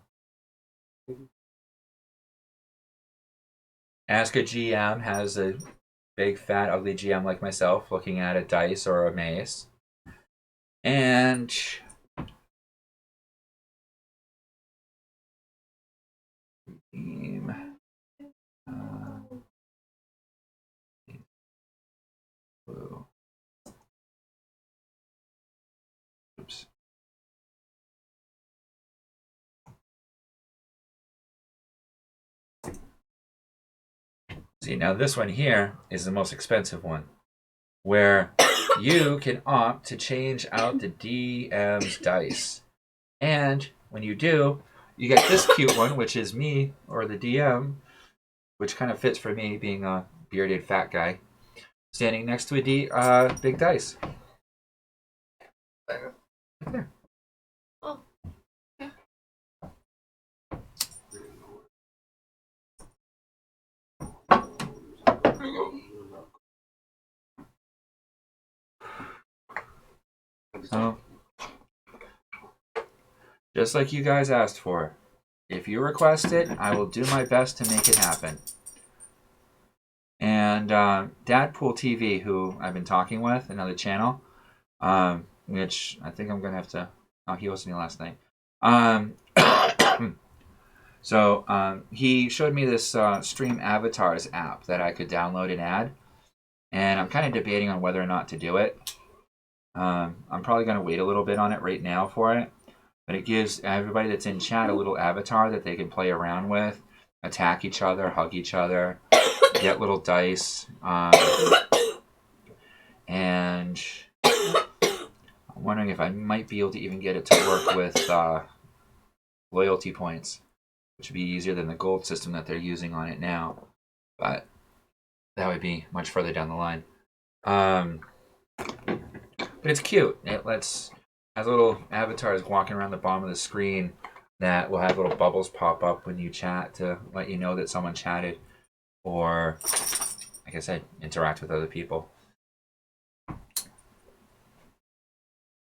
Ask a GM has a big, fat, ugly GM like myself looking at a dice or a mace. And team. Blue. Oops. See, now this one here is the most expensive one, where you can opt to change out the DM's dice. And when you do, you get this cute one, which is me, or the DM, which kind of fits for me, being a bearded fat guy, standing next to a big dice. There. Oh. Yeah. So, just like you guys asked for, if you request it, I will do my best to make it happen. And Dadpool TV, who I've been talking with, another channel, which I think I'm going to have to... Oh, he hosted me last night. So he showed me this Stream Avatars app that I could download and add. And I'm kind of debating on whether or not to do it. I'm probably going to wait a little bit on it right now for it. But it gives everybody that's in chat a little avatar that they can play around with, attack each other, hug each other, get little dice. And I'm wondering if I might be able to even get it to work with loyalty points, which would be easier than the gold system that they're using on it now. But that would be much further down the line. But it's cute. It has little avatars walking around the bottom of the screen that will have little bubbles pop up when you chat to let you know that someone chatted, or, like I said, interact with other people.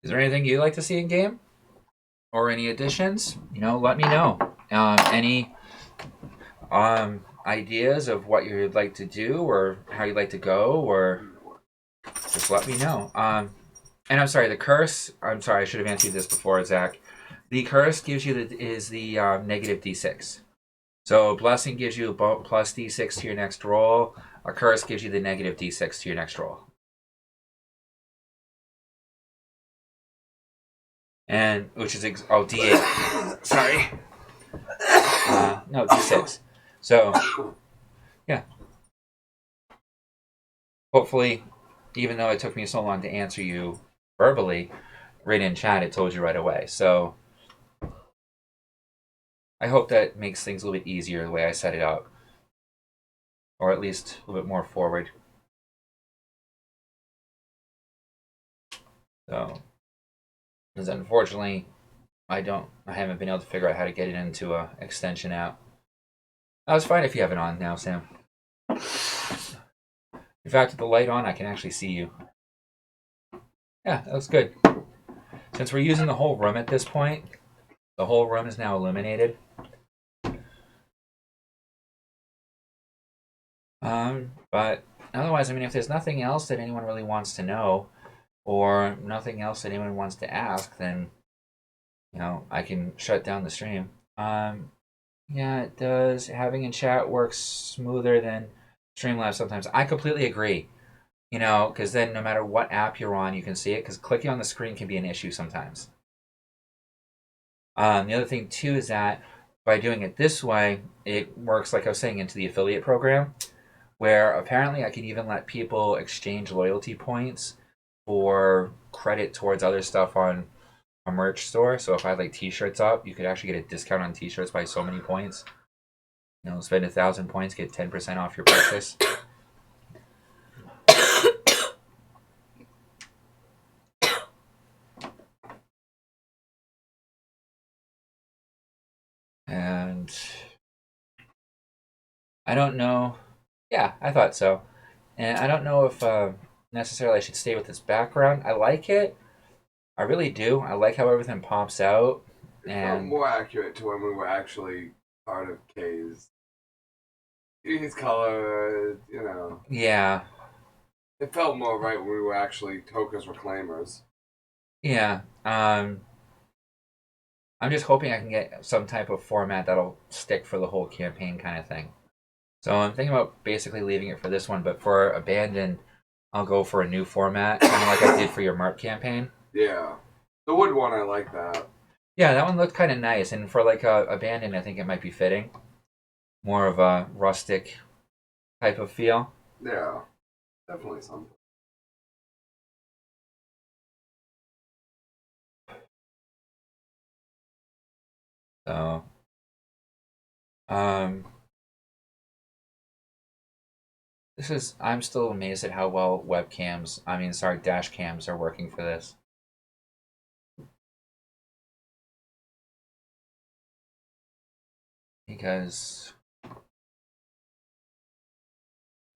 Is there anything you'd like to see in game? Or any additions? Let me know. Any ideas of what you'd like to do, or how you'd like to go, or just let me know. And I'm sorry, the curse. I'm sorry, I should have answered this before, Zach. The curse gives you the negative d6. So blessing gives you a plus d6 to your next roll. A curse gives you the negative d6 to your next roll. And which is d8. Sorry. No, d6. So yeah. Hopefully, even though it took me so long to answer you verbally, right in chat it told you right away. So I hope that makes things a little bit easier the way I set it up. Or at least a little bit more forward. So, because unfortunately, I haven't been able to figure out how to get it into a extension app. It's fine if you have it on now, Sam. In fact, with the light on, I can actually see you. Yeah, that looks good. Since we're using the whole room at this point, the whole room is now illuminated. But otherwise, if there's nothing else that anyone really wants to know, or nothing else that anyone wants to ask, then, I can shut down the stream. Yeah, it does. Having in chat works smoother than Streamlabs sometimes. I completely agree. Because then no matter what app you're on, you can see it, because clicking on the screen can be an issue sometimes. The other thing, too, is that by doing it this way, it works, like I was saying, into the affiliate program, where apparently I can even let people exchange loyalty points for credit towards other stuff on a merch store. So if I had t-shirts up, you could actually get a discount on t-shirts by so many points. Spend 1,000 points, get 10% off your purchase. And I don't know. Yeah, I thought so. And I don't know if necessarily I should stay with this background. I like it, I really do. I like how everything pops out. It felt And more accurate to when we were actually part of K's. His color, you know. yeah, It felt more right when we were actually Toka's reclaimers. yeah. I'm just hoping I can get some type of format that'll stick for the whole campaign kind of thing. So I'm thinking about basically leaving it for this one, but for Abandoned, I'll go for a new format, kind of like I did for your Mark campaign. Yeah. The wood one, I like that. Yeah, that one looked kind of nice, and for like Abandoned, I think it might be fitting. More of a rustic type of feel. Yeah. Definitely something. So, um, I'm still amazed at how well dash cams are working for this. Because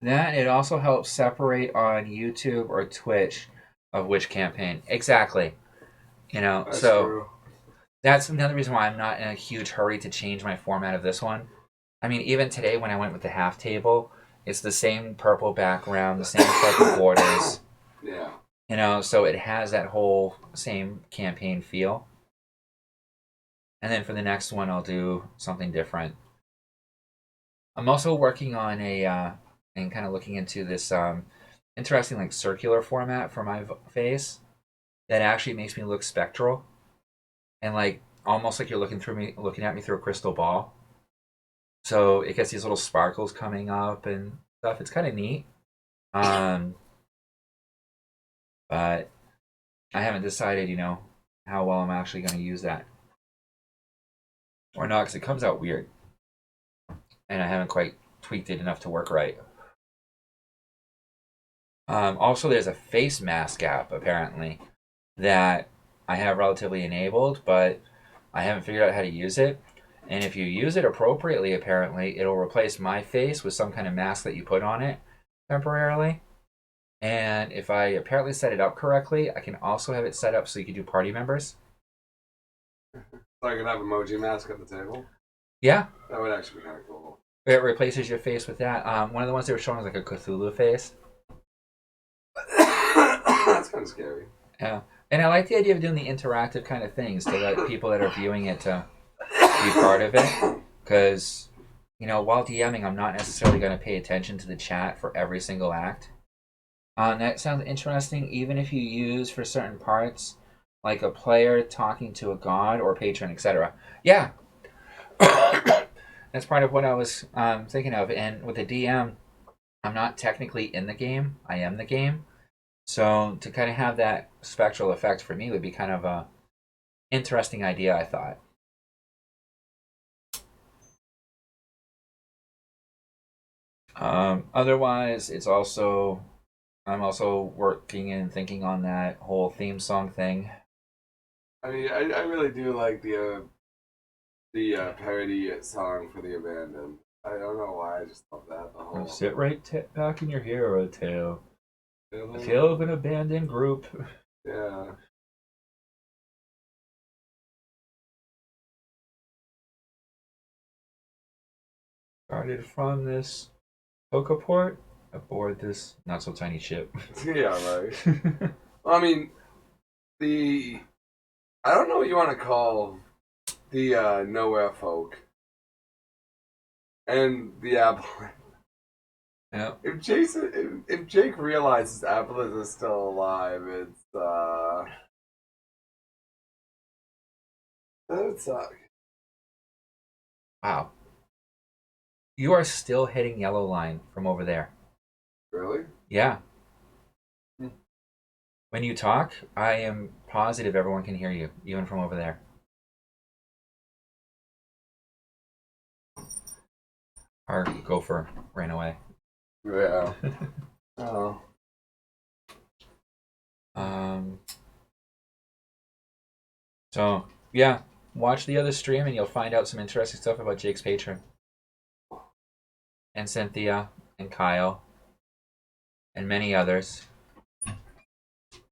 then it also helps separate on YouTube or Twitch of which campaign. Exactly. That's So true. that's another reason why I'm not in a huge hurry to change my format of this one. I mean, even today when I went with the half table, it's the same purple background, the same purple borders. Yeah. So it has that whole same campaign feel. And then for the next one, I'll do something different. I'm also working on and kind of looking into this interesting like circular format for my face that actually makes me look spectral and like almost like you're looking at me through a crystal ball. So it gets these little sparkles coming up and stuff. It's kind of neat. Um, but I haven't decided, how well I'm actually going to use that or not because it comes out weird, and I haven't quite tweaked it enough to work right. Also, there's a face mask app apparently that I have relatively enabled, but I haven't figured out how to use it. And if you use it appropriately, apparently, it'll replace my face with some kind of mask that you put on it temporarily. And if I apparently set it up correctly, I can also have it set up so you can do party members. So I could have emoji mask at the table. Yeah, That would actually be kind of cool. it replaces your face with that. One of the ones they were showing was like a Cthulhu face. That's kind of scary. Yeah, and I like the idea of doing the interactive kind of things to let people that are viewing it to be part of it. Because, while DMing, I'm not necessarily going to pay attention to the chat for every single act. That sounds interesting, even if you use for certain parts, like a player talking to a god or patron, etc. Yeah, that's part of what I was thinking of. And with the DM, I'm not technically in the game; I am the game. So to kind of have that spectral effect for me would be kind of a interesting idea, I thought. Otherwise, I'm also working and thinking on that whole theme song thing. I mean, I really do like the parody song for the Abandoned. I don't know why, I just love that. The whole Sit right back in your hero tale. The feeling. tale of an abandoned group. Yeah. Started from this Toka port aboard this not so tiny ship. Yeah, right. Well, I mean, I don't know what you want to call the nowhere folk and the apple. Yeah. If Jake realizes Appleton is still alive, that would suck. Wow. You are still hitting yellow line from over there. Really? Yeah. Hmm. When you talk, I am positive everyone can hear you, even from over there. Our gopher ran away. Yeah. Oh. Um. So yeah, watch the other stream and you'll find out some interesting stuff about Jake's patron, and Cynthia, and Kyle, and many others.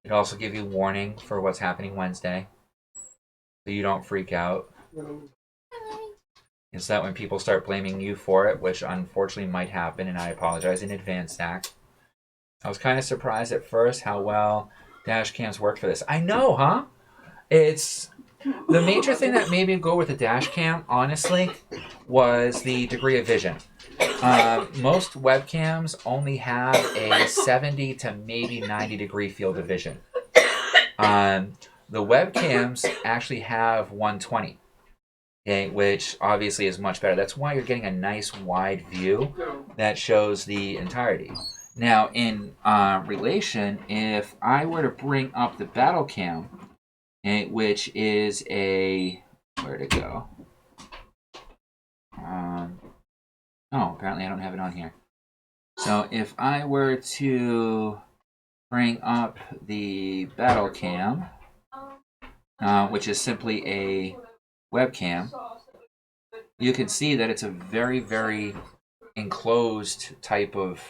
It also gives you warning for what's happening Wednesday, so you don't freak out. It's that when people start blaming you for it, which unfortunately might happen, and I apologize in advance, Zach. I was kind of surprised at first how well dash cams worked for this. I know, huh? It's the major thing that made me go with the dash cam, honestly, was the degree of vision. Most webcams only have a 70 to maybe 90 degree field of vision. The webcams actually have 120, okay, which obviously is much better. That's why you're getting a nice wide view that shows the entirety. Now, in relation, if I were to bring up the battle cam, okay, which is a, where'd it go? Oh, apparently I don't have it on here. So if I were to bring up the battle cam, which is simply a webcam, you can see that it's a very, very enclosed type of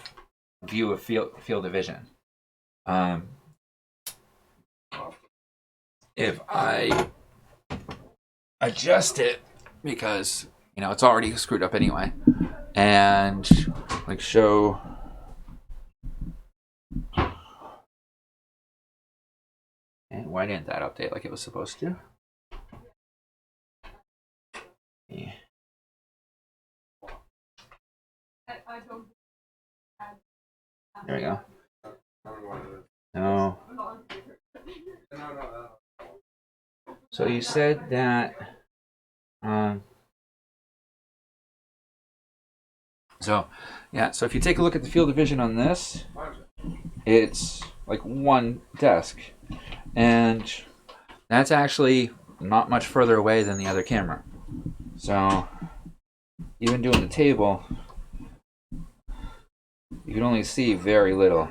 view of field of vision. If I adjust it, because it's already screwed up anyway, and like show, and why didn't that update like it was supposed to? Yeah. There we go. No. So you said that so if you take a look at the field of vision on this, it's like one desk, and that's actually not much further away than the other camera. So even doing the table, you can only see very little.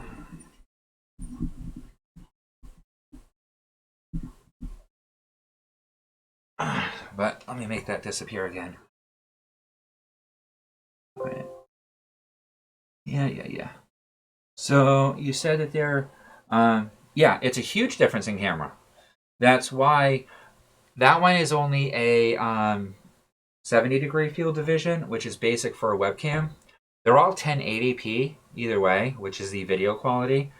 But let me make that disappear again. Right. Yeah. So you said that there, it's a huge difference in camera. That's why that one is only a 70 degree field of vision, which is basic for a webcam. They're all 1080p either way, which is the video quality.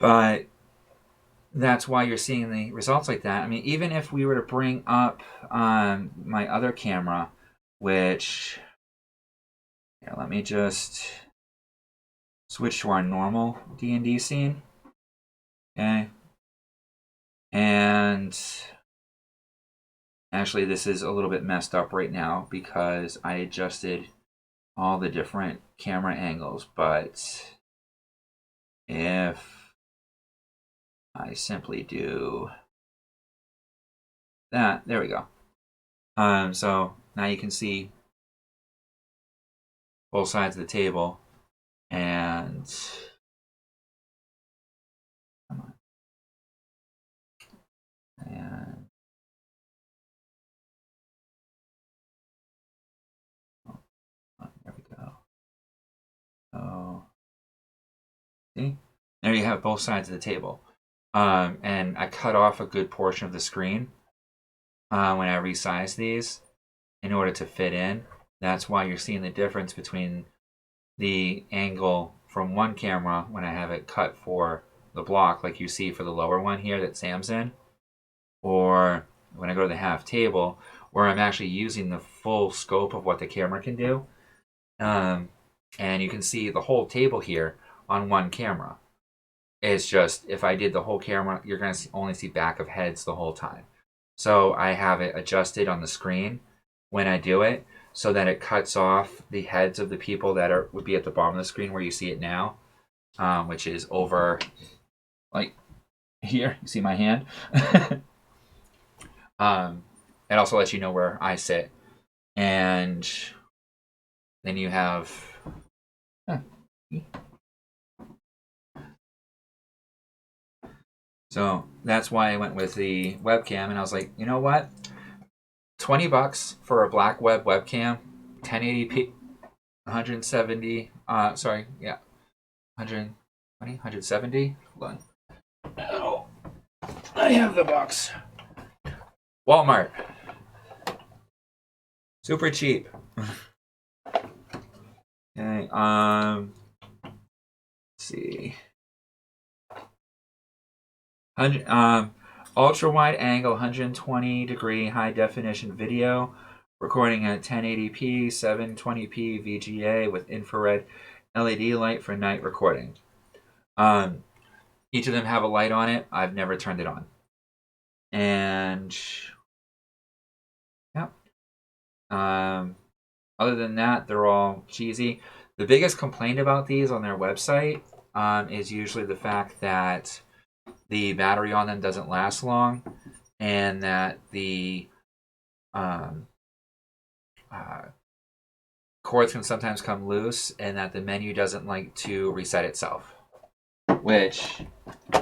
But that's why you're seeing the results like that. I mean, even if we were to bring up my other camera, which, let me just switch to our normal D&D scene. Okay. And actually, this is a little bit messed up right now because I adjusted all the different camera angles. But if I simply do that, there we go. So now you can see both sides of the table, and come on, and there we go. So see, there you have both sides of the table, and I cut off a good portion of the screen when I resized these in order to fit in. That's why you're seeing the difference between the angle from one camera when I have it cut for the block, like you see for the lower one here that Sam's in, or when I go to the half table, where I'm actually using the full scope of what the camera can do. And you can see the whole table here on one camera. It's just, if I did the whole camera, you're going to only see back of heads the whole time. So I have it adjusted on the screen when I do it, so that it cuts off the heads of the people that would be at the bottom of the screen where you see it now, which is over, like here. You see my hand. It also lets you know where I sit, and then you have. So that's why I went with the webcam, and I was like, you know what? $20 for a black webcam, 1080p, 170. 120, 170. Hold on. I have the box. Walmart. Super cheap. Okay, let's see. Ultra wide angle 120 degree high definition video recording at 1080p 720p VGA with infrared LED light for night recording. Each of them have a light on it. I've never turned it on. And yeah. Other than that, they're all cheesy. The biggest complaint about these on their website is usually the fact that the battery on them doesn't last long, and that the cords can sometimes come loose, and that the menu doesn't like to reset itself. Which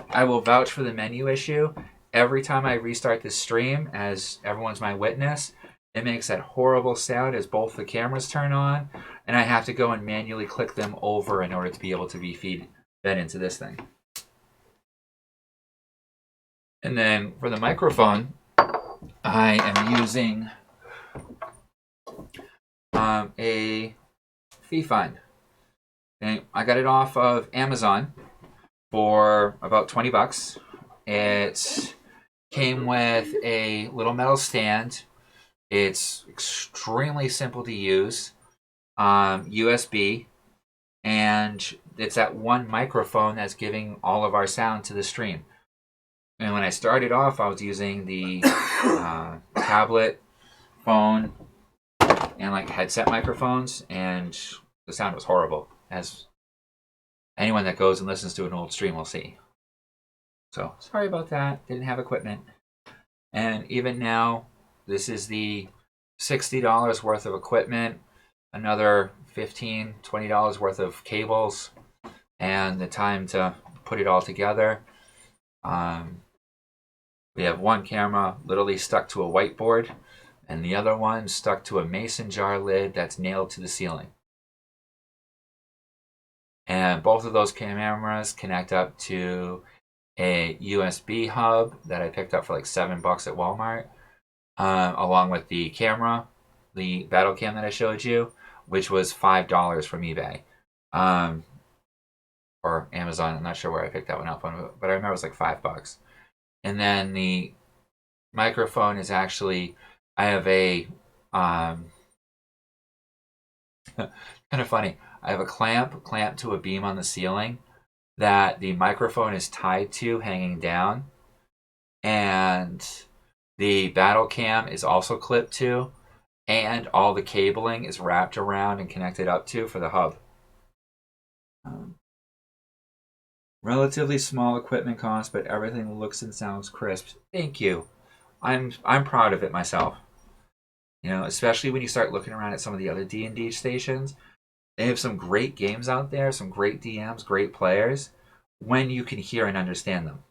I will vouch for the menu issue. Every time I restart this stream, as everyone's my witness, it makes that horrible sound as both the cameras turn on, and I have to go and manually click them over in order to be able to be fed into this thing. And then for the microphone, I am using a fee fund. Okay, I got it off of Amazon for about $20. It came with a little metal stand. It's extremely simple to use, USB, and it's that one microphone that's giving all of our sound to the stream. And when I started off, I was using the tablet, phone, and like headset microphones, and the sound was horrible, as anyone that goes and listens to an old stream will see. So sorry about that. Didn't have equipment. And even now, this is the $60 worth of equipment, another $15, $20 worth of cables, and the time to put it all together. We have one camera literally stuck to a whiteboard, and the other one stuck to a mason jar lid that's nailed to the ceiling. And both of those cameras connect up to a USB hub that I picked up for like $7 at Walmart, along with the camera, the battle cam that I showed you, which was $5 from eBay. Or Amazon. I'm not sure where I picked that one up on, but I remember it was like $5. And then the microphone is actually, I have a kind of funny. I have a clamp to a beam on the ceiling that the microphone is tied to, hanging down, and the battle cam is also clipped to, and all the cabling is wrapped around and connected up to for the hub. Relatively small equipment cost, but everything looks and sounds crisp. Thank you. I'm proud of it myself. You know, especially when you start looking around at some of the other D&D stations. They have some great games out there, some great DMs, great players, when you can hear and understand them.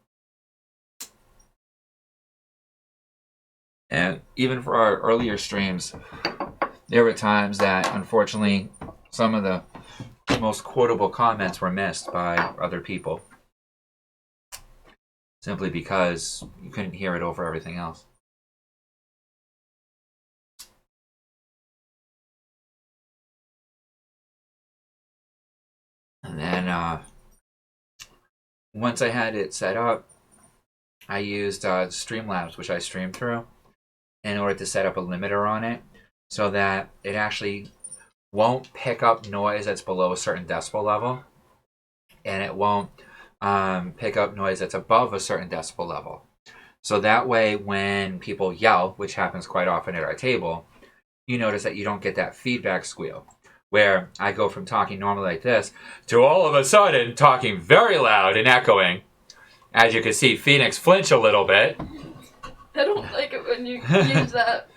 And even for our earlier streams, there were times that, unfortunately, some of the most quotable comments were missed by other people. Simply because you couldn't hear it over everything else. And then, once I had it set up, I used Streamlabs, which I streamed through, in order to set up a limiter on it, so that it actually won't pick up noise that's below a certain decibel level, and it won't pick up noise that's above a certain decibel level. So that way, when people yell, which happens quite often at our table, you notice that you don't get that feedback squeal, where I go from talking normally like this to all of a sudden talking very loud and echoing. As you can see, Phoenix flinch a little bit. I don't like it when you use that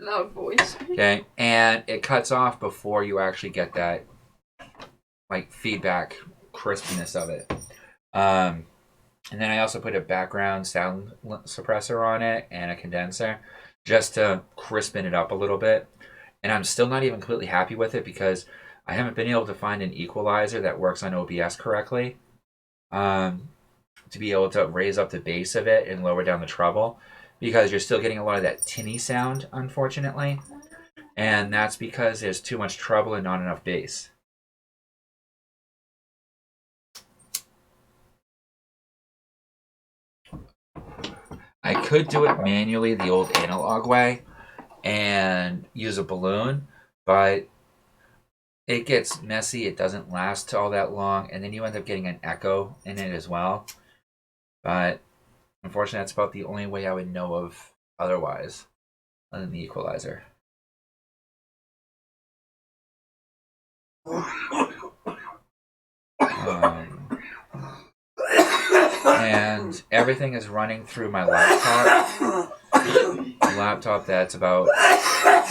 loud voice. Okay, and it cuts off before you actually get that like feedback crispness of it. And then I also put a background sound suppressor on it and a condenser just to crispen it up a little bit. And I'm still not even completely happy with it because I haven't been able to find an equalizer that works on OBS correctly. to be able to raise up the bass of it and lower down the treble, because you're still getting a lot of that tinny sound, unfortunately. And that's because there's too much treble and not enough bass. I could do it manually the old analog way and use a balloon, but it gets messy. It doesn't last all that long, and then you end up getting an echo in it as well. But unfortunately, that's about the only way I would know of otherwise, other than the equalizer. And everything is running through my laptop. A laptop that's about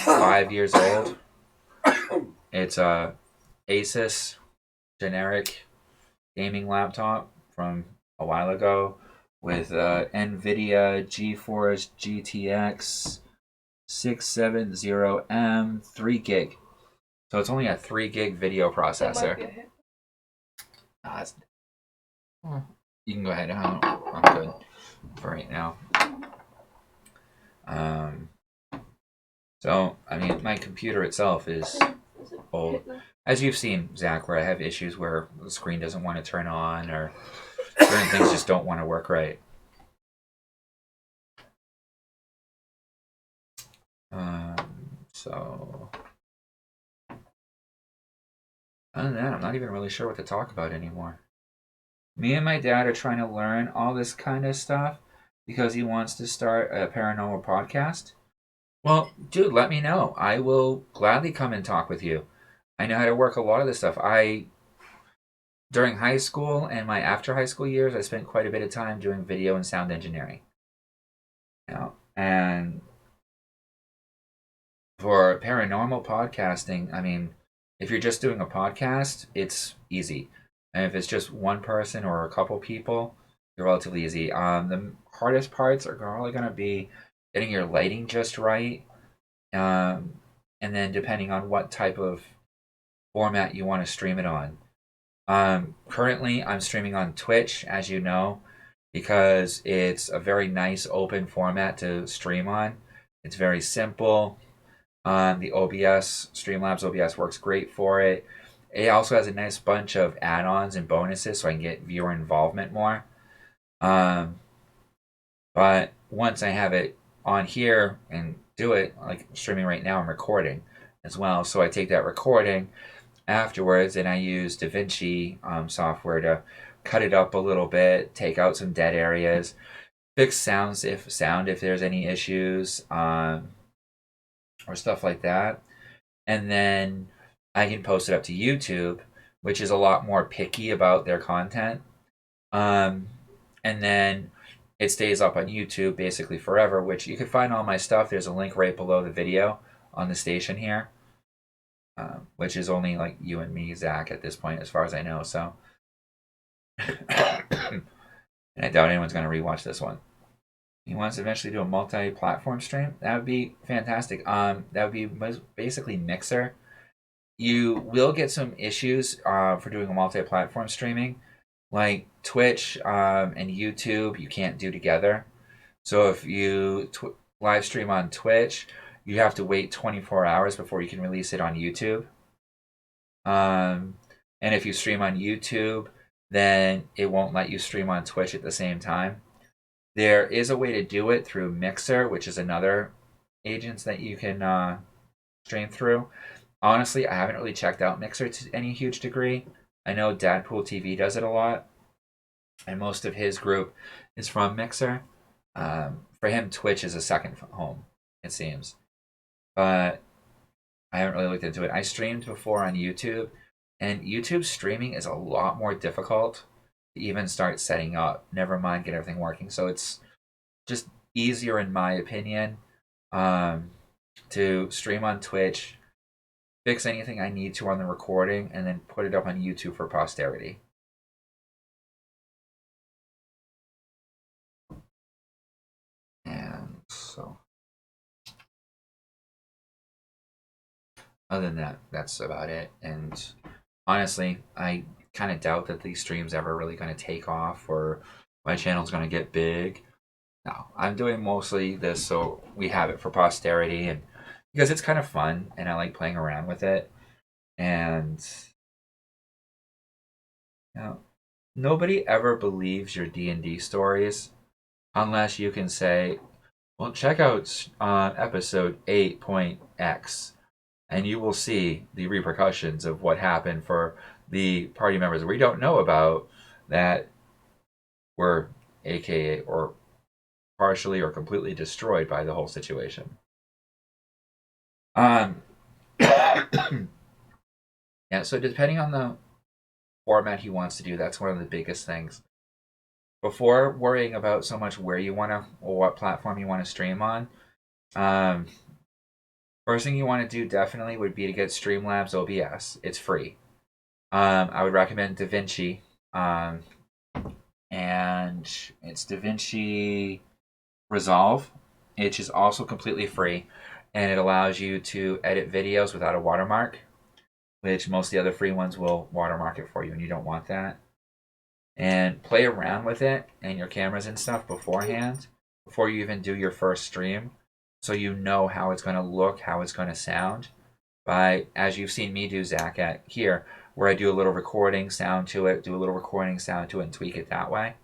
5 years old. It's a Asus generic gaming laptop from a while ago with NVIDIA GeForce GTX 670M 3 gig. So it's only a 3 gig video processor. You can go ahead. I'm good for right now. So, I mean, my computer itself is old. As you've seen, Zach, where I have issues where the screen doesn't want to turn on or certain things just don't want to work right. So, other than that, I'm not even really sure what to talk about anymore. Me and my dad are trying to learn all this kind of stuff because he wants to start a paranormal podcast. Well, dude, let me know. I will gladly come and talk with you. I know how to work a lot of this stuff. During high school and my after high school years, I spent quite a bit of time doing video and sound engineering. And for paranormal podcasting, I mean, if you're just doing a podcast, it's easy. And if it's just one person or a couple people, they're relatively easy. The hardest parts are probably going to be getting your lighting just right. And then depending on what type of format you want to stream it on. Currently, I'm streaming on Twitch, as you know, because it's a very nice open format to stream on. It's very simple. The OBS, Streamlabs OBS works great for it. It also has a nice bunch of add-ons and bonuses so I can get viewer involvement more. But once I have it on here and do it, like streaming right now, I'm recording as well. So I take that recording afterwards and I use DaVinci software to cut it up a little bit, take out some dead areas, fix sound if there's any issues, or stuff like that. And then I can post it up to YouTube, which is a lot more picky about their content. And then it stays up on YouTube basically forever, which you can find all my stuff. There's a link right below the video on the station here, which is only like you and me, Zach, at this point, as far as I know. So, and I doubt anyone's going to rewatch this one. He wants to eventually do a multi-platform stream. That would be fantastic. That would be basically Mixer. You will get some issues for doing a multi-platform streaming, like Twitch and YouTube. You can't do together. So if you live stream on Twitch, you have to wait 24 hours before you can release it on YouTube. And if you stream on YouTube, then it won't let you stream on Twitch at the same time. There is a way to do it through Mixer, which is another agent that you can stream through. Honestly, I haven't really checked out Mixer to any huge degree. I know Dadpool TV does it a lot, and most of his group is from Mixer. For him, Twitch is a second home, it seems. But I haven't really looked into it. I streamed before on YouTube, and YouTube streaming is a lot more difficult to even start setting up, never mind get everything working. So it's just easier, in my opinion, to stream on Twitch, fix anything I need to on the recording, and then put it up on YouTube for posterity. And so, other than that, that's about it. And honestly, I kind of doubt that these streams ever really going to take off or my channel's going to get big. No, I'm doing mostly this so we have it for posterity, and because it's kind of fun and I like playing around with it. And you know, nobody ever believes your D&D stories unless you can say, well, check out episode 8.x, and you will see the repercussions of what happened for the party members we don't know about that were AKA or partially or completely destroyed by the whole situation. Yeah, so depending on the format he wants to do, that's one of the biggest things. Before worrying about so much where you want to or what platform you want to stream on, first thing you want to do definitely would be to get Streamlabs OBS. It's free. I would recommend DaVinci, and it's DaVinci Resolve, which is also completely free, and it allows you to edit videos without a watermark, which most of the other free ones will watermark it for you, and you don't want that. And play around with it and your cameras and stuff beforehand, before you even do your first stream, so you know how it's going to look, how it's going to sound. As you've seen me do, Zach, at here, where I do a little recording sound to it, and tweak it that way.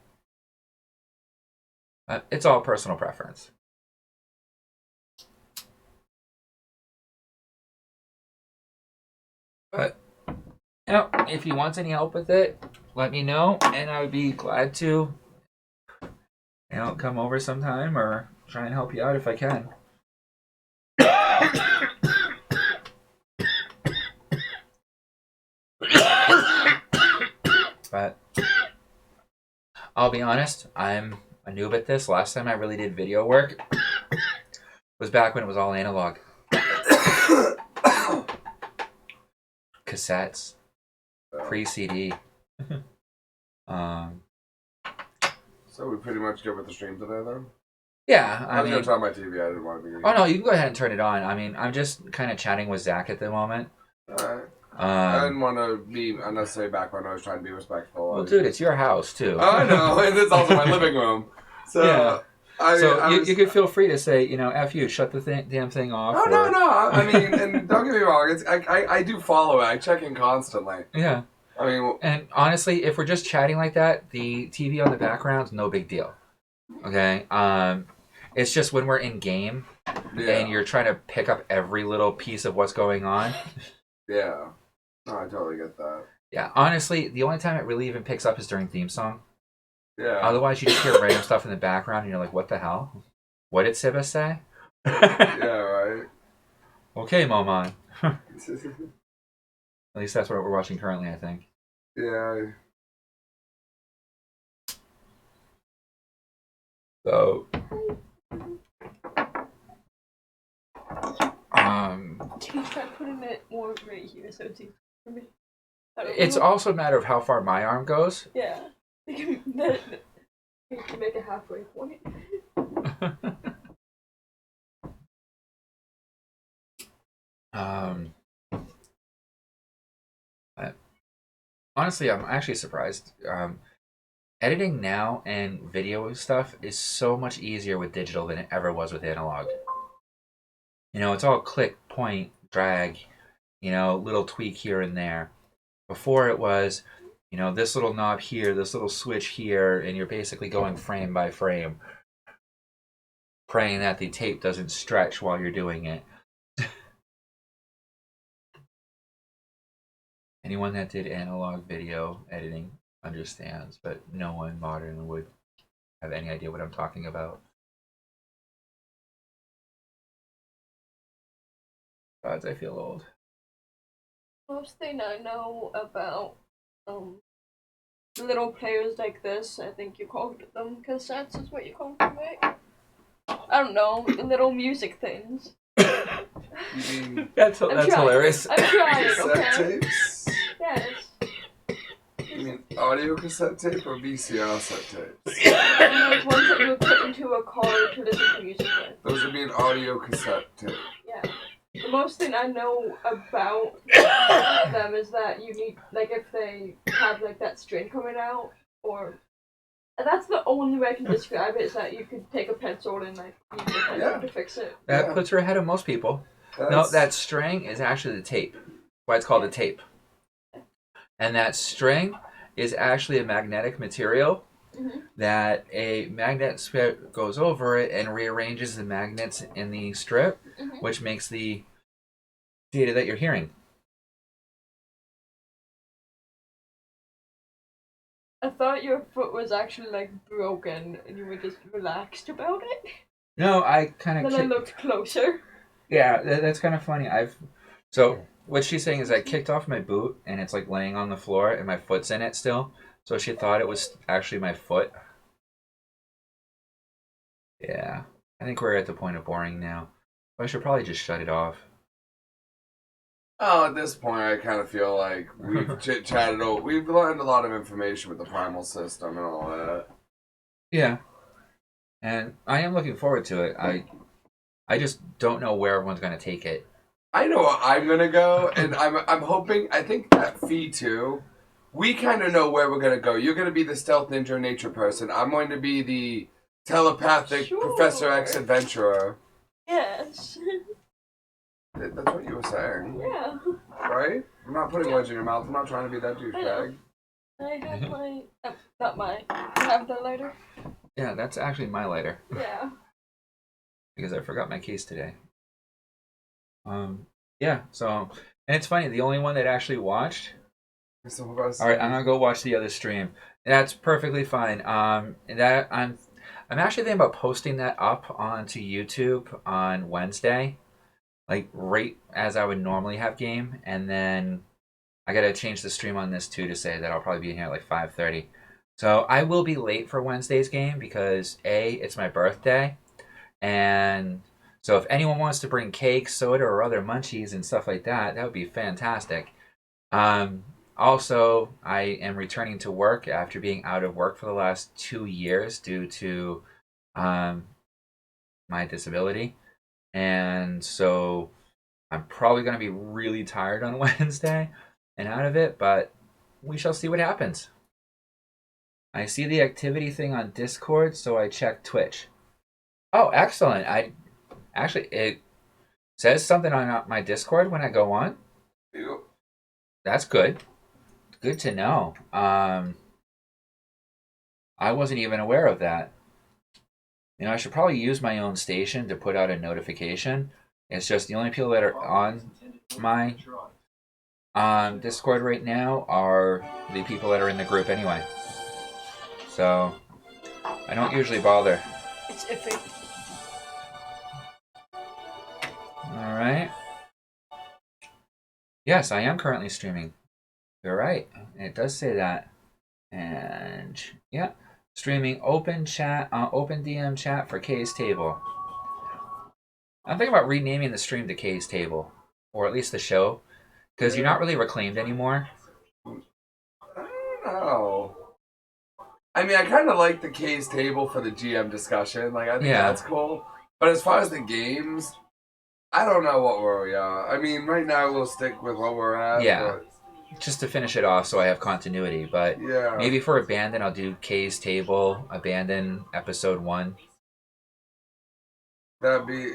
It's all personal preference. But if he wants any help with it, let me know, and I would be glad to come over sometime or try and help you out if I can. But I'll be honest, I'm a noob at this. Last time I really did video work was back when it was all analog. Cassettes, pre-CD. So we pretty much good with the stream today, then? Yeah, I was going to turn on my TV. I didn't want to be... Oh, no, you can go ahead and turn it on. I mean, I'm just kind of chatting with Zach at the moment. Alright. I didn't want to be unnecessary background. I was trying to be respectful. Well, dude, it's your house, too. Oh, I know, and it's also my living room. So, yeah. You could feel free to say, F you, shut the damn thing off. Oh, no. I mean, and don't get me wrong. I do follow it. I check in constantly. Yeah. I mean... And honestly, if we're just chatting like that, the TV on the background's no big deal. Okay? It's just when we're in game, and you're trying to pick up every little piece of what's going on. Yeah. No, I totally get that. Yeah, honestly, the only time it really even picks up is during theme song. Yeah. Otherwise, you just hear random stuff in the background, and you're like, what the hell? What did Siba say? Yeah, right. Okay, Momon. At least that's what we're watching currently, I think. Yeah. So... Can you try putting it more right here so it's easy for me? It's also a matter of how far my arm goes. Yeah. You can make a halfway point. Honestly, I'm actually surprised. Editing now and video stuff is so much easier with digital than it ever was with analog. It's all click, point, drag, little tweak here and there. Before it was, this little knob here, this little switch here, and you're basically going frame by frame, praying that the tape doesn't stretch while you're doing it. Anyone that did analog video editing understands, but no one modern would have any idea what I'm talking about. God, I feel old. Most thing I know about little players like this, I think you called them cassettes, is what you called them, right? I don't know, the little music things. That's hilarious. I'm trying, Cassette okay? tapes? Yes. You mean audio cassette tape or VCR cassette tapes? And those ones that you would put into a car to listen to music with. Those would be an audio cassette tape. Yeah. The most thing I know about them is that you need, like, if they have, like, that string coming out, or And that's the only way I can describe it, is that you could take a pencil and like use a pencil to fix it. That puts her ahead of most people. No, that string is actually the tape. That's why it's called a tape. And that string is actually a magnetic material that a magnet strip goes over it and rearranges the magnets in the strip, which makes the data that you're hearing. I thought your foot was actually like broken and you were just relaxed about it. No, I kind of. Then I looked closer. Yeah, that's kind of funny. So what she's saying is I kicked off my boot and it's like laying on the floor and my foot's in it still. So she thought it was actually my foot. Yeah, I think we're at the point of boring now. I should probably just shut it off. Oh, at this point, I kind of feel like we've chit-chatted. We've learned a lot of information with the Primal system and all that. Yeah, and I am looking forward to it. I just don't know where everyone's going to take it. I know where I'm gonna go, and I'm hoping. I think that Fee too. We kind of know where we're gonna go. You're gonna be the stealth ninja nature person. I'm going to be the telepathic Professor X adventurer. Yes. That's what you were saying. Yeah. Right? I'm not putting words in your mouth. I'm not trying to be that douchebag. I have my... not mine. I have the lighter. Yeah, that's actually my lighter. Yeah. Because I forgot my case today. Yeah, so... And it's funny, the only one that actually watched... Alright, I'm gonna go watch the other stream. That's perfectly fine. I'm actually thinking about posting that up onto YouTube on Wednesday. Like, right as I would normally have game. And then I gotta change the stream on this too to say that I'll probably be in here at like 5:30. So I will be late for Wednesday's game because A, it's my birthday. And so if anyone wants to bring cake, soda, or other munchies and stuff like that, that would be fantastic. Also, I am returning to work after being out of work for the last 2 years due to my disability. And so I'm probably going to be really tired on Wednesday and out of it, but we shall see what happens. I see the activity thing on Discord, so I checked Twitch. Oh, excellent. It says something on my Discord when I go on. Yep. That's good. Good to know. I wasn't even aware of that. You know, I should probably use my own station to put out a notification. It's just the only people that are on my Discord right now are the people that are in the group anyway. So, I don't usually bother. It's iffy. Alright. Yes, I am currently streaming. You're right. It does say that. And, yeah. Streaming open chat, open DM chat for K's Table. I'm thinking about renaming the stream to K's Table. Or at least the show. Because you're not really reclaimed anymore. I don't know. I mean, I kind of like the K's Table for the GM discussion. Like, I think that's cool. But as far as the games, I don't know what we are. I mean, right now we'll stick with what we're at. Yeah. But... just to finish it off so I have continuity. But maybe for Abandon, I'll do K's Table, Abandon Episode 1. That'd be...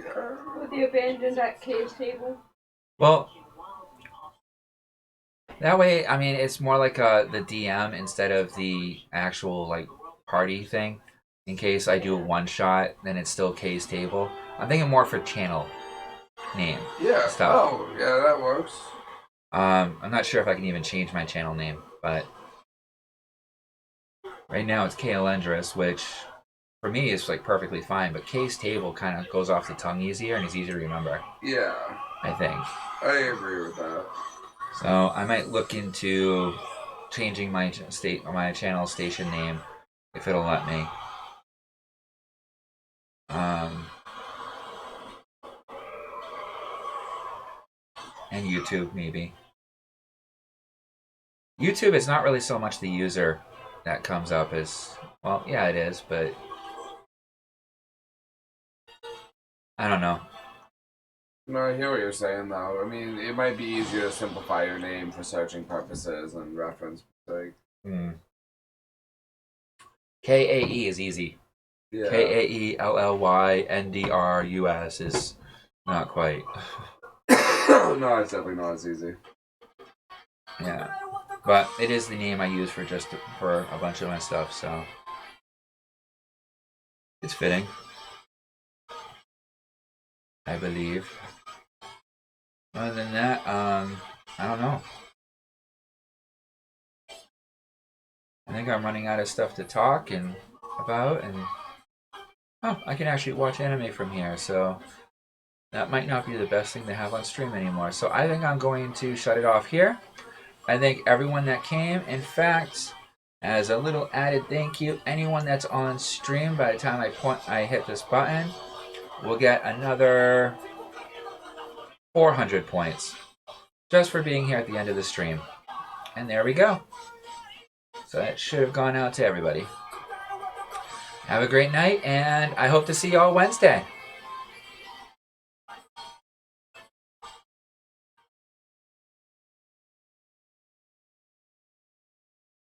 With the Abandoned at K's Table? Well, that way, I mean, it's more like the DM instead of the actual, like, party thing. In case I do a one-shot, then it's still K's Table. I'm thinking more for channel name stuff. Oh, yeah, that works. I'm not sure if I can even change my channel name, but right now it's Kaelendrus, which for me is like perfectly fine, but K's Table kind of goes off the tongue easier and is easier to remember. Yeah. I think. I agree with that. So I might look into changing my channel station name if it'll let me. And YouTube maybe. YouTube is not really so much the user that comes up as, well, yeah, it is, but I don't know. No, I hear what you're saying, though. I mean, it might be easier to simplify your name for searching purposes and reference sake. K-A-E is easy. Yeah. K-A-E-L-L-Y-N-D-R-U-S is not quite. No, it's definitely not as easy. Yeah. But it is the name I use for a bunch of my stuff, so it's fitting. I believe. Other than that, I don't know. I think I'm running out of stuff to talk about, and I can actually watch anime from here, so that might not be the best thing to have on stream anymore. So I think I'm going to shut it off here. I thank everyone that came. In fact, as a little added thank you, anyone that's on stream by the time I hit this button will get another 400 points just for being here at the end of the stream. And there we go. So that should have gone out to everybody. Have a great night, and I hope to see you all Wednesday.